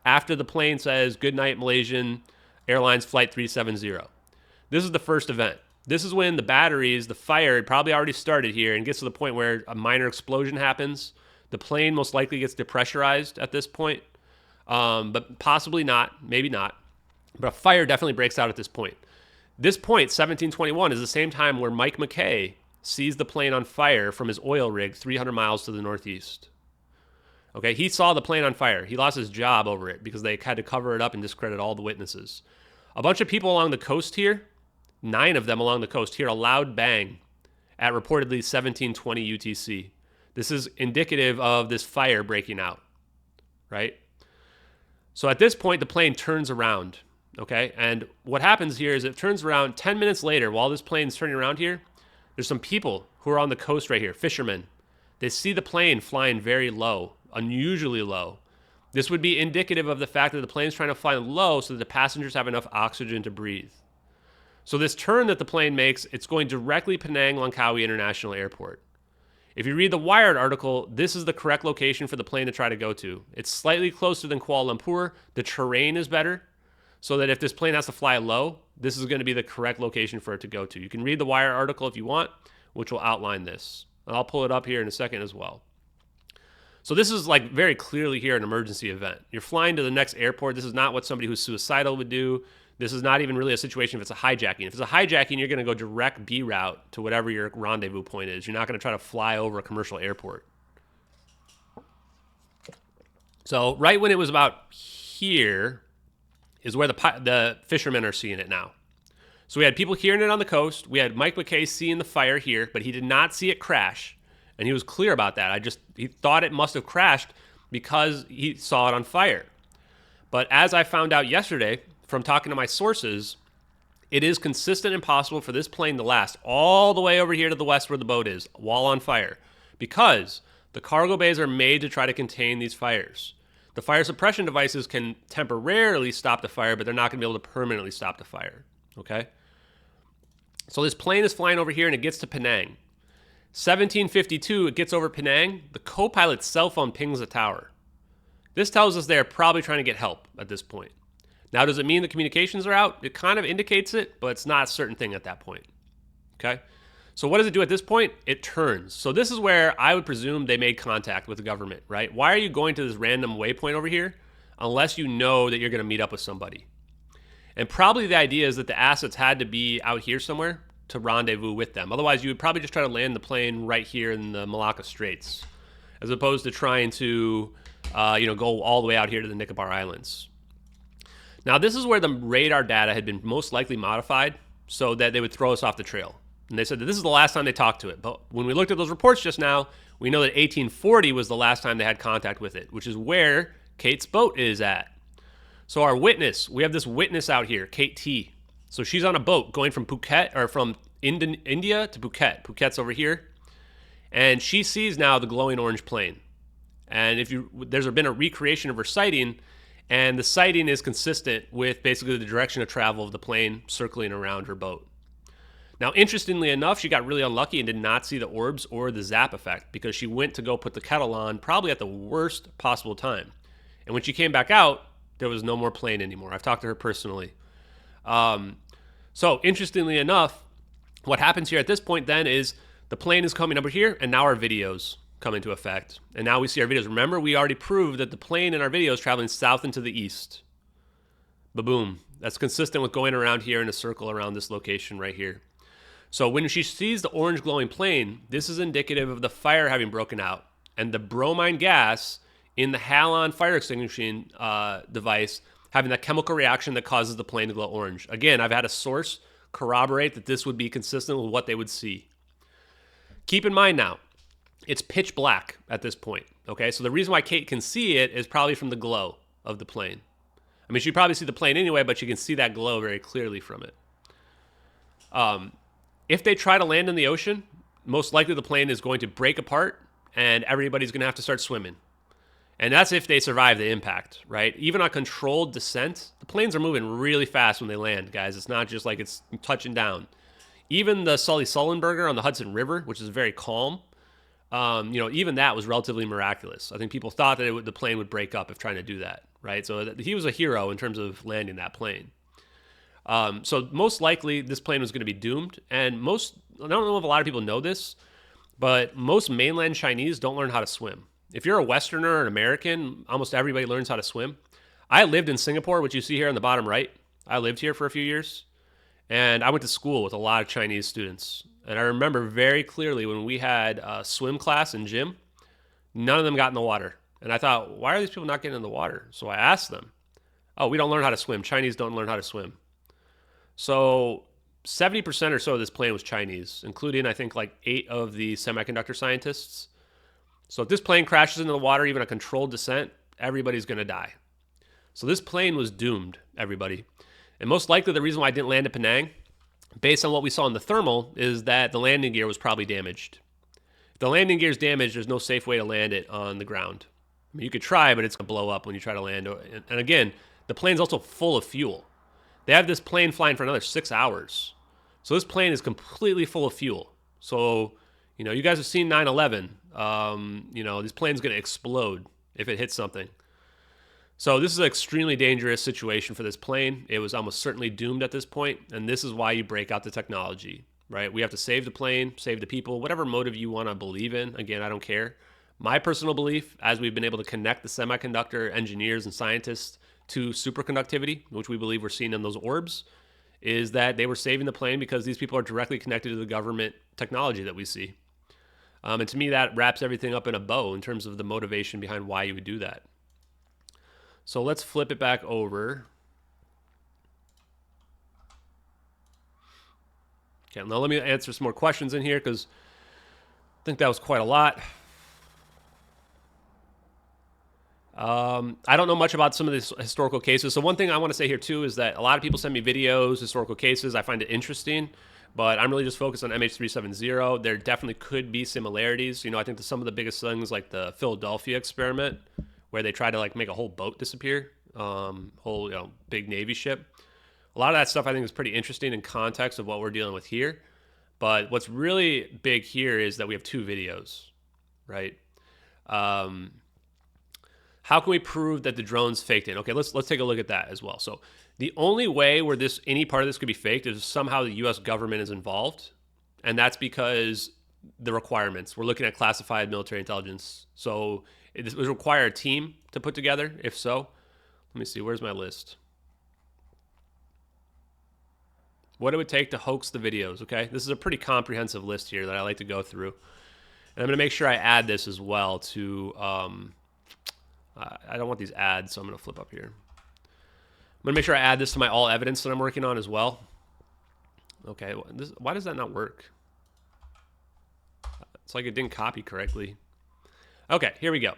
after the plane says, "Good night, Malaysian Airlines Flight 370. This is the first event. This is when the batteries, the fire had probably already started here and gets to the point where a minor explosion happens. The plane most likely gets depressurized at this point, but possibly not, maybe not. But a fire definitely breaks out at this point. This point, 1721, is the same time where Mike McKay sees the plane on fire from his oil rig 300 miles to the northeast. Okay, he saw the plane on fire. He lost his job over it because they had to cover it up and discredit all the witnesses. A bunch of people along the coast here, 9 of them along the coast, hear a loud bang at reportedly 1720 UTC. This is indicative of this fire breaking out, right? So at this point, the plane turns around, okay? And what happens here is it turns around 10 minutes later while this plane's turning around here. There's some people who are on the coast right here, fishermen. They see the plane flying very low, unusually low. This would be indicative of the fact that the plane's trying to fly low so that the passengers have enough oxygen to breathe. So this turn that the plane makes, it's going directly Penang Langkawi International Airport. If you read the Wired article, this is the correct location for the plane to try to go to. It's slightly closer than Kuala Lumpur. The terrain is better, so that if this plane has to fly low, this is going to be the correct location for it to go to. You can read the Wired article if you want, which will outline this. And I'll pull it up here in a second as well. So this is like very clearly here an emergency event. You're flying to the next airport. This is not what somebody who's suicidal would do. This is not even really a situation if it's a hijacking. If it's a hijacking, you're going to go direct B route to whatever your rendezvous point is. You're not going to try to fly over a commercial airport. So right when it was about here is where the fishermen are seeing it now. So we had people hearing it on the coast. We had Mike McKay seeing the fire here, but he did not see it crash. And he was clear about that. He thought it must have crashed because he saw it on fire. But as I found out yesterday from talking to my sources, it is consistent and possible for this plane to last all the way over here to the west where the boat is, while on fire, because the cargo bays are made to try to contain these fires. The fire suppression devices can temporarily stop the fire, but they're not going to be able to permanently stop the fire, okay? So this plane is flying over here and it gets to Penang. 1752, it gets over Penang. The co-pilot's cell phone pings the tower. This tells us they're probably trying to get help at this point. Now, does it mean the communications are out? It kind of indicates it, but it's not a certain thing at that point. Okay? So what does it do at this point? It turns. So this is where I would presume they made contact with the government, right? Why are you going to this random waypoint over here unless you know that you're going to meet up with somebody? And probably the idea is that the assets had to be out here somewhere to rendezvous with them. Otherwise, you would probably just try to land the plane right here in the Malacca Straits, as opposed to trying to, go all the way out here to the Nicobar Islands. Now, this is where the radar data had been most likely modified so that they would throw us off the trail. And they said that this is the last time they talked to it. But when we looked at those reports just now, we know that 1840 was the last time they had contact with it, which is where Kate's boat is at. So our witness, we have this witness out here, Kate T. So she's on a boat going from Phuket, or from India to Phuket. Phuket's over here. And she sees now the glowing orange plane. And there's been a recreation of her sighting, and the sighting is consistent with basically the direction of travel of the plane circling around her boat. Now, interestingly enough, she got really unlucky and did not see the orbs or the zap effect, because she went to go put the kettle on probably at the worst possible time. And when she came back out, there was no more plane anymore. I've talked to her personally. So interestingly enough, what happens here at this point then is the plane is coming over here, and now our videos come into effect. And now we see our videos. Remember, we already proved that the plane in our video is traveling south and to the east. Ba-boom. That's consistent with going around here in a circle around this location right here. So when she sees the orange glowing plane, this is indicative of the fire having broken out, and the bromine gas in the halon fire extinguishing device having that chemical reaction that causes the plane to glow orange. Again, I've had a source corroborate that this would be consistent with what they would see. Keep in mind now, it's pitch black at this point, okay? So the reason why Kate can see it is probably from the glow of the plane. I mean, she'd probably see the plane anyway, but she can see that glow very clearly from it. If they try to land in the ocean, most likely the plane is going to break apart and everybody's going to have to start swimming. And that's if they survive the impact, right? Even on controlled descent, the planes are moving really fast when they land, guys. It's not just like it's touching down. Even the Sully Sullenberger on the Hudson River, which is very calm, even that was relatively miraculous. I think people thought that the plane would break up if trying to do that, right? So he was a hero in terms of landing that plane. So most likely this plane was going to be doomed. And I don't know if a lot of people know this, but most mainland Chinese don't learn how to swim. If you're a Westerner or an American, almost everybody learns how to swim. I lived in Singapore, which you see here on the bottom right. I lived here for a few years, and I went to school with a lot of Chinese students. And I remember very clearly when we had a swim class in gym, none of them got in the water. And I thought, why are these people not getting in the water? So I asked them, oh, we don't learn how to swim. Chinese don't learn how to swim. So 70% or so of this plane was Chinese, including, I think, like 8 of the semiconductor scientists. So if this plane crashes into the water, even a controlled descent, everybody's going to die. So this plane was doomed, everybody. And most likely the reason why I didn't land at Penang, based on what we saw in the thermal, is that the landing gear was probably damaged. If the landing gear is damaged, there's no safe way to land it on the ground. I mean, you could try, but it's going to blow up when you try to land. And again, the plane's also full of fuel. They have this plane flying for another 6 hours. So this plane is completely full of fuel. So, you guys have seen 9/11. This plane's going to explode if it hits something. So this is an extremely dangerous situation for this plane. It was almost certainly doomed at this point, and this is why you break out the technology, right? We have to save the plane, save the people, whatever motive you want to believe in. Again, I don't care. My personal belief, as we've been able to connect the semiconductor engineers and scientists to superconductivity, which we believe we're seeing in those orbs, is that they were saving the plane because these people are directly connected to the government technology that we see. And to me, that wraps everything up in a bow in terms of the motivation behind why you would do that. So let's flip it back over. Okay, now let me answer some more questions in here because I think that was quite a lot. I don't know much about some of these historical cases. So one thing I want to say here too is that a lot of people send me videos, historical cases. I find it interesting, but I'm really just focused on MH370. There definitely could be similarities. I think some of the biggest things like the Philadelphia experiment, where they try to make a whole boat disappear, whole big Navy ship. A lot of that stuff I think is pretty interesting in context of what we're dealing with here. But what's really big here is that we have 2 videos, right? How can we prove that the drone's faked in? Okay, let's take a look at that as well. So the only way where any part of this could be faked is somehow the U.S. government is involved, and that's because the requirements. We're looking at classified military intelligence. So it would require a team to put together. If so, let me see. Where's my list? what it would take to hoax the videos, okay? This is a pretty comprehensive list here that I like to go through. And I'm going to make sure I add this as well to, I don't want these ads, so I'm going to flip up here. I'm going to make sure I add this to my all evidence that I'm working on as well. Okay, why does that not work? It's like it didn't copy correctly. Okay, here we go.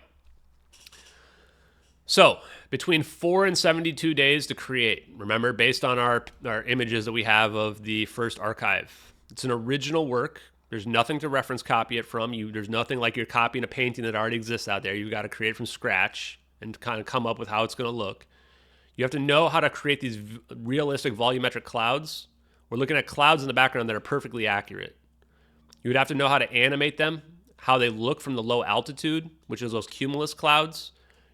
So, between 4 and 72 days to create. Remember, based on our images that we have of the first archive. It's an original work. There's nothing to reference copy it from. There's nothing like you're copying a painting that already exists out there. You've got to create from scratch and kind of come up with how it's going to look. You have to know how to create these realistic volumetric clouds. We're looking at clouds in the background that are perfectly accurate. You would have to know how to animate them, how they look from the low altitude, which is those cumulus clouds.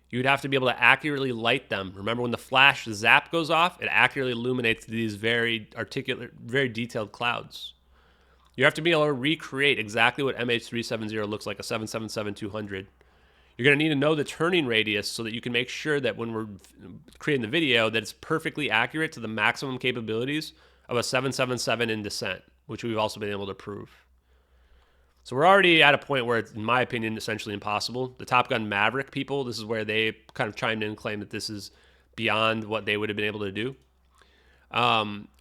You'd have to be able to accurately light them. Remember when the flash zap goes off, it accurately illuminates these very articulate, very detailed clouds. You have to be able to recreate exactly what MH370 looks like, a 777-200. You're going to need to know the turning radius so that you can make sure that when we're creating the video that it's perfectly accurate to the maximum capabilities of a 777 in descent, which we've also been able to prove. So we're already at a point where it's, in my opinion, essentially impossible. The Top Gun Maverick people, this is where they kind of chimed in and claimed that this is beyond what they would have been able to do.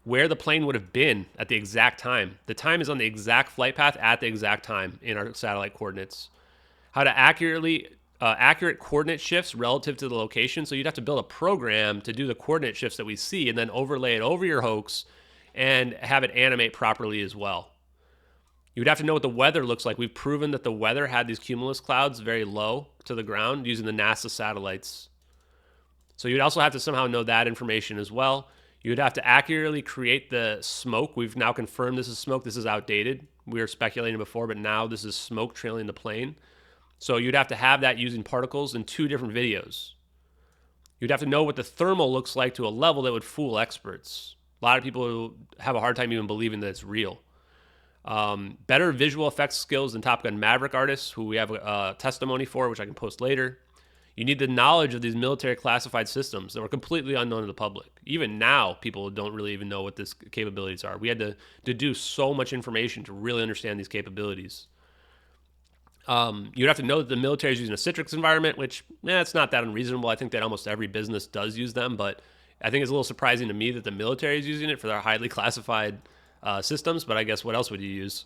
Where the plane would have been at the exact time. The time is on the exact flight path at the exact time in our satellite coordinates. How to accurate coordinate shifts relative to the location. So you'd have to build a program to do the coordinate shifts that we see and then overlay it over your hoax and have it animate properly as well. You would have to know what the weather looks like. We've proven that the weather had these cumulus clouds very low to the ground using the NASA satellites. So you'd also have to somehow know that information as well. You would have to accurately create the smoke. We've now confirmed this is smoke. This is outdated. We were speculating before, but now this is smoke trailing the plane. So you'd have to have that using particles in 2 different videos. You'd have to know what the thermal looks like to a level that would fool experts. A lot of people have a hard time even believing that it's real. Better visual effects skills than Top Gun Maverick artists, who we have a testimony for, which I can post later. You need the knowledge of these military classified systems that were completely unknown to the public. Even now, people don't really even know what these capabilities are. We had to deduce so much information to really understand these capabilities. You'd have to know that the military is using a Citrix environment, which, it's not that unreasonable. I think that almost every business does use them, but I think it's a little surprising to me that the military is using it for their highly classified systems, but I guess what else would you use?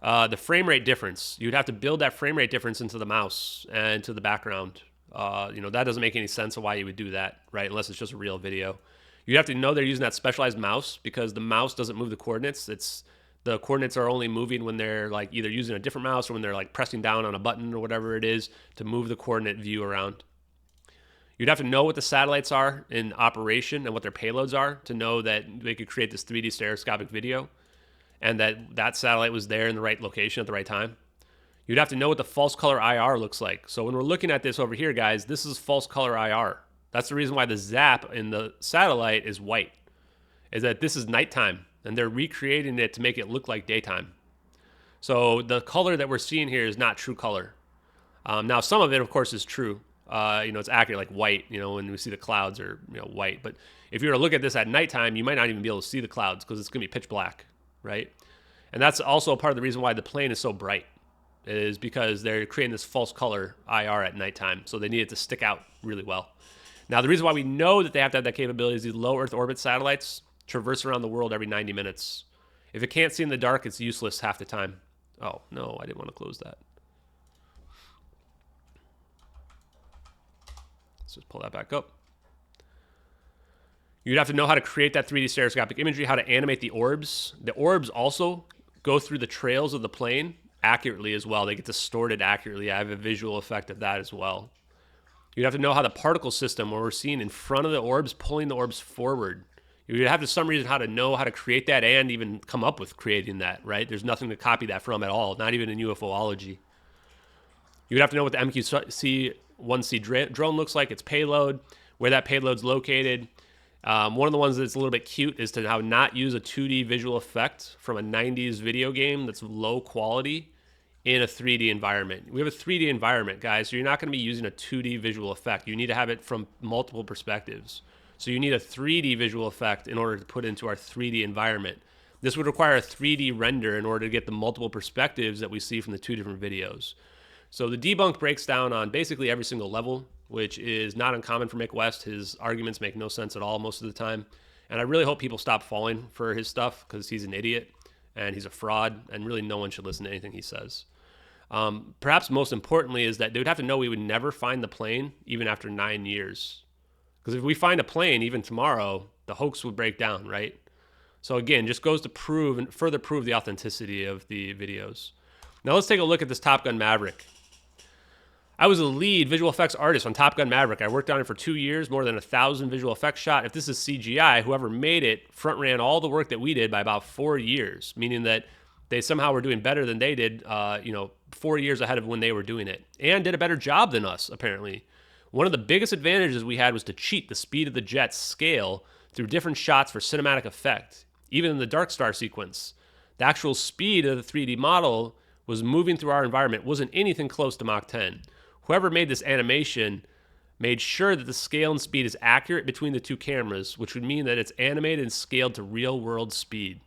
The frame rate difference. You'd have to build that frame rate difference into the mouse and to the background. That doesn't make any sense of why you would do that, right? Unless it's just a real video. You'd have to know they're using that specialized mouse because the mouse doesn't move the coordinates. The coordinates are only moving when they're like either using a different mouse or when they're like pressing down on a button or whatever it is to move the coordinate view around. You'd have to know what the satellites are in operation and what their payloads are to know that they could create this 3D stereoscopic video and that satellite was there in the right location at the right time. You'd have to know what the false color IR looks like. So when we're looking at this over here, guys, this is false color IR. That's the reason why the zap in the satellite is white, is that this is nighttime and they're recreating it to make it look like daytime. So the color that we're seeing here is not true color. Now, some of it, of course, is true. It's accurate, like white, when we see the clouds are, white. But if you were to look at this at nighttime, you might not even be able to see the clouds because it's going to be pitch black, right? And that's also part of the reason why the plane is so bright, is because they're creating this false color IR at nighttime. So they need it to stick out really well. Now, the reason why we know that they have to have that capability is these low Earth orbit satellites traverse around the world every 90 minutes. If it can't see in the dark, it's useless half the time. Oh, no, I didn't want to close that. Let's just pull that back up. You'd have to know how to create that 3D stereoscopic imagery, how to animate the orbs. The orbs also go through the trails of the plane accurately as well. They get distorted accurately. I have a visual effect of that as well. You'd have to know how the particle system, where we're seeing in front of the orbs, pulling the orbs forward. You'd have to, some reason, how to know how to create that and even come up with creating that, right? There's nothing to copy that from at all, not even in UFOlogy. You'd have to know what the MQ-1C drone looks like, its payload, where that payload's located. One of the ones that's a little bit cute is to how not use a 2D visual effect from a 90s video game that's low quality in a 3D environment. We have a 3D environment, guys, so you're not going to be using a 2D visual effect. You need to have it from multiple perspectives. So you need a 3D visual effect in order to put into our 3D environment. This would require a 3D render in order to get the multiple perspectives that we see from the two different videos. So the debunk breaks down on basically every single level, which is not uncommon for Mick West. His arguments make no sense at all most of the time. And I really hope people stop falling for his stuff, because he's an idiot and he's a fraud, and really no one should listen to anything he says. Perhaps most importantly is that they would have to know we would never find the plane even after 9 years. Because if we find a plane even tomorrow, the hoax would break down, right? So again, just goes to prove and further prove the authenticity of the videos. Now let's take a look at this Top Gun Maverick. I was a lead visual effects artist on Top Gun Maverick. I worked on it for 2 years, more than 1,000 visual effects shot. If this is CGI, whoever made it front ran all the work that we did by about 4 years, meaning that they somehow were doing better than they did, 4 years ahead of when they were doing it, and did a better job than us, apparently. One of the biggest advantages we had was to cheat the speed of the jet's scale through different shots for cinematic effect. Even in the Dark Star sequence, the actual speed of the 3D model was moving through our environment wasn't anything close to Mach 10. Whoever made this animation made sure that the scale and speed is accurate between the two cameras, which would mean that it's animated and scaled to real-world speed.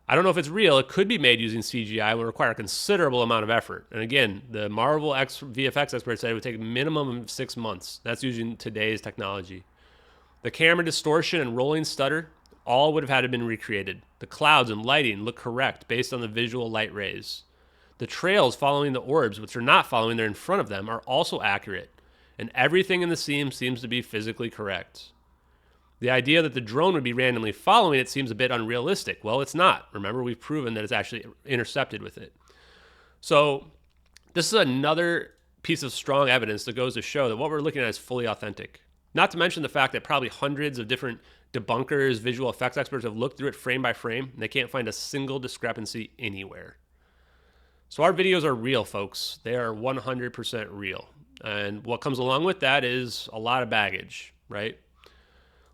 I don't know if it's real. It could be made using CGI. It would require a considerable amount of effort. And again, the Marvel VFX experts said it would take a minimum of 6 months. That's using today's technology. The camera distortion and rolling stutter all would have had to been recreated. The clouds and lighting look correct based on the visual light rays. The trails following the orbs, which are not following, they're in front of them, are also accurate. And everything in the scene seems to be physically correct. The idea that the drone would be randomly following it seems a bit unrealistic. Well, it's not. Remember, we've proven that it's actually intercepted with it. So this is another piece of strong evidence that goes to show that what we're looking at is fully authentic. Not to mention the fact that probably hundreds of different debunkers, visual effects experts have looked through it frame by frame, and they can't find a single discrepancy anywhere. So our videos are real, folks. They are 100% real. And what comes along with that is a lot of baggage, right?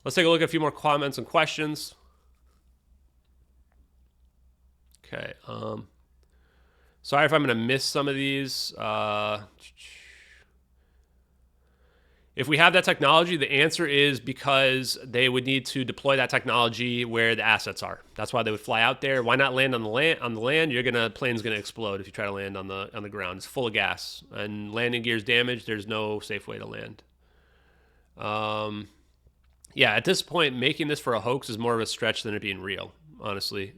Let's take a look at a few more comments and questions. Okay. Sorry if I'm going to miss some of these. If we have that technology, the answer is because they would need to deploy that technology where the assets are. That's why they would fly out there. Why not land on the land? On the land, plane's gonna explode if you try to land on the ground. It's full of gas, and landing gear's damaged. There's no safe way to land. Yeah, at this point, making this for a hoax is more of a stretch than it being real. Honestly,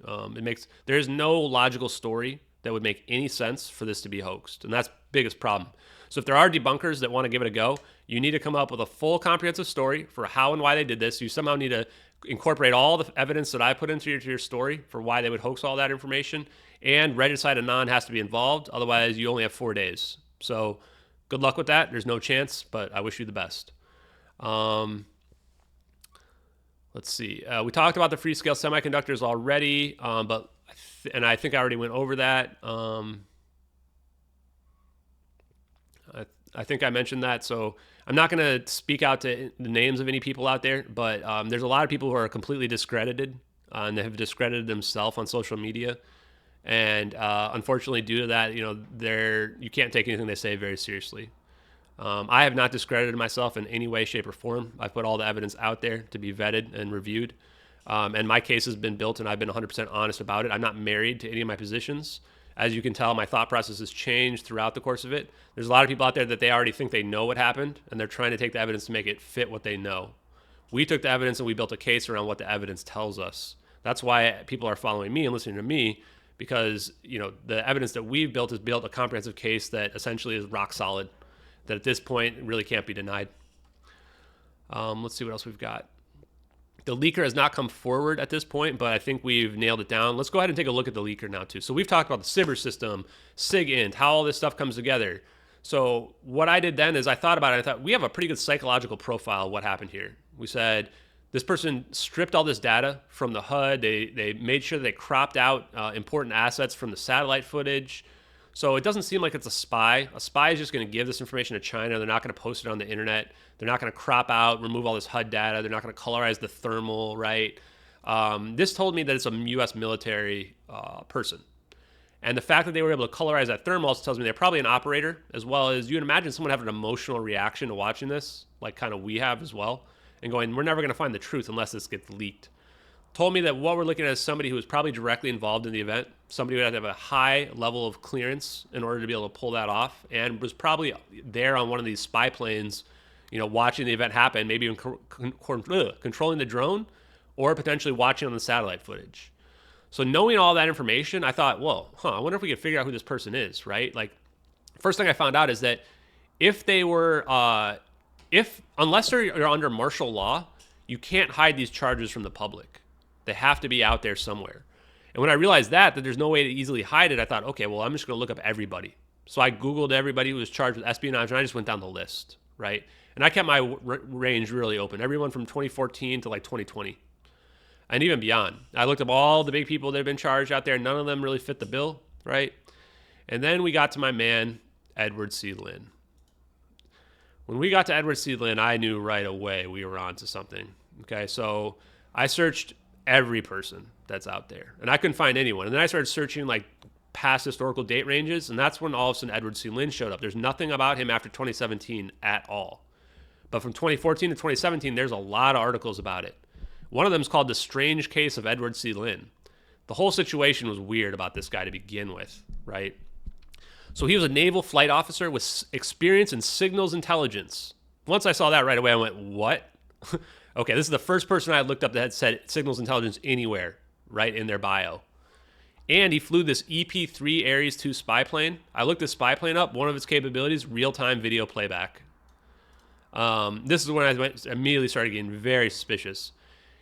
there's no logical story that would make any sense for this to be hoaxed, and that's the biggest problem. So if there are debunkers that want to give it a go, you need to come up with a full comprehensive story for how and why they did this. You somehow need to incorporate all the evidence that I put into your story for why they would hoax all that information, and regicide Anon has to be involved. Otherwise, you only have 4 days. So good luck with that. There's no chance, but I wish you the best. Let's see. We talked about the Freescale Semiconductors already, and I think I already went over that. I think I mentioned that, so I'm not going to speak out to the names of any people out there, but there's a lot of people who are completely discredited, and they have discredited themselves on social media, and unfortunately, due to that, you can't take anything they say very seriously. I have not discredited myself in any way, shape, or form. I've put all the evidence out there to be vetted and reviewed, and my case has been built, and I've been 100% honest about it. I'm not married to any of my positions. As you can tell, my thought process has changed throughout the course of it. There's a lot of people out there that they already think they know what happened, and they're trying to take the evidence to make it fit what they know. We took the evidence and we built a case around what the evidence tells us. That's why people are following me and listening to me, because the evidence that we've built has built a comprehensive case that essentially is rock solid, that at this point really can't be denied. Let's see what else we've got. The leaker has not come forward at this point, but I think we've nailed it down. Let's go ahead and take a look at the leaker now, too. So we've talked about the SIBR system, SIGINT, how all this stuff comes together. So what I did then is I thought about it. I thought, we have a pretty good psychological profile of what happened here. We said, this person stripped all this data from the HUD. They made sure they cropped out important assets from the satellite footage. So it doesn't seem like it's a spy. A spy is just going to give this information to China. They're not going to post it on the internet. They're not going to crop out, remove all this HUD data. They're not going to colorize the thermal, right? This told me that it's a U.S. military person. And the fact that they were able to colorize that thermal also tells me they're probably an operator, as well as you can imagine someone having an emotional reaction to watching this, like kind of we have as well. and going, we're never going to find the truth unless this gets leaked. Told me that what we're looking at is somebody who was probably directly involved in the event, somebody who had to have a high level of clearance in order to be able to pull that off, and was probably there on one of these spy planes, watching the event happen, maybe even controlling the drone, or potentially watching on the satellite footage. So knowing all that information, I thought, I wonder if we could figure out who this person is, right? Like, first thing I found out is that if they were, unless you're under martial law, you can't hide these charges from the public. They have to be out there somewhere. And when I realized that there's no way to easily hide it, I thought, okay, well, I'm just going to look up everybody. So I Googled everybody who was charged with espionage, and I just went down the list, right? And I kept my range really open, everyone from 2014 to like 2020. And even beyond. I looked up all the big people that have been charged out there. None of them really fit the bill, right? And then we got to my man, Edward C. Lin. When we got to Edward C. Lin, I knew right away we were onto something. Okay, so I searched every person that's out there, and I couldn't find anyone. And then I started searching like past historical date ranges, and that's when all of a sudden Edward C. Lin showed up. There's nothing about him after 2017 at all. But from 2014 to 2017, there's a lot of articles about it. One of them is called The Strange Case of Edward C. Lin. The whole situation was weird about this guy to begin with, right? So he was a naval flight officer with experience in signals intelligence. Once I saw that right away, I went, what? Okay, this is the first person I had looked up that had said signals intelligence anywhere, right, in their bio. And he flew this EP-3 Ares 2 spy plane. I looked this spy plane up. One of its capabilities, real-time video playback. This is when I immediately started getting very suspicious.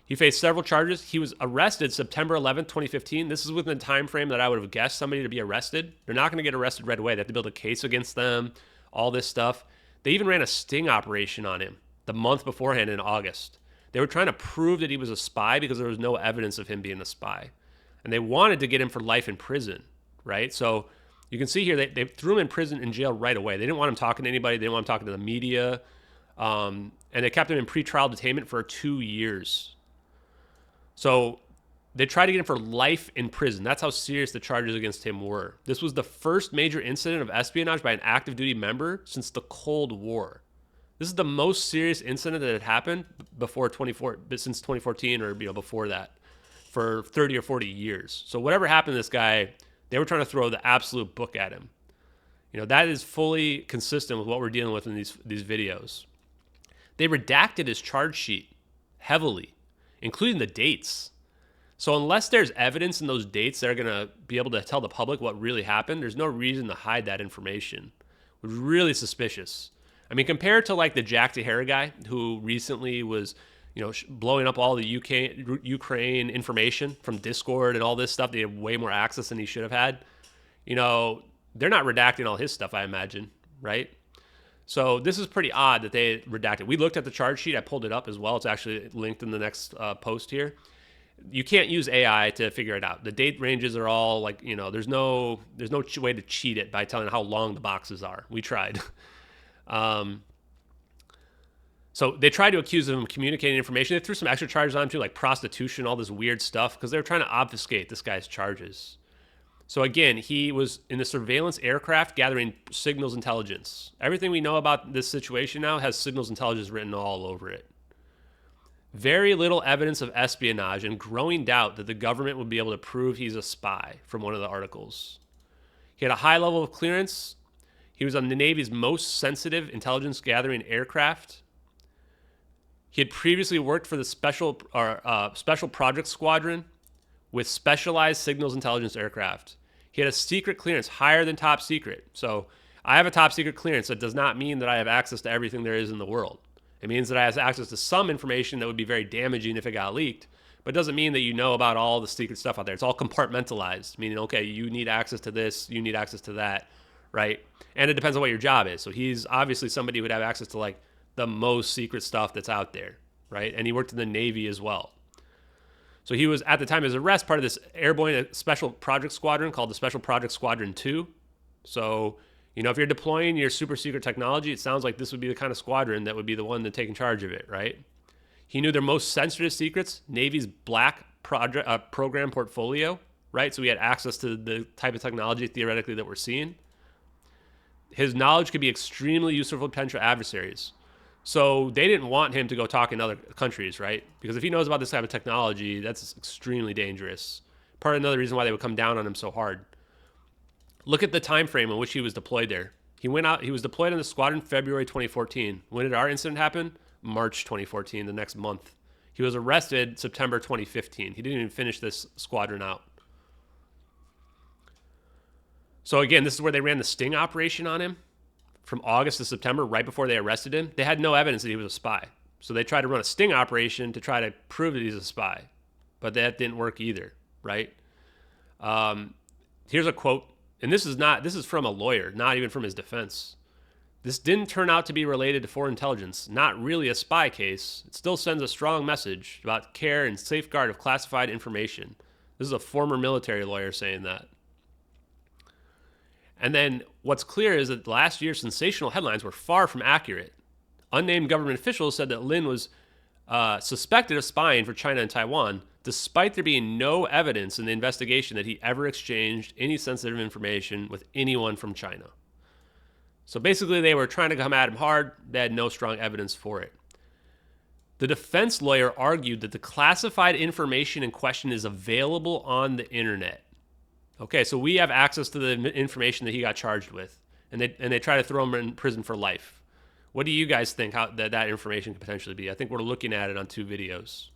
He faced several charges. He was arrested September 11th, 2015. This is within the time frame that I would have guessed somebody to be arrested. They're not going to get arrested right away. They have to build a case against them, all this stuff. They even ran a sting operation on him the month beforehand in August. They were trying to prove that he was a spy because there was no evidence of him being a spy. And they wanted to get him for life in prison, right? So you can see here, they threw him in jail right away. They didn't want him talking to anybody. They didn't want him talking to the media. And they kept him in pretrial detainment for 2 years. So they tried to get him for life in prison. That's how serious the charges against him were. This was the first major incident of espionage by an active duty member since the Cold War. This is the most serious incident that had happened since 2014 or before that for 30 or 40 years. So whatever happened to this guy, they were trying to throw the absolute book at him. That is fully consistent with what we're dealing with in these videos. They redacted his charge sheet heavily, including the dates. So unless there's evidence in those dates that are going to be able to tell the public what really happened, there's no reason to hide that information. It was really suspicious. I mean, compared to like the Jack Tahara guy who recently was, blowing up all the Ukraine information from Discord and all this stuff. They had way more access than he should have had. They're not redacting all his stuff, I imagine, right? So this is pretty odd that they redacted. We looked at the charge sheet. I pulled it up as well. It's actually linked in the next post here. You can't use AI to figure it out. The date ranges are all like, there's no way to cheat it by telling how long the boxes are. We tried. So they tried to accuse him of communicating information. They threw some extra charges on him too, like prostitution, all this weird stuff, because they were trying to obfuscate this guy's charges. So again, he was in the surveillance aircraft gathering signals intelligence. Everything we know about this situation now has signals intelligence written all over it. Very little evidence of espionage and growing doubt that the government would be able to prove he's a spy from one of the articles. He had a high level of clearance. He was on the Navy's most sensitive intelligence gathering aircraft. He had previously worked for the Special Project Squadron with specialized signals intelligence aircraft. He had a secret clearance higher than top secret. So I have a top secret clearance. That does not mean that I have access to everything there is in the world. It means that I have access to some information that would be very damaging if it got leaked, but it doesn't mean that you know about all the secret stuff out there. It's all compartmentalized, meaning, okay, you need access to this, you need access to that, right? And it depends on what your job is. So he's obviously somebody who would have access to like the most secret stuff that's out there, right? And he worked in the Navy as well. So he was, at the time of his arrest, part of this airborne special project squadron called the Special Project Squadron 2. So, if you're deploying your super secret technology, it sounds like this would be the kind of squadron that would be the one to take in charge of it, right? He knew their most sensitive secrets, Navy's black program portfolio, right? So he had access to the type of technology, theoretically, that we're seeing. His knowledge could be extremely useful for potential adversaries. So they didn't want him to go talk in other countries, right? Because if he knows about this type of technology, that's extremely dangerous. Part of another reason why they would come down on him so hard. Look at the time frame in which he was deployed there. He was deployed in the squadron February 2014. When did our incident happen? March 2014, the next month. He was arrested September 2015. He didn't even finish this squadron out. So again, this is where they ran the sting operation on him from August to September, right before they arrested him. They had no evidence that he was a spy. So they tried to run a sting operation to try to prove that he's a spy. But that didn't work either, right? Here's a quote, and this is from a lawyer, not even from his defense. This didn't turn out to be related to foreign intelligence, not really a spy case. It still sends a strong message about care and safeguard of classified information. This is a former military lawyer saying that. And then what's clear is that last year's sensational headlines were far from accurate. Unnamed government officials said that Lin was suspected of spying for China and Taiwan, despite there being no evidence in the investigation that he ever exchanged any sensitive information with anyone from China. So basically, they were trying to come at him hard. They had no strong evidence for it. The defense lawyer argued that the classified information in question is available on the internet. Okay, so we have access to the information that he got charged with, and they try to throw him in prison for life. What do you guys think how that information could potentially be? I think we're looking at it on 2 videos,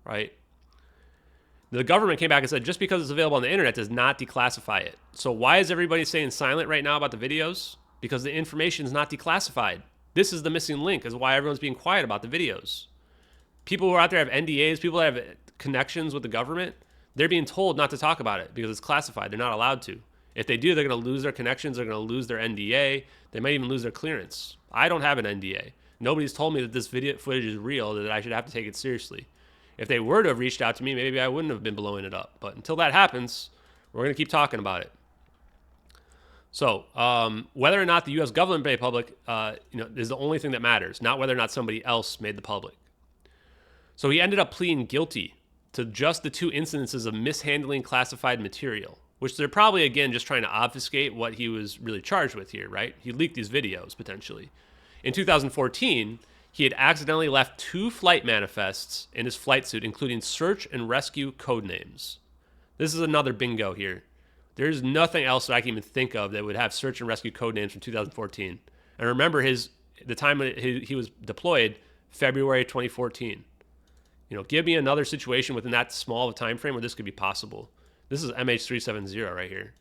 right? The government came back and said just because it's available on the internet does not declassify it. So why is everybody staying silent right now about the videos? Because the information is not declassified. This is the missing link, is why everyone's being quiet about the videos. People who are out there have NDAs, people that have connections with the government, they're being told not to talk about it because it's classified. They're not allowed to. If they do, they're going to lose their connections. They're going to lose their NDA. They might even lose their clearance. I don't have an NDA. Nobody's told me that this video footage is real, that I should have to take it seriously. If they were to have reached out to me, maybe I wouldn't have been blowing it up. But until that happens, we're going to keep talking about it. So whether or not the U.S. government made public, is the only thing that matters, not whether or not somebody else made the public. So he ended up pleading guilty to just the 2 incidences of mishandling classified material, which they're probably, again, just trying to obfuscate what he was really charged with here, right? He leaked these videos, potentially. In 2014, he had accidentally left 2 flight manifests in his flight suit, including search and rescue code names. This is another bingo here. There's nothing else that I can even think of that would have search and rescue code names from 2014. And remember the time he was deployed, February 2014. Give me another situation within that small of a time frame where this could be possible. This is MH370 right here.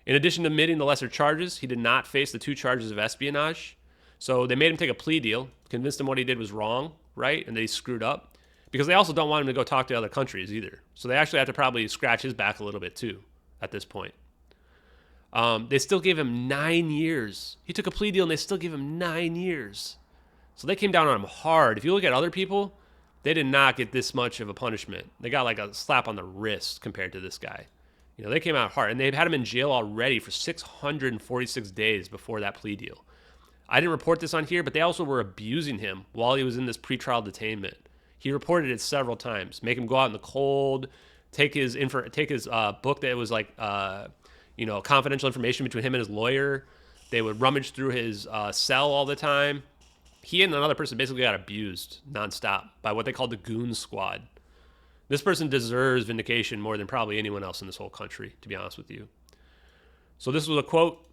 In addition to admitting the lesser charges, he did not face the 2 charges of espionage. So they made him take a plea deal, convinced him what he did was wrong, right, and that he screwed up. Because they also don't want him to go talk to other countries either. So they actually have to probably scratch his back a little bit too at this point. They still gave him 9 years. He took a plea deal and they still gave him 9 years. So they came down on him hard. If you look at other people, they did not get this much of a punishment. They got like a slap on the wrist compared to this guy. They came out hard, and they've had him in jail already for 646 days before that plea deal. I didn't report this on here, but they also were abusing him while he was in this pretrial detainment. He reported it several times, make him go out in the cold, take his book that was like confidential information between him and his lawyer. They would rummage through his cell all the time. He and another person basically got abused nonstop by what they called the goon squad. This person deserves vindication more than probably anyone else in this whole country, to be honest with you. So this was a quote.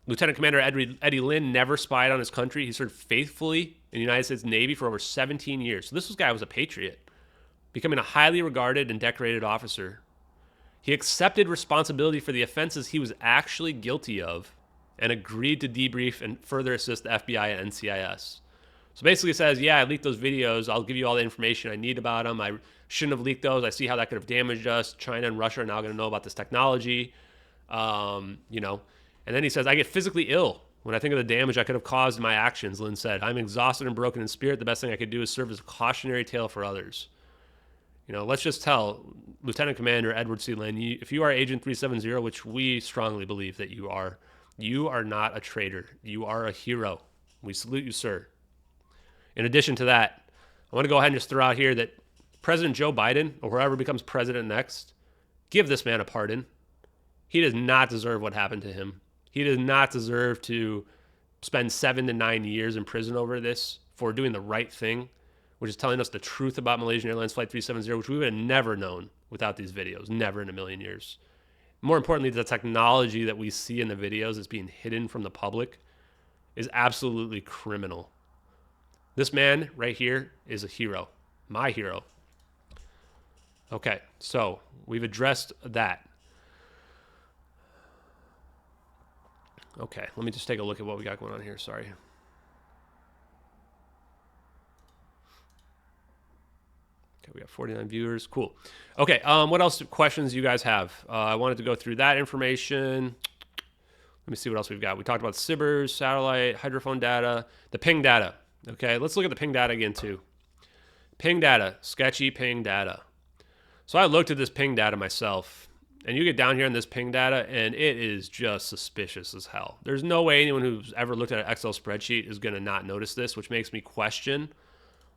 Lieutenant Commander Eddie Lin never spied on his country. He served faithfully in the United States Navy for over 17 years. So this guy was a patriot, becoming a highly regarded and decorated officer. He accepted responsibility for the offenses he was actually guilty of and agreed to debrief and further assist the FBI and NCIS. So basically it says, yeah, I leaked those videos. I'll give you all the information I need about them. I shouldn't have leaked those. I see how that could have damaged us. China and Russia are now going to know about this technology. And then he says, I get physically ill when I think of the damage I could have caused in my actions, Lin said. I'm exhausted and broken in spirit. The best thing I could do is serve as a cautionary tale for others. Let's just tell Lieutenant Commander Edvard C. Lin, if you are Agent 370, which we strongly believe that you are not a traitor. You are a hero. We salute you, sir. In addition to that, I want to go ahead and just throw out here that President Joe Biden, or whoever becomes president next, give this man a pardon. He does not deserve what happened to him. He does not deserve to spend 7 to 9 years in prison over this for doing the right thing, which is telling us the truth about Malaysian Airlines Flight 370, which we would have never known without these videos, never in a million years. More importantly, the technology that we see in the videos that's being hidden from the public is absolutely criminal. This man right here is a hero, my hero. Okay, so we've addressed that. Okay, let me just take a look at what we got going on here. Sorry. Okay, we got 49 viewers. Cool. Okay, what else questions you guys have? I wanted to go through that information. Let me see what else we've got. We talked about SIBRs, satellite, hydrophone data, the ping data. Okay, let's look at the ping data again too. Ping data, sketchy ping data. So I looked at this ping data myself, and you get down here in this ping data, and it is just suspicious as hell. There's no way anyone who's ever looked at an Excel spreadsheet is going to not notice this, which makes me question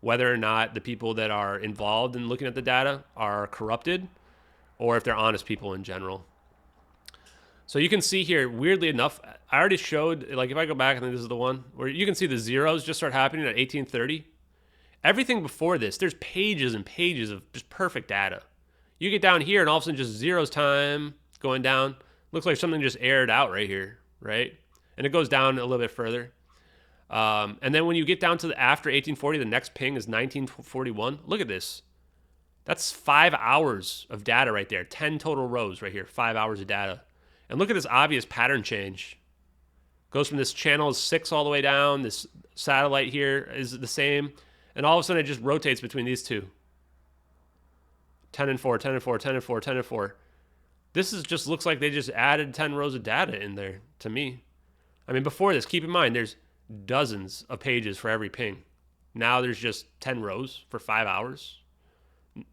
whether or not the people that are involved in looking at the data are corrupted or if they're honest people in general. So you can see here, weirdly enough, I already showed, like if I go back, I think this is the one, where you can see the zeros just start happening at 1830. Everything before this, there's pages and pages of just perfect data. You get down here and all of a sudden just zeros time going down. Looks like something just aired out right here, right? And it goes down a little bit further. And then when you get down to the after 1840, the next ping is 1941. Look at this. That's 5 hours of data right there. 10 total rows right here, 5 hours of data. And look at this obvious pattern change. Goes from this channel 6 all the way down. This satellite here is the same. And all of a sudden it just rotates between these two. 10 and 4, 10 and 4, 10 and 4, 10 and 4. This is just looks like they just added 10 rows of data in there to me. I mean, before this, keep in mind, there's dozens of pages for every ping. Now there's just 10 rows for 5 hours.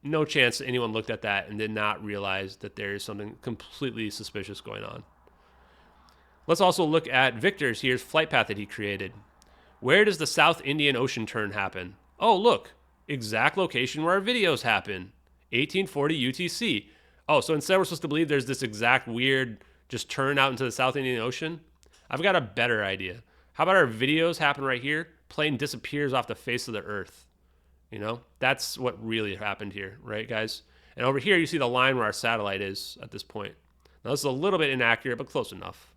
No chance anyone looked at that and did not realize that there is something completely suspicious going on. Let's also look at Victor's here's flight path that he created. Where does the South Indian Ocean turn happen? Oh, look, exact location where our videos happen. 1840 UTC. Oh, so instead we're supposed to believe there's this exact weird just turn out into the South Indian Ocean? I've got a better idea. How about our videos happen right here? Plane disappears off the face of the earth. You know, that's what really happened here, right, guys? And over here, you see the line where our satellite is at this point. Now, this is a little bit inaccurate, but close enough.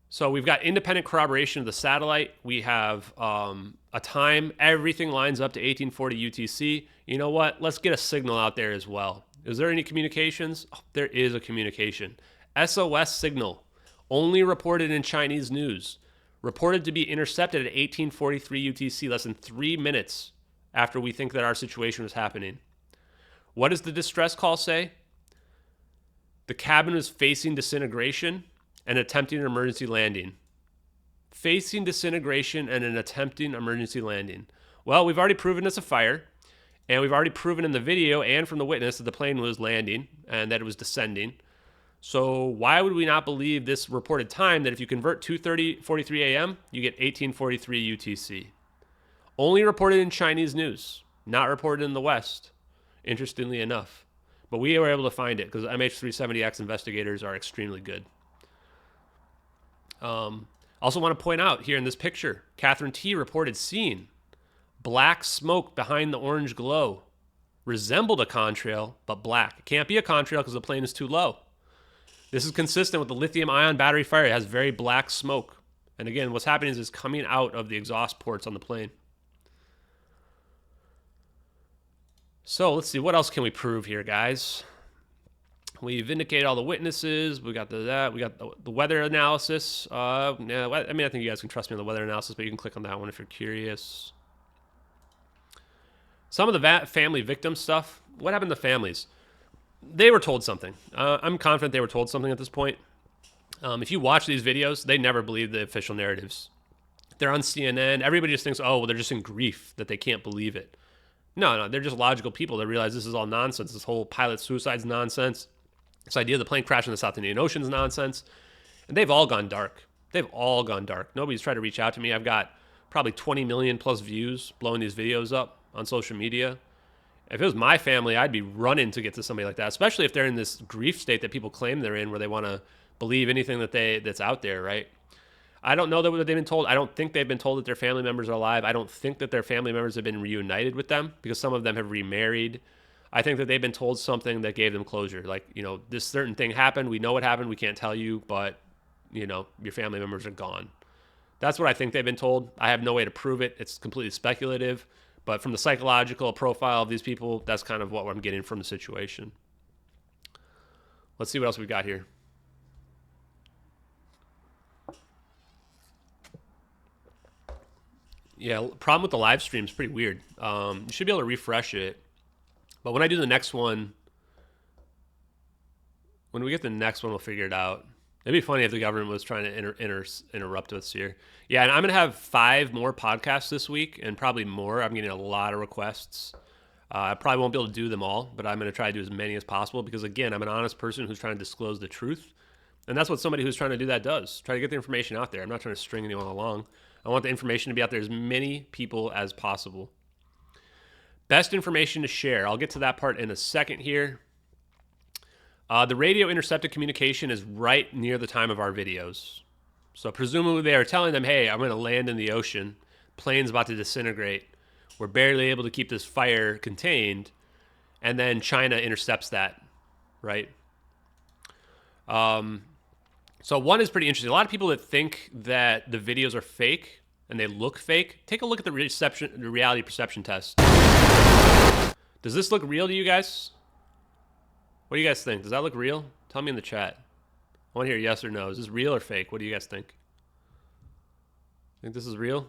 So we've got independent corroboration of the satellite. We have a time. Everything lines up to 1840 UTC. You know what? Let's get a signal out there as well. Is there any communications? Oh, there is a communication. SOS signal. Only reported in Chinese news. Reported to be intercepted at 1843 UTC, less than 3 minutes after we think that our situation was happening. What does the distress call say? The cabin was facing disintegration and attempting an emergency landing. Facing disintegration and an attempting emergency landing. Well, we've already proven it's a fire, and we've already proven in the video and from the witness that the plane was landing and that it was descending. So why would we not believe this reported time that if you convert 2:43 a.m., you get 1843 UTC? Only reported in Chinese news, not reported in the West, interestingly enough. But we were able to find it because MH370X investigators are extremely good. Also want to point out here in this picture, Catherine T reported seeing black smoke behind the orange glow. Resembled a contrail, but black. It can't be a contrail because the plane is too low. This is consistent with the lithium-ion battery fire. It has very black smoke. And again, what's happening is it's coming out of the exhaust ports on the plane. So let's see, what else can we prove here, guys? We've indicated all the witnesses. We got that. We got the weather analysis. Yeah, I mean, I think you guys can trust me on the weather analysis, but you can click on that one if you're curious. Some of the family victim stuff. What happened to families? They were told something. I'm confident they were told something at this point. If you watch these videos, they never believe the official narratives. They're on CNN. Everybody just thinks, oh, well, they're just in grief that they can't believe it. No, they're just logical people that realize this is all nonsense. This whole pilot suicide's nonsense. This idea of the plane crashing in the South Indian Ocean is nonsense. And they've all gone dark. They've all gone dark. Nobody's tried to reach out to me. I've got probably 20 million plus views blowing these videos up on social media. If it was my family, I'd be running to get to somebody like that, especially if they're in this grief state that people claim they're in, where they want to believe anything that's out there, right? I don't know that what they've been told. I don't think they've been told that their family members are alive. I don't think that their family members have been reunited with them because some of them have remarried. I think that they've been told something that gave them closure. Like, this certain thing happened. We know what happened. We can't tell you, but, your family members are gone. That's what I think they've been told. I have no way to prove it. It's completely speculative. But from the psychological profile of these people, that's kind of what I'm getting from the situation. Let's see what else we got here. Yeah, problem with the live stream is pretty weird. You should be able to refresh it. But when I do the next one, when we get the next one, we'll figure it out. It'd be funny if the government was trying to interrupt us here. Yeah, and I'm going to have 5 more podcasts this week and probably more. I'm getting a lot of requests. I probably won't be able to do them all, but I'm going to try to do as many as possible because, again, I'm an honest person who's trying to disclose the truth. And that's what somebody who's trying to do that does. Try to get the information out there. I'm not trying to string anyone along. I want the information to be out there as many people as possible. Best information to share. I'll get to that part in a second here. The radio intercepted communication is right near the time of our videos. So presumably they are telling them, hey, I'm going to land in the ocean. Plane's about to disintegrate. We're barely able to keep this fire contained. And then China intercepts that, right? So one is pretty interesting. A lot of people that think that the videos are fake and they look fake, take a look at the reality perception test. Does this look real to you guys? What do you guys think? Does that look real? Tell me in the chat. I want to hear yes or no. Is this real or fake? What do you guys think? Think this is real?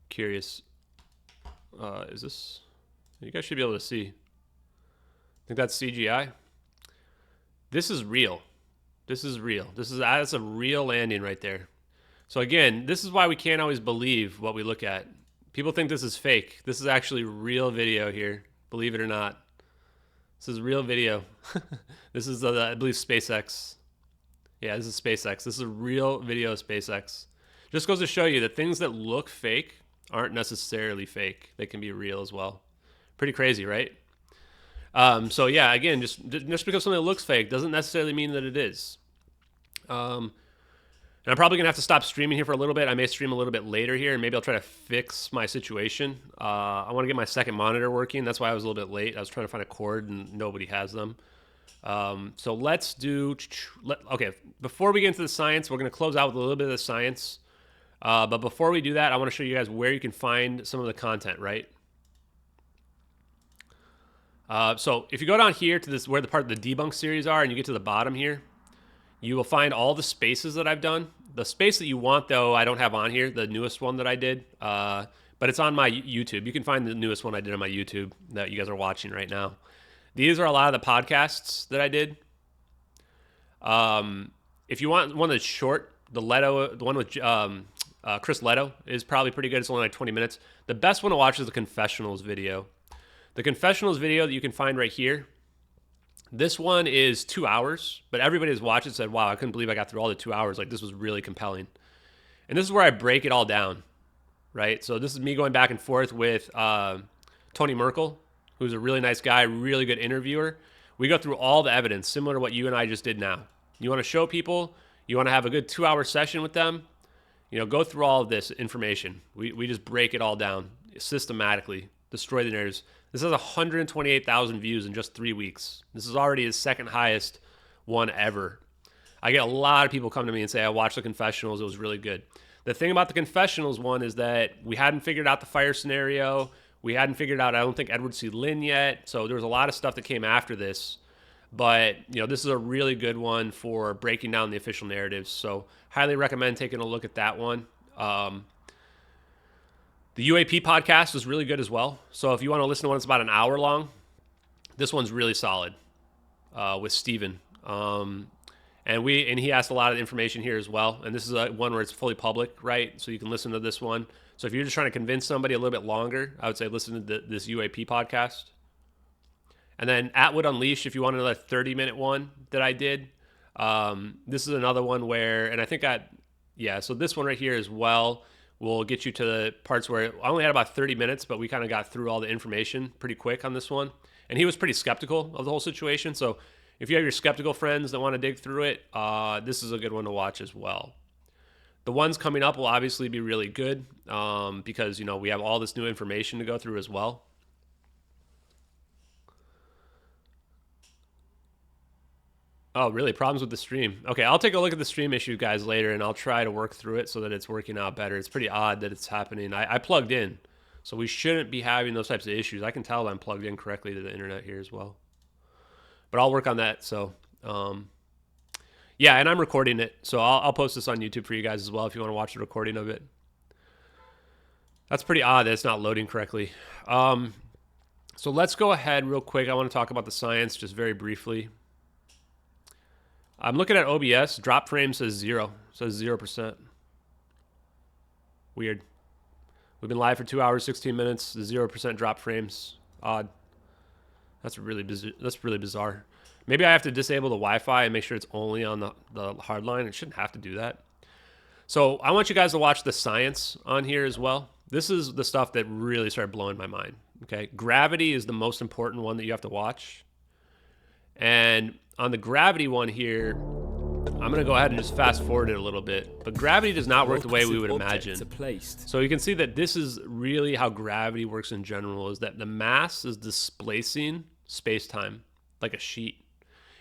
Curious. Is this? You guys should be able to see. Think that's CGI? This is real. This is real. That's a real landing right there. So again, this is why we can't always believe what we look at. People think this is fake. This is actually real video here. Believe it or not. This is real video. This is, I believe, SpaceX. Yeah, this is SpaceX. This is a real video of SpaceX. Just goes to show you that things that look fake aren't necessarily fake. They can be real as well. Pretty crazy, right? So yeah, again, just because something looks fake doesn't necessarily mean that it is. And I'm probably going to have to stop streaming here for a little bit. I may stream a little bit later here, and maybe I'll try to fix my situation. I want to get my second monitor working. That's why I was a little bit late. I was trying to find a cord, and nobody has them. So let's do... Okay, before we get into the science, we're going to close out with a little bit of the science. But before we do that, I want to show you guys where you can find some of the content, right? So if you go down here to this, where the part of the debunk series are, and you get to the bottom here, you will find all the spaces that I've done. The space that you want, though, I don't have on here, the newest one that I did, but it's on my YouTube. You can find the newest one I did on my YouTube that you guys are watching right now. These are a lot of the podcasts that I did. If you want one that's short, the one with Chris Leto is probably pretty good. It's only like 20 minutes. The best one to watch is the confessionals video. The confessionals video that you can find right here, this one is 2 hours, but everybody who's watched it said, wow, I couldn't believe I got through all the 2 hours. Like, this was really compelling. And this is where I break it all down, right? So this is me going back and forth with Tony Merkel, who's a really nice guy, really good interviewer. We go through all the evidence, similar to what you and I just did now. You want to show people, you want to have a good 2-hour session with them, go through all of this information. We just break it all down systematically, destroy the narratives. This has 128,000 views in just 3 weeks. This is already his second highest one ever. I get a lot of people come to me and say, I watched the confessionals. It was really good. The thing about the confessionals one is that we hadn't figured out the fire scenario. We hadn't figured out, I don't think, Edward C. yet. So there was a lot of stuff that came after this. But, this is a really good one for breaking down the official narratives. So highly recommend taking a look at that one. The UAP podcast is really good as well. So if you want to listen to one that's about an hour long, this one's really solid with Steven. And he asked a lot of information here as well. And this is one where it's fully public, right? So you can listen to this one. So if you're just trying to convince somebody a little bit longer, I would say listen to this UAP podcast. And then Atwood Unleashed, if you want another 30-minute one that I did. This is another one where, and I think so this one right here as well will get you to the parts where I only had about 30 minutes, but we kind of got through all the information pretty quick on this one. And he was pretty skeptical of the whole situation. So if you have your skeptical friends that want to dig through it, this is a good one to watch as well. The ones coming up will obviously be really good because, you know, we have all this new information to go through as well. Oh, really? Problems with the stream. Okay, I'll take a look at the stream issue, guys, later, and I'll try to work through it so that it's working out better. It's pretty odd that it's happening. I plugged in, so we shouldn't be having those types of issues. I can tell I'm plugged in correctly to the internet here as well. But I'll work on that. So, yeah, and I'm recording it, so I'll post this on YouTube for you guys as well if you want to watch the recording of it. That's pretty odd that it's not loading correctly. So let's go ahead real quick. I want to talk about the science just very briefly. I'm looking at OBS. Drop frame says 0. Says 0%. Weird. We've been live for 2 hours, 16 minutes. 0% drop frames. Odd. That's really bizarre. Maybe I have to disable the Wi-Fi and make sure it's only on the hard line. It shouldn't have to do that. So I want you guys to watch the science on here as well. This is the stuff that really started blowing my mind. Okay, gravity is the most important one that you have to watch. And on the gravity one here, I'm going to go ahead and just fast forward it a little bit. But gravity does not work the way we would imagine. So you can see that this is really how gravity works in general, is that the mass is displacing space-time like a sheet.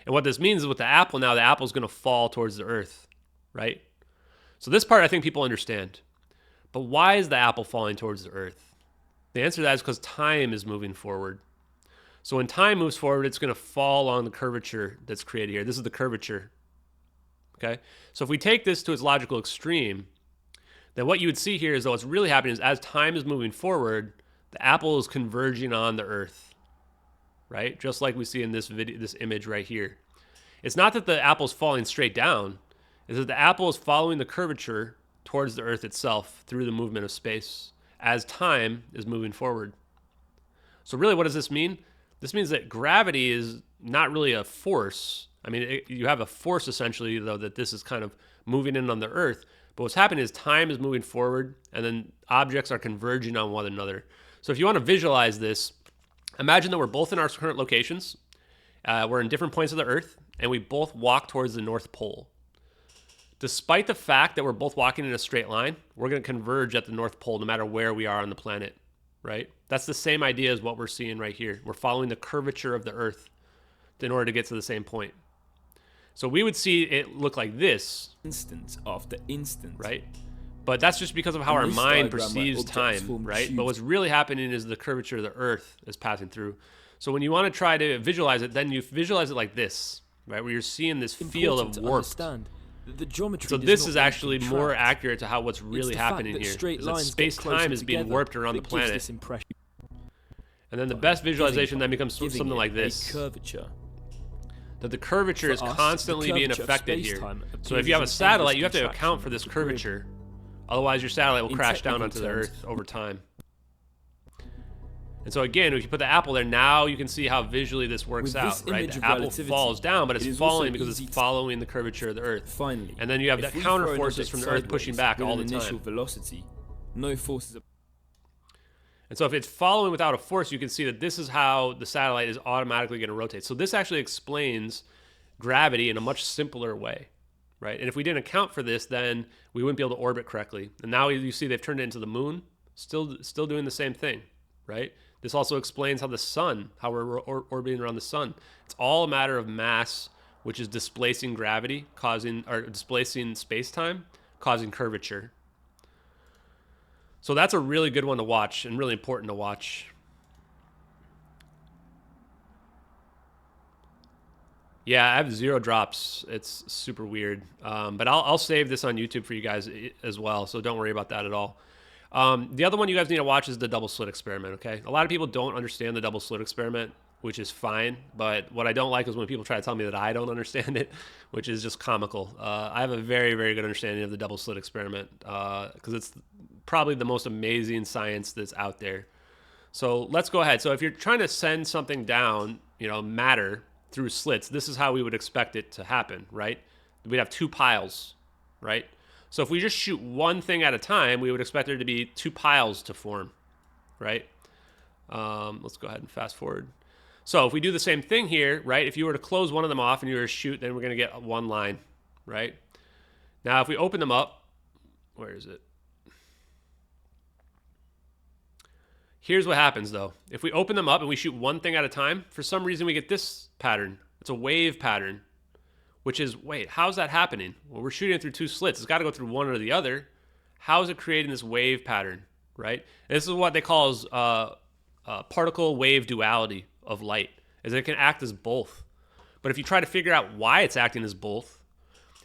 And what this means is with the apple now, the apple is going to fall towards the earth, right? So this part I think people understand. But why is the apple falling towards the earth? The answer to that is because time is moving forward. So when time moves forward, it's going to fall along the curvature that's created here. This is the curvature. Okay? So if we take this to its logical extreme, then what you would see here is that what's really happening is as time is moving forward, the apple is converging on the earth. Right? Just like we see in this video, this image right here. It's not that the apple is falling straight down. It's that the apple is following the curvature towards the earth itself through the movement of space as time is moving forward. So really, what does this mean? This means that gravity is not really a force. I mean, you have a force essentially, though, that this is kind of moving in on the earth. But what's happening is time is moving forward, and then objects are converging on one another. So if you want to visualize this, imagine that we're both in our current locations. We're in different points of the earth, and we both walk towards the North Pole. Despite the fact that we're both walking in a straight line, we're going to converge at the North Pole no matter where we are on the planet, right? That's the same idea as what we're seeing right here. We're following the curvature of the earth in order to get to the same point. So we would see it look like this.
Instant after instant.
Right? But that's just because of how our mind perceives time, right? But what's really happening is the curvature of the earth is passing through. So when you want to try to visualize it, then you visualize it like this, right? Where you're seeing this field of warp.
The geometry
so this is actually more accurate to how what's really happening here. That space-time is being warped around the planet. And then the best visualization then becomes something like this. That the curvature is constantly being affected here. So if you have a satellite, you have to account for this curvature. Otherwise, your satellite will crash down onto the Earth over time. And so again, if you put the apple there, now you can see how visually this works out, right? The apple falls down, but it's falling because it's following the curvature of the Earth.
Finally,
and then you have the counter forces from the Earth pushing back all the time.
Velocity, no forces.
And so if it's following without a force, you can see that this is how the satellite is automatically going to rotate. So this actually explains gravity in a much simpler way, right? And if we didn't account for this, then we wouldn't be able to orbit correctly. And now you see they've turned it into the moon, still doing the same thing, right? This also explains how the sun, how we're orbiting around the sun. It's all a matter of mass, which is displacing gravity, displacing space-time, causing curvature. So that's a really good one to watch and really important to watch. Yeah, I have 0 drops. It's super weird. But I'll save this on YouTube for you guys as well, so don't worry about that at all. The other one you guys need to watch is the double slit experiment, okay? A lot of people don't understand the double slit experiment, which is fine, but what I don't like is when people try to tell me that I don't understand it, which is just comical. I have a very, very good understanding of the double slit experiment because it's probably the most amazing science that's out there. So let's go ahead. So if you're trying to send something down, matter through slits, this is how we would expect it to happen, right? We'd have 2 piles, right? So if we just shoot one thing at a time, we would expect there to be 2 piles to form, right? Let's go ahead and fast forward. So if we do the same thing here, right, if you were to close one of them off and you were to shoot, then we're going to get one line, right? Now, if we open them up, where is it? Here's what happens, though. If we open them up and we shoot one thing at a time, for some reason we get this pattern. It's a wave pattern, which is, wait, how's that happening? Well, we're shooting it through two slits. It's got to go through one or the other. How is it creating this wave pattern, right? And this is what they call particle wave duality of light, is it can act as both. But if you try to figure out why it's acting as both,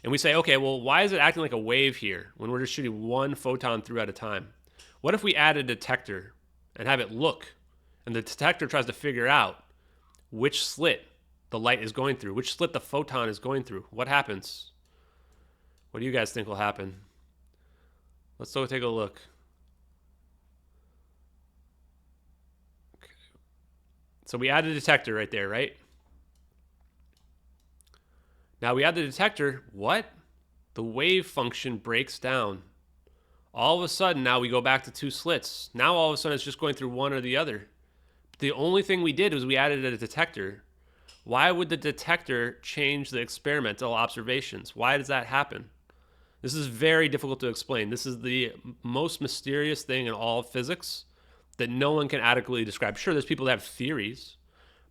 and we say, okay, well, why is it acting like a wave here when we're just shooting one photon through at a time? What if we add a detector and have it look, and the detector tries to figure out which slit the light is going through, which slit the photon is going through? What happens? What do you guys think will happen? Let's go take a look. Okay. So we add a detector right there, right? Now we add the detector. What? The wave function breaks down. All of a sudden, now we go back to two slits. Now all of a sudden, it's just going through one or the other. The only thing we did was we added a detector. Why would the detector change the experimental observations? Why does that happen? This is very difficult to explain. This is the most mysterious thing in all of physics that no one can adequately describe. Sure, there's people that have theories,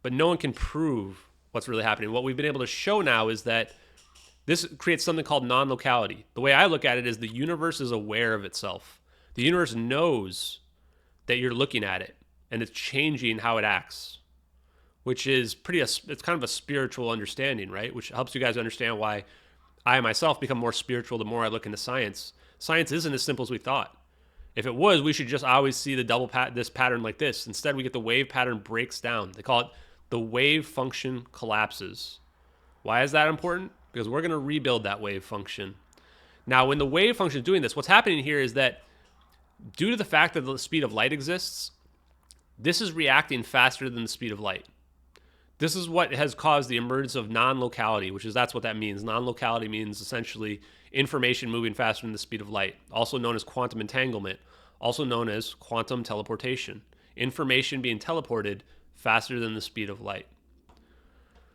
but no one can prove what's really happening. What we've been able to show now is that this creates something called non-locality. The way I look at it is the universe is aware of itself. The universe knows that you're looking at it, and it's changing how it acts, which is it's kind of a spiritual understanding, right? Which helps you guys understand why I myself become more spiritual the more I look into science. Science isn't as simple as we thought. If it was, we should just always see the this pattern like this. Instead, we get the wave pattern breaks down. They call it the wave function collapses. Why is that important? Because we're going to rebuild that wave function. Now, when the wave function is doing this, what's happening here is that due to the fact that the speed of light exists, this is reacting faster than the speed of light. This is what has caused the emergence of non-locality, that's what that means. Non-locality means essentially information moving faster than the speed of light, also known as quantum entanglement, also known as quantum teleportation. Information being teleported faster than the speed of light.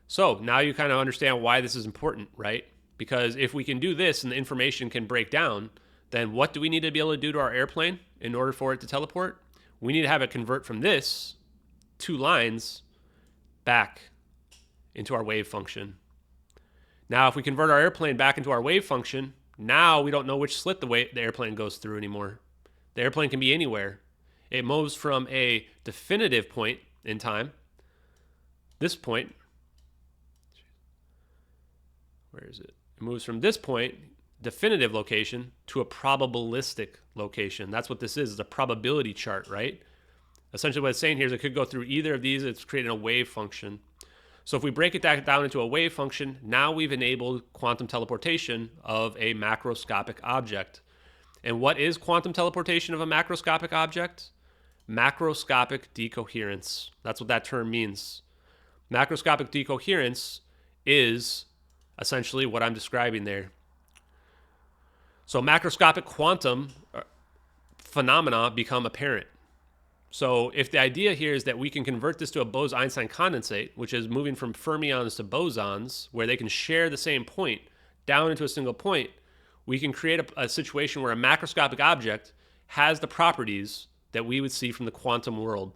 So now you kind of understand why this is important, right? Because if we can do this and the information can break down, then what do we need to be able to do to our airplane in order for it to teleport? We need to have it convert from this two lines back into our wave function. Now, if we convert our airplane back into our wave function, now we don't know which slit the airplane goes through anymore. The airplane can be anywhere. It moves from a definitive point in time, this point. Where is it? It moves from this point, definitive location, to a probabilistic location. That's what this is. It's a probability chart, right? Essentially what it's saying here is it could go through either of these. It's creating a wave function. So if we break it down into a wave function, now we've enabled quantum teleportation of a macroscopic object. And what is quantum teleportation of a macroscopic object? Macroscopic decoherence. That's what that term means. Macroscopic decoherence is essentially what I'm describing there. So macroscopic quantum phenomena become apparent. So if the idea here is that we can convert this to a Bose-Einstein condensate, which is moving from fermions to bosons, where they can share the same point down into a single point, we can create a situation where a macroscopic object has the properties that we would see from the quantum world.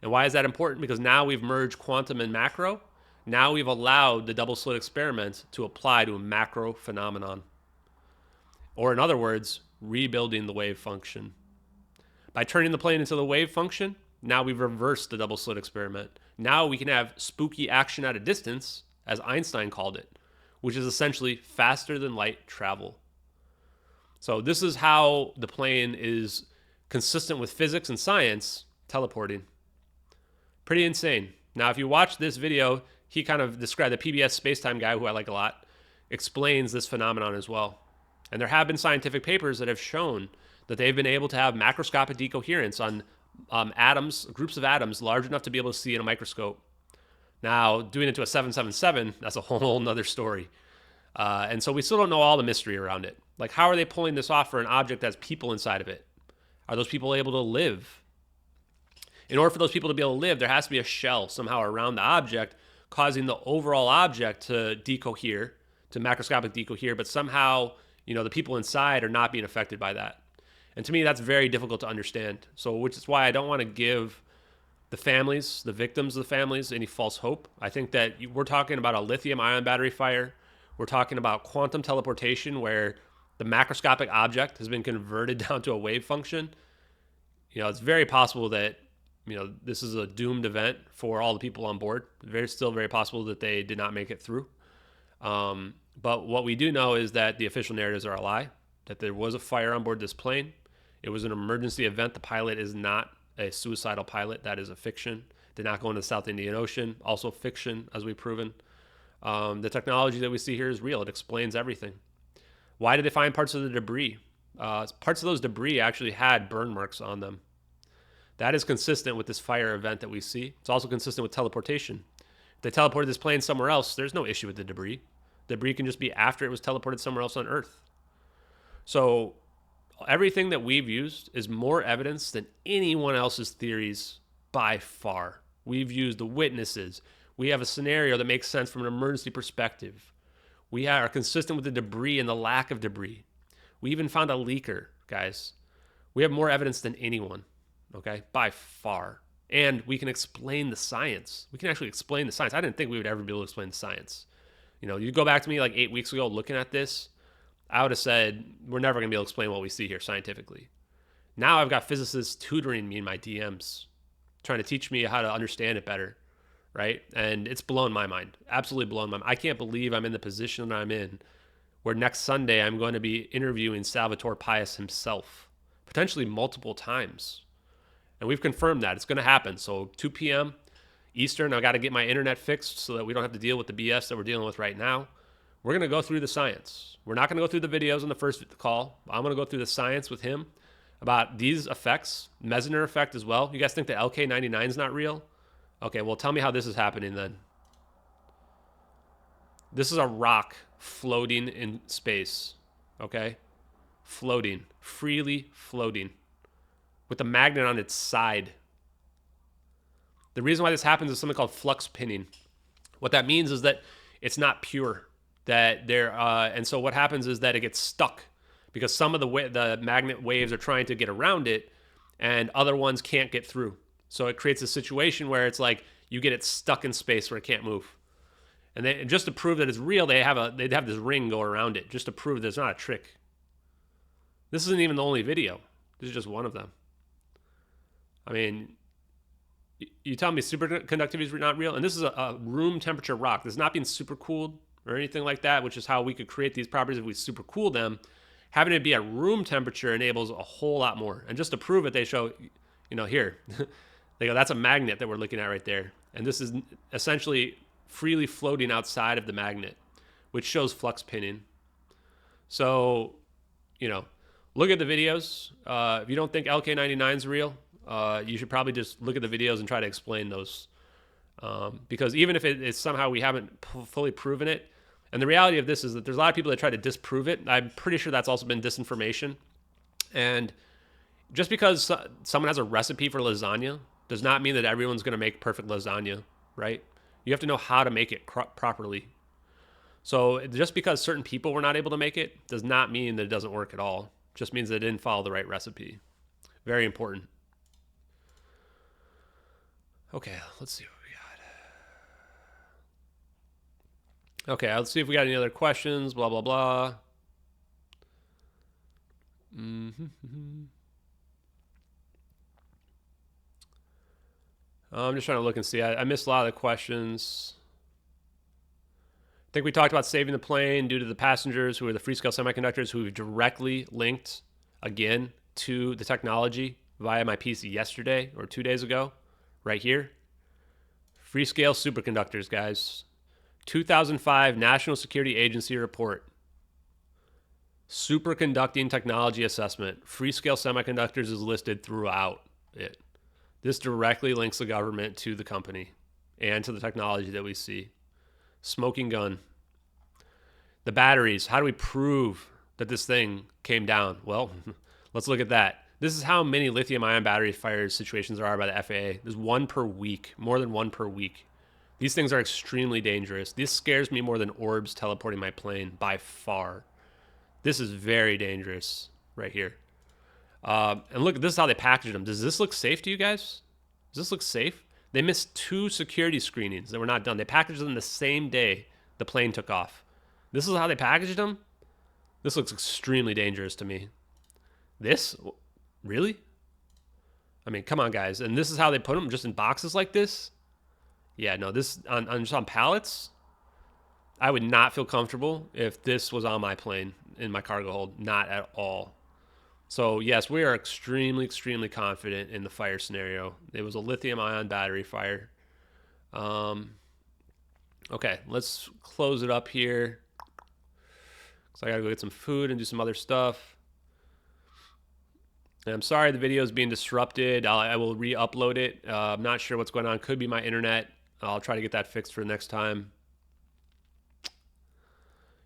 And why is that important? Because now we've merged quantum and macro. Now we've allowed the double slit experiment to apply to a macro phenomenon. Or in other words, rebuilding the wave function. By turning the plane into the wave function, now we've reversed the double slit experiment. Now we can have spooky action at a distance, as Einstein called it, which is essentially faster than light travel. So this is how the plane is consistent with physics and science, teleporting. Pretty insane. Now, if you watch this video, he kind of described, the PBS Spacetime guy, who I like a lot, explains this phenomenon as well. And there have been scientific papers that have shown that they've been able to have macroscopic decoherence on atoms, groups of atoms large enough to be able to see in a microscope. Now, doing it to a 777, that's a whole nother story. And so we still don't know all the mystery around it. Like, how are they pulling this off for an object that has people inside of it? Are those people able to live? In order for those people to be able to live, there has to be a shell somehow around the object, causing the overall object to decohere, to macroscopic decohere, but somehow, the people inside are not being affected by that. And to me, that's very difficult to understand. So, which is why I don't want to give the families, the victims of the families, any false hope. I think that we're talking about a lithium-ion battery fire. We're talking about quantum teleportation, where the macroscopic object has been converted down to a wave function. It's very possible that, this is a doomed event for all the people on board. Still very possible that they did not make it through. But what we do know is that the official narratives are a lie, that there was a fire on board this plane. It was an emergency event. The pilot is not a suicidal pilot. That is a fiction. Did not go into the South Indian Ocean. Also fiction, as we've proven. The technology that we see here is real. It explains everything. Why did they find parts of the debris? Parts of those debris actually had burn marks on them. That is consistent with this fire event that we see. It's also consistent with teleportation. If they teleported this plane somewhere else, there's no issue with the debris. Debris can just be after it was teleported somewhere else on Earth. So everything that we've used is more evidence than anyone else's theories by far. We've used the witnesses. We have a scenario that makes sense from an emergency perspective. We are consistent with the debris and the lack of debris. We even found a leaker, guys. We have more evidence than anyone, okay, by far. And we can explain the science. We can actually explain the science. I didn't think we would ever be able to explain the science. You go back to me like 8 weeks ago looking at this, I would have said, we're never going to be able to explain what we see here scientifically. Now I've got physicists tutoring me in my DMs, trying to teach me how to understand it better, right? And it's blown my mind, absolutely blown my mind. I can't believe I'm in the position that I'm in, where next Sunday I'm going to be interviewing Salvatore Pais himself, potentially multiple times. And we've confirmed that. It's going to happen. So 2 p.m. Eastern, I've got to get my internet fixed so that we don't have to deal with the BS that we're dealing with right now. We're going to go through the science. We're not going to go through the videos on the first call. I'm going to go through the science with him about these effects, Meissner effect as well. You guys think that LK99 is not real? Okay, well, tell me how this is happening then. This is a rock floating in space, okay? Floating, freely floating, with a magnet on its side. The reason why this happens is something called flux pinning. What that means is that it's not pure. And so what happens is that it gets stuck because some of the magnet waves are trying to get around it, and other ones can't get through. So it creates a situation where it's like you get it stuck in space where it can't move. And just to prove that it's real, they'd have this ring go around it just to prove that it's not a trick. This isn't even the only video. This is just one of them. I mean, you tell me superconductivity is not real, and this is a room temperature rock. This is not being supercooled or anything like that, which is how we could create these properties if we supercool them. Having it be at room temperature enables a whole lot more. And just to prove it, they show, here, they go, that's a magnet that we're looking at right there. And this is essentially freely floating outside of the magnet, which shows flux pinning. So, look at the videos. If you don't think LK99 is real, you should probably just look at the videos and try to explain those. Because even if it's somehow we haven't fully proven it, and the reality of this is that there's a lot of people that try to disprove it. I'm pretty sure that's also been disinformation. And just because someone has a recipe for lasagna does not mean that everyone's going to make perfect lasagna, right? You have to know how to make it properly. So just because certain people were not able to make it does not mean that it doesn't work at all. It just means that it didn't follow the right recipe. Very important. Okay, let's see what we got. Okay, let's see if we got any other questions, blah, blah, blah. I'm just trying to look and see. I missed a lot of the questions. I think we talked about saving the plane due to the passengers who are the Freescale Semiconductors who directly linked, again, to the technology via my piece yesterday or 2 days ago. Right here. Freescale Superconductors, guys. 2005 National Security Agency report. Superconducting technology assessment. Freescale Semiconductors is listed throughout it. This directly links the government to the company and to the technology that we see. Smoking gun. The batteries. How do we prove that this thing came down? Well, let's look at that. This is how many lithium-ion battery fire situations there are by the FAA. There's one per week, more than one per week. These things are extremely dangerous. This scares me more than orbs teleporting my plane by far. This is very dangerous right here. And look, this is how they packaged them. Does this look safe to you guys? Does this look safe? They missed 2 security screenings that were not done. They packaged them the same day the plane took off. This is how they packaged them? This looks extremely dangerous to me. This? Really? I mean, come on, guys. And this is how they put them, just in boxes like this? Yeah, no, this, just on pallets? I would not feel comfortable if this was on my plane, in my cargo hold. Not at all. So, yes, we are extremely, extremely confident in the fire scenario. It was a lithium-ion battery fire. Okay, let's close it up here. So I gotta go get some food and do some other stuff. And I'm sorry the video is being disrupted. I will re-upload it. I'm not sure what's going on. Could be my internet. I'll try to get that fixed for next time.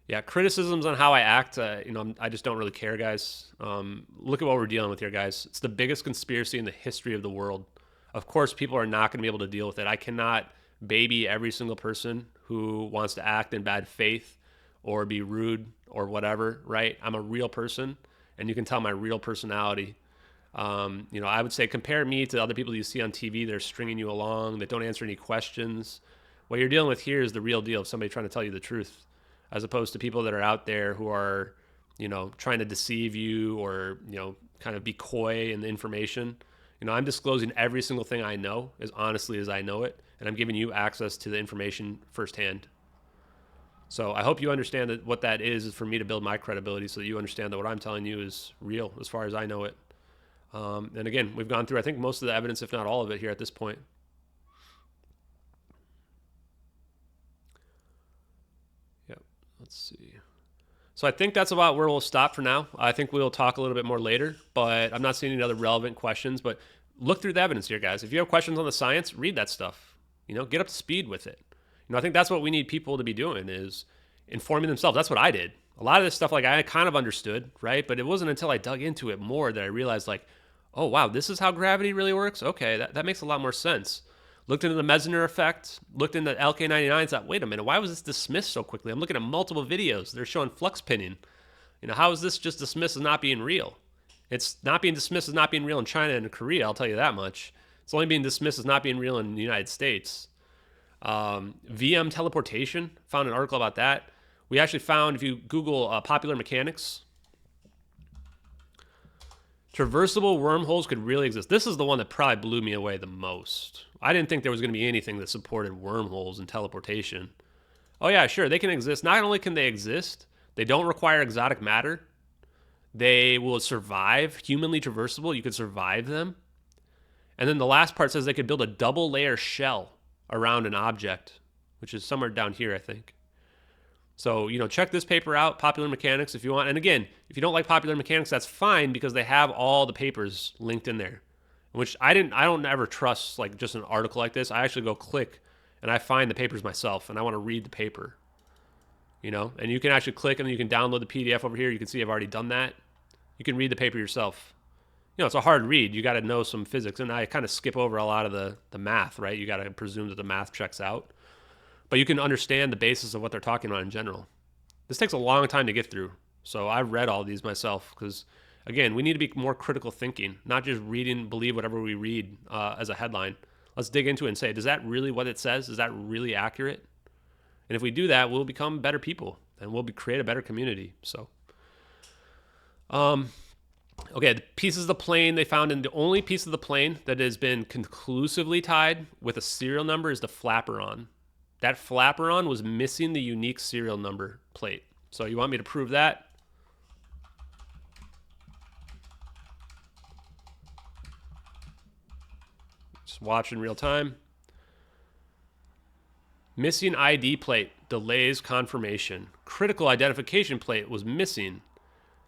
Yeah, criticisms on how I act, you know, I just don't really care, guys. Look at what we're dealing with here, guys. It's the biggest conspiracy in the history of the world. Of course, people are not going to be able to deal with it. I cannot baby every single person who wants to act in bad faith or be rude or whatever, right? I'm a real person, and you can tell my real personality. You know, I would say compare me to other people you see on TV that are stringing you along, that don't answer any questions. What you're dealing with here is the real deal of somebody trying to tell you the truth, as opposed to people that are out there who are, you know, trying to deceive you or, you know, kind of be coy in the information. You know, I'm disclosing every single thing I know as honestly as I know it, and I'm giving you access to the information firsthand. So I hope you understand that what that is for me to build my credibility, so that you understand that what I'm telling you is real as far as I know it. And again, we've gone through, I think, most of the evidence, if not all of it, here at this point. Yep, let's see. So I think that's about where we'll stop for now. I think we'll talk a little bit more later, but I'm not seeing any other relevant questions. But look through the evidence here, guys. If you have questions on the science, read that stuff. You know, get up to speed with it. You know, I think that's what we need people to be doing, is informing themselves. That's what I did. A lot of this stuff, like, I kind of understood, right? But it wasn't until I dug into it more that I realized, like, oh, wow, this is how gravity really works? Okay, that makes a lot more sense. Looked into the Meissner effect, looked into LK99, thought, wait a minute, why was this dismissed so quickly? I'm looking at multiple videos. They're showing flux pinning. You know, how is this just dismissed as not being real? It's not being dismissed as not being real in China and Korea, I'll tell you that much. It's only being dismissed as not being real in the United States. VM teleportation, found an article about that. We actually found, if you Google popular mechanics, traversable wormholes could really exist. This is the one that probably blew me away the most. I didn't think there was going to be anything that supported wormholes and teleportation. Oh yeah, sure, they can exist. Not only can they exist, they don't require exotic matter. They will survive, humanly traversable. You could survive them. And then the last part says they could build a double layer shell around an object, which is somewhere down here, I think. So, you know, check this paper out, Popular Mechanics, if you want. And again, if you don't like Popular Mechanics, that's fine, because they have all the papers linked in there, which I don't ever trust, like, just an article like this. I actually go click and I find the papers myself, and I want to read the paper, you know. And you can actually click and then you can download the PDF over here. You can see I've already done that. You can read the paper yourself. You know, it's a hard read. You got to know some physics, and I kind of skip over a lot of the math, right? You got to presume that the math checks out. But you can understand the basis of what they're talking about in general. This takes a long time to get through. So I've read all these myself because, again, we need to be more critical thinking, not just believe whatever we read as a headline. Let's dig into it and say, does that really what it says? Is that really accurate? And if we do that, we'll become better people and we'll create a better community. So, okay, the pieces of the plane they found, in the only piece of the plane that has been conclusively tied with a serial number is the flaperon. That flaperon was missing the unique serial number plate. So you want me to prove that? Just watch in real time. Missing ID plate delays confirmation. Critical identification plate was missing.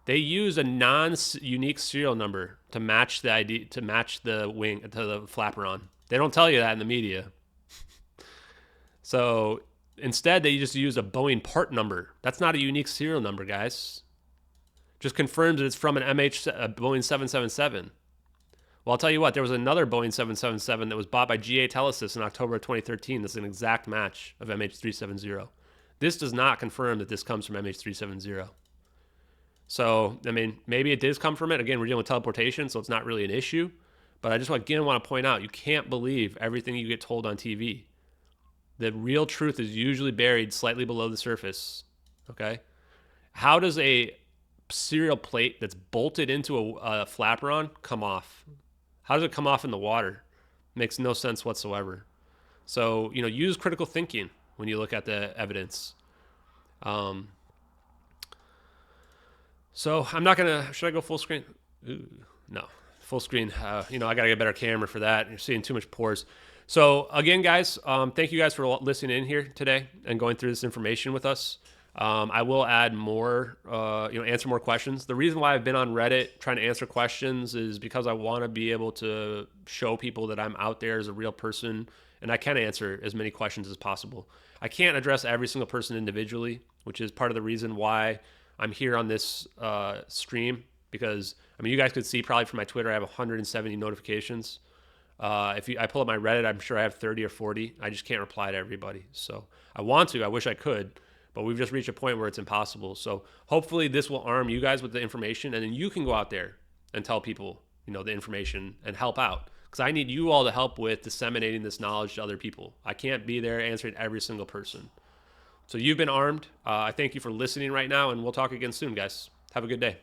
They used a non-unique serial number to match the ID, to match the wing, to the flaperon. They don't tell you that in the media. So instead, they just used a Boeing part number. That's not a unique serial number, guys. Just confirms that it's from an Boeing 777. Well, I'll tell you what, there was another Boeing 777 that was bought by GA Telesys in October of 2013. This is an exact match of MH370. This does not confirm that this comes from MH370. So, I mean, maybe it does come from it. Again, we're dealing with teleportation, so it's not really an issue. But I just want to point out, you can't believe everything you get told on TV. The real truth is usually buried slightly below the surface, okay? How does a serial plate that's bolted into a flaperon come off? How does it come off in the water? Makes no sense whatsoever. So, use critical thinking when you look at the evidence. So I'm not gonna. Should I go full screen? Ooh, no, full screen. I gotta get a better camera for that. You're seeing too much pores. So again, guys, thank you guys for listening in here today and going through this information with us. I will add more, answer more questions. The reason why I've been on Reddit trying to answer questions is because I want to be able to show people that I'm out there as a real person and I can answer as many questions as possible. I can't address every single person individually, which is part of the reason why I'm here on this stream, because you guys could see probably from my Twitter I have 170 notifications. If I pull up my Reddit, I'm sure I have 30 or 40. I just can't reply to everybody. So I want to. I wish I could, but we've just reached a point where it's impossible. So hopefully this will arm you guys with the information, and then you can go out there and tell people, the information and help out. Because I need you all to help with disseminating this knowledge to other people. I can't be there answering every single person. So you've been armed. I thank you for listening right now, and we'll talk again soon, guys. Have a good day.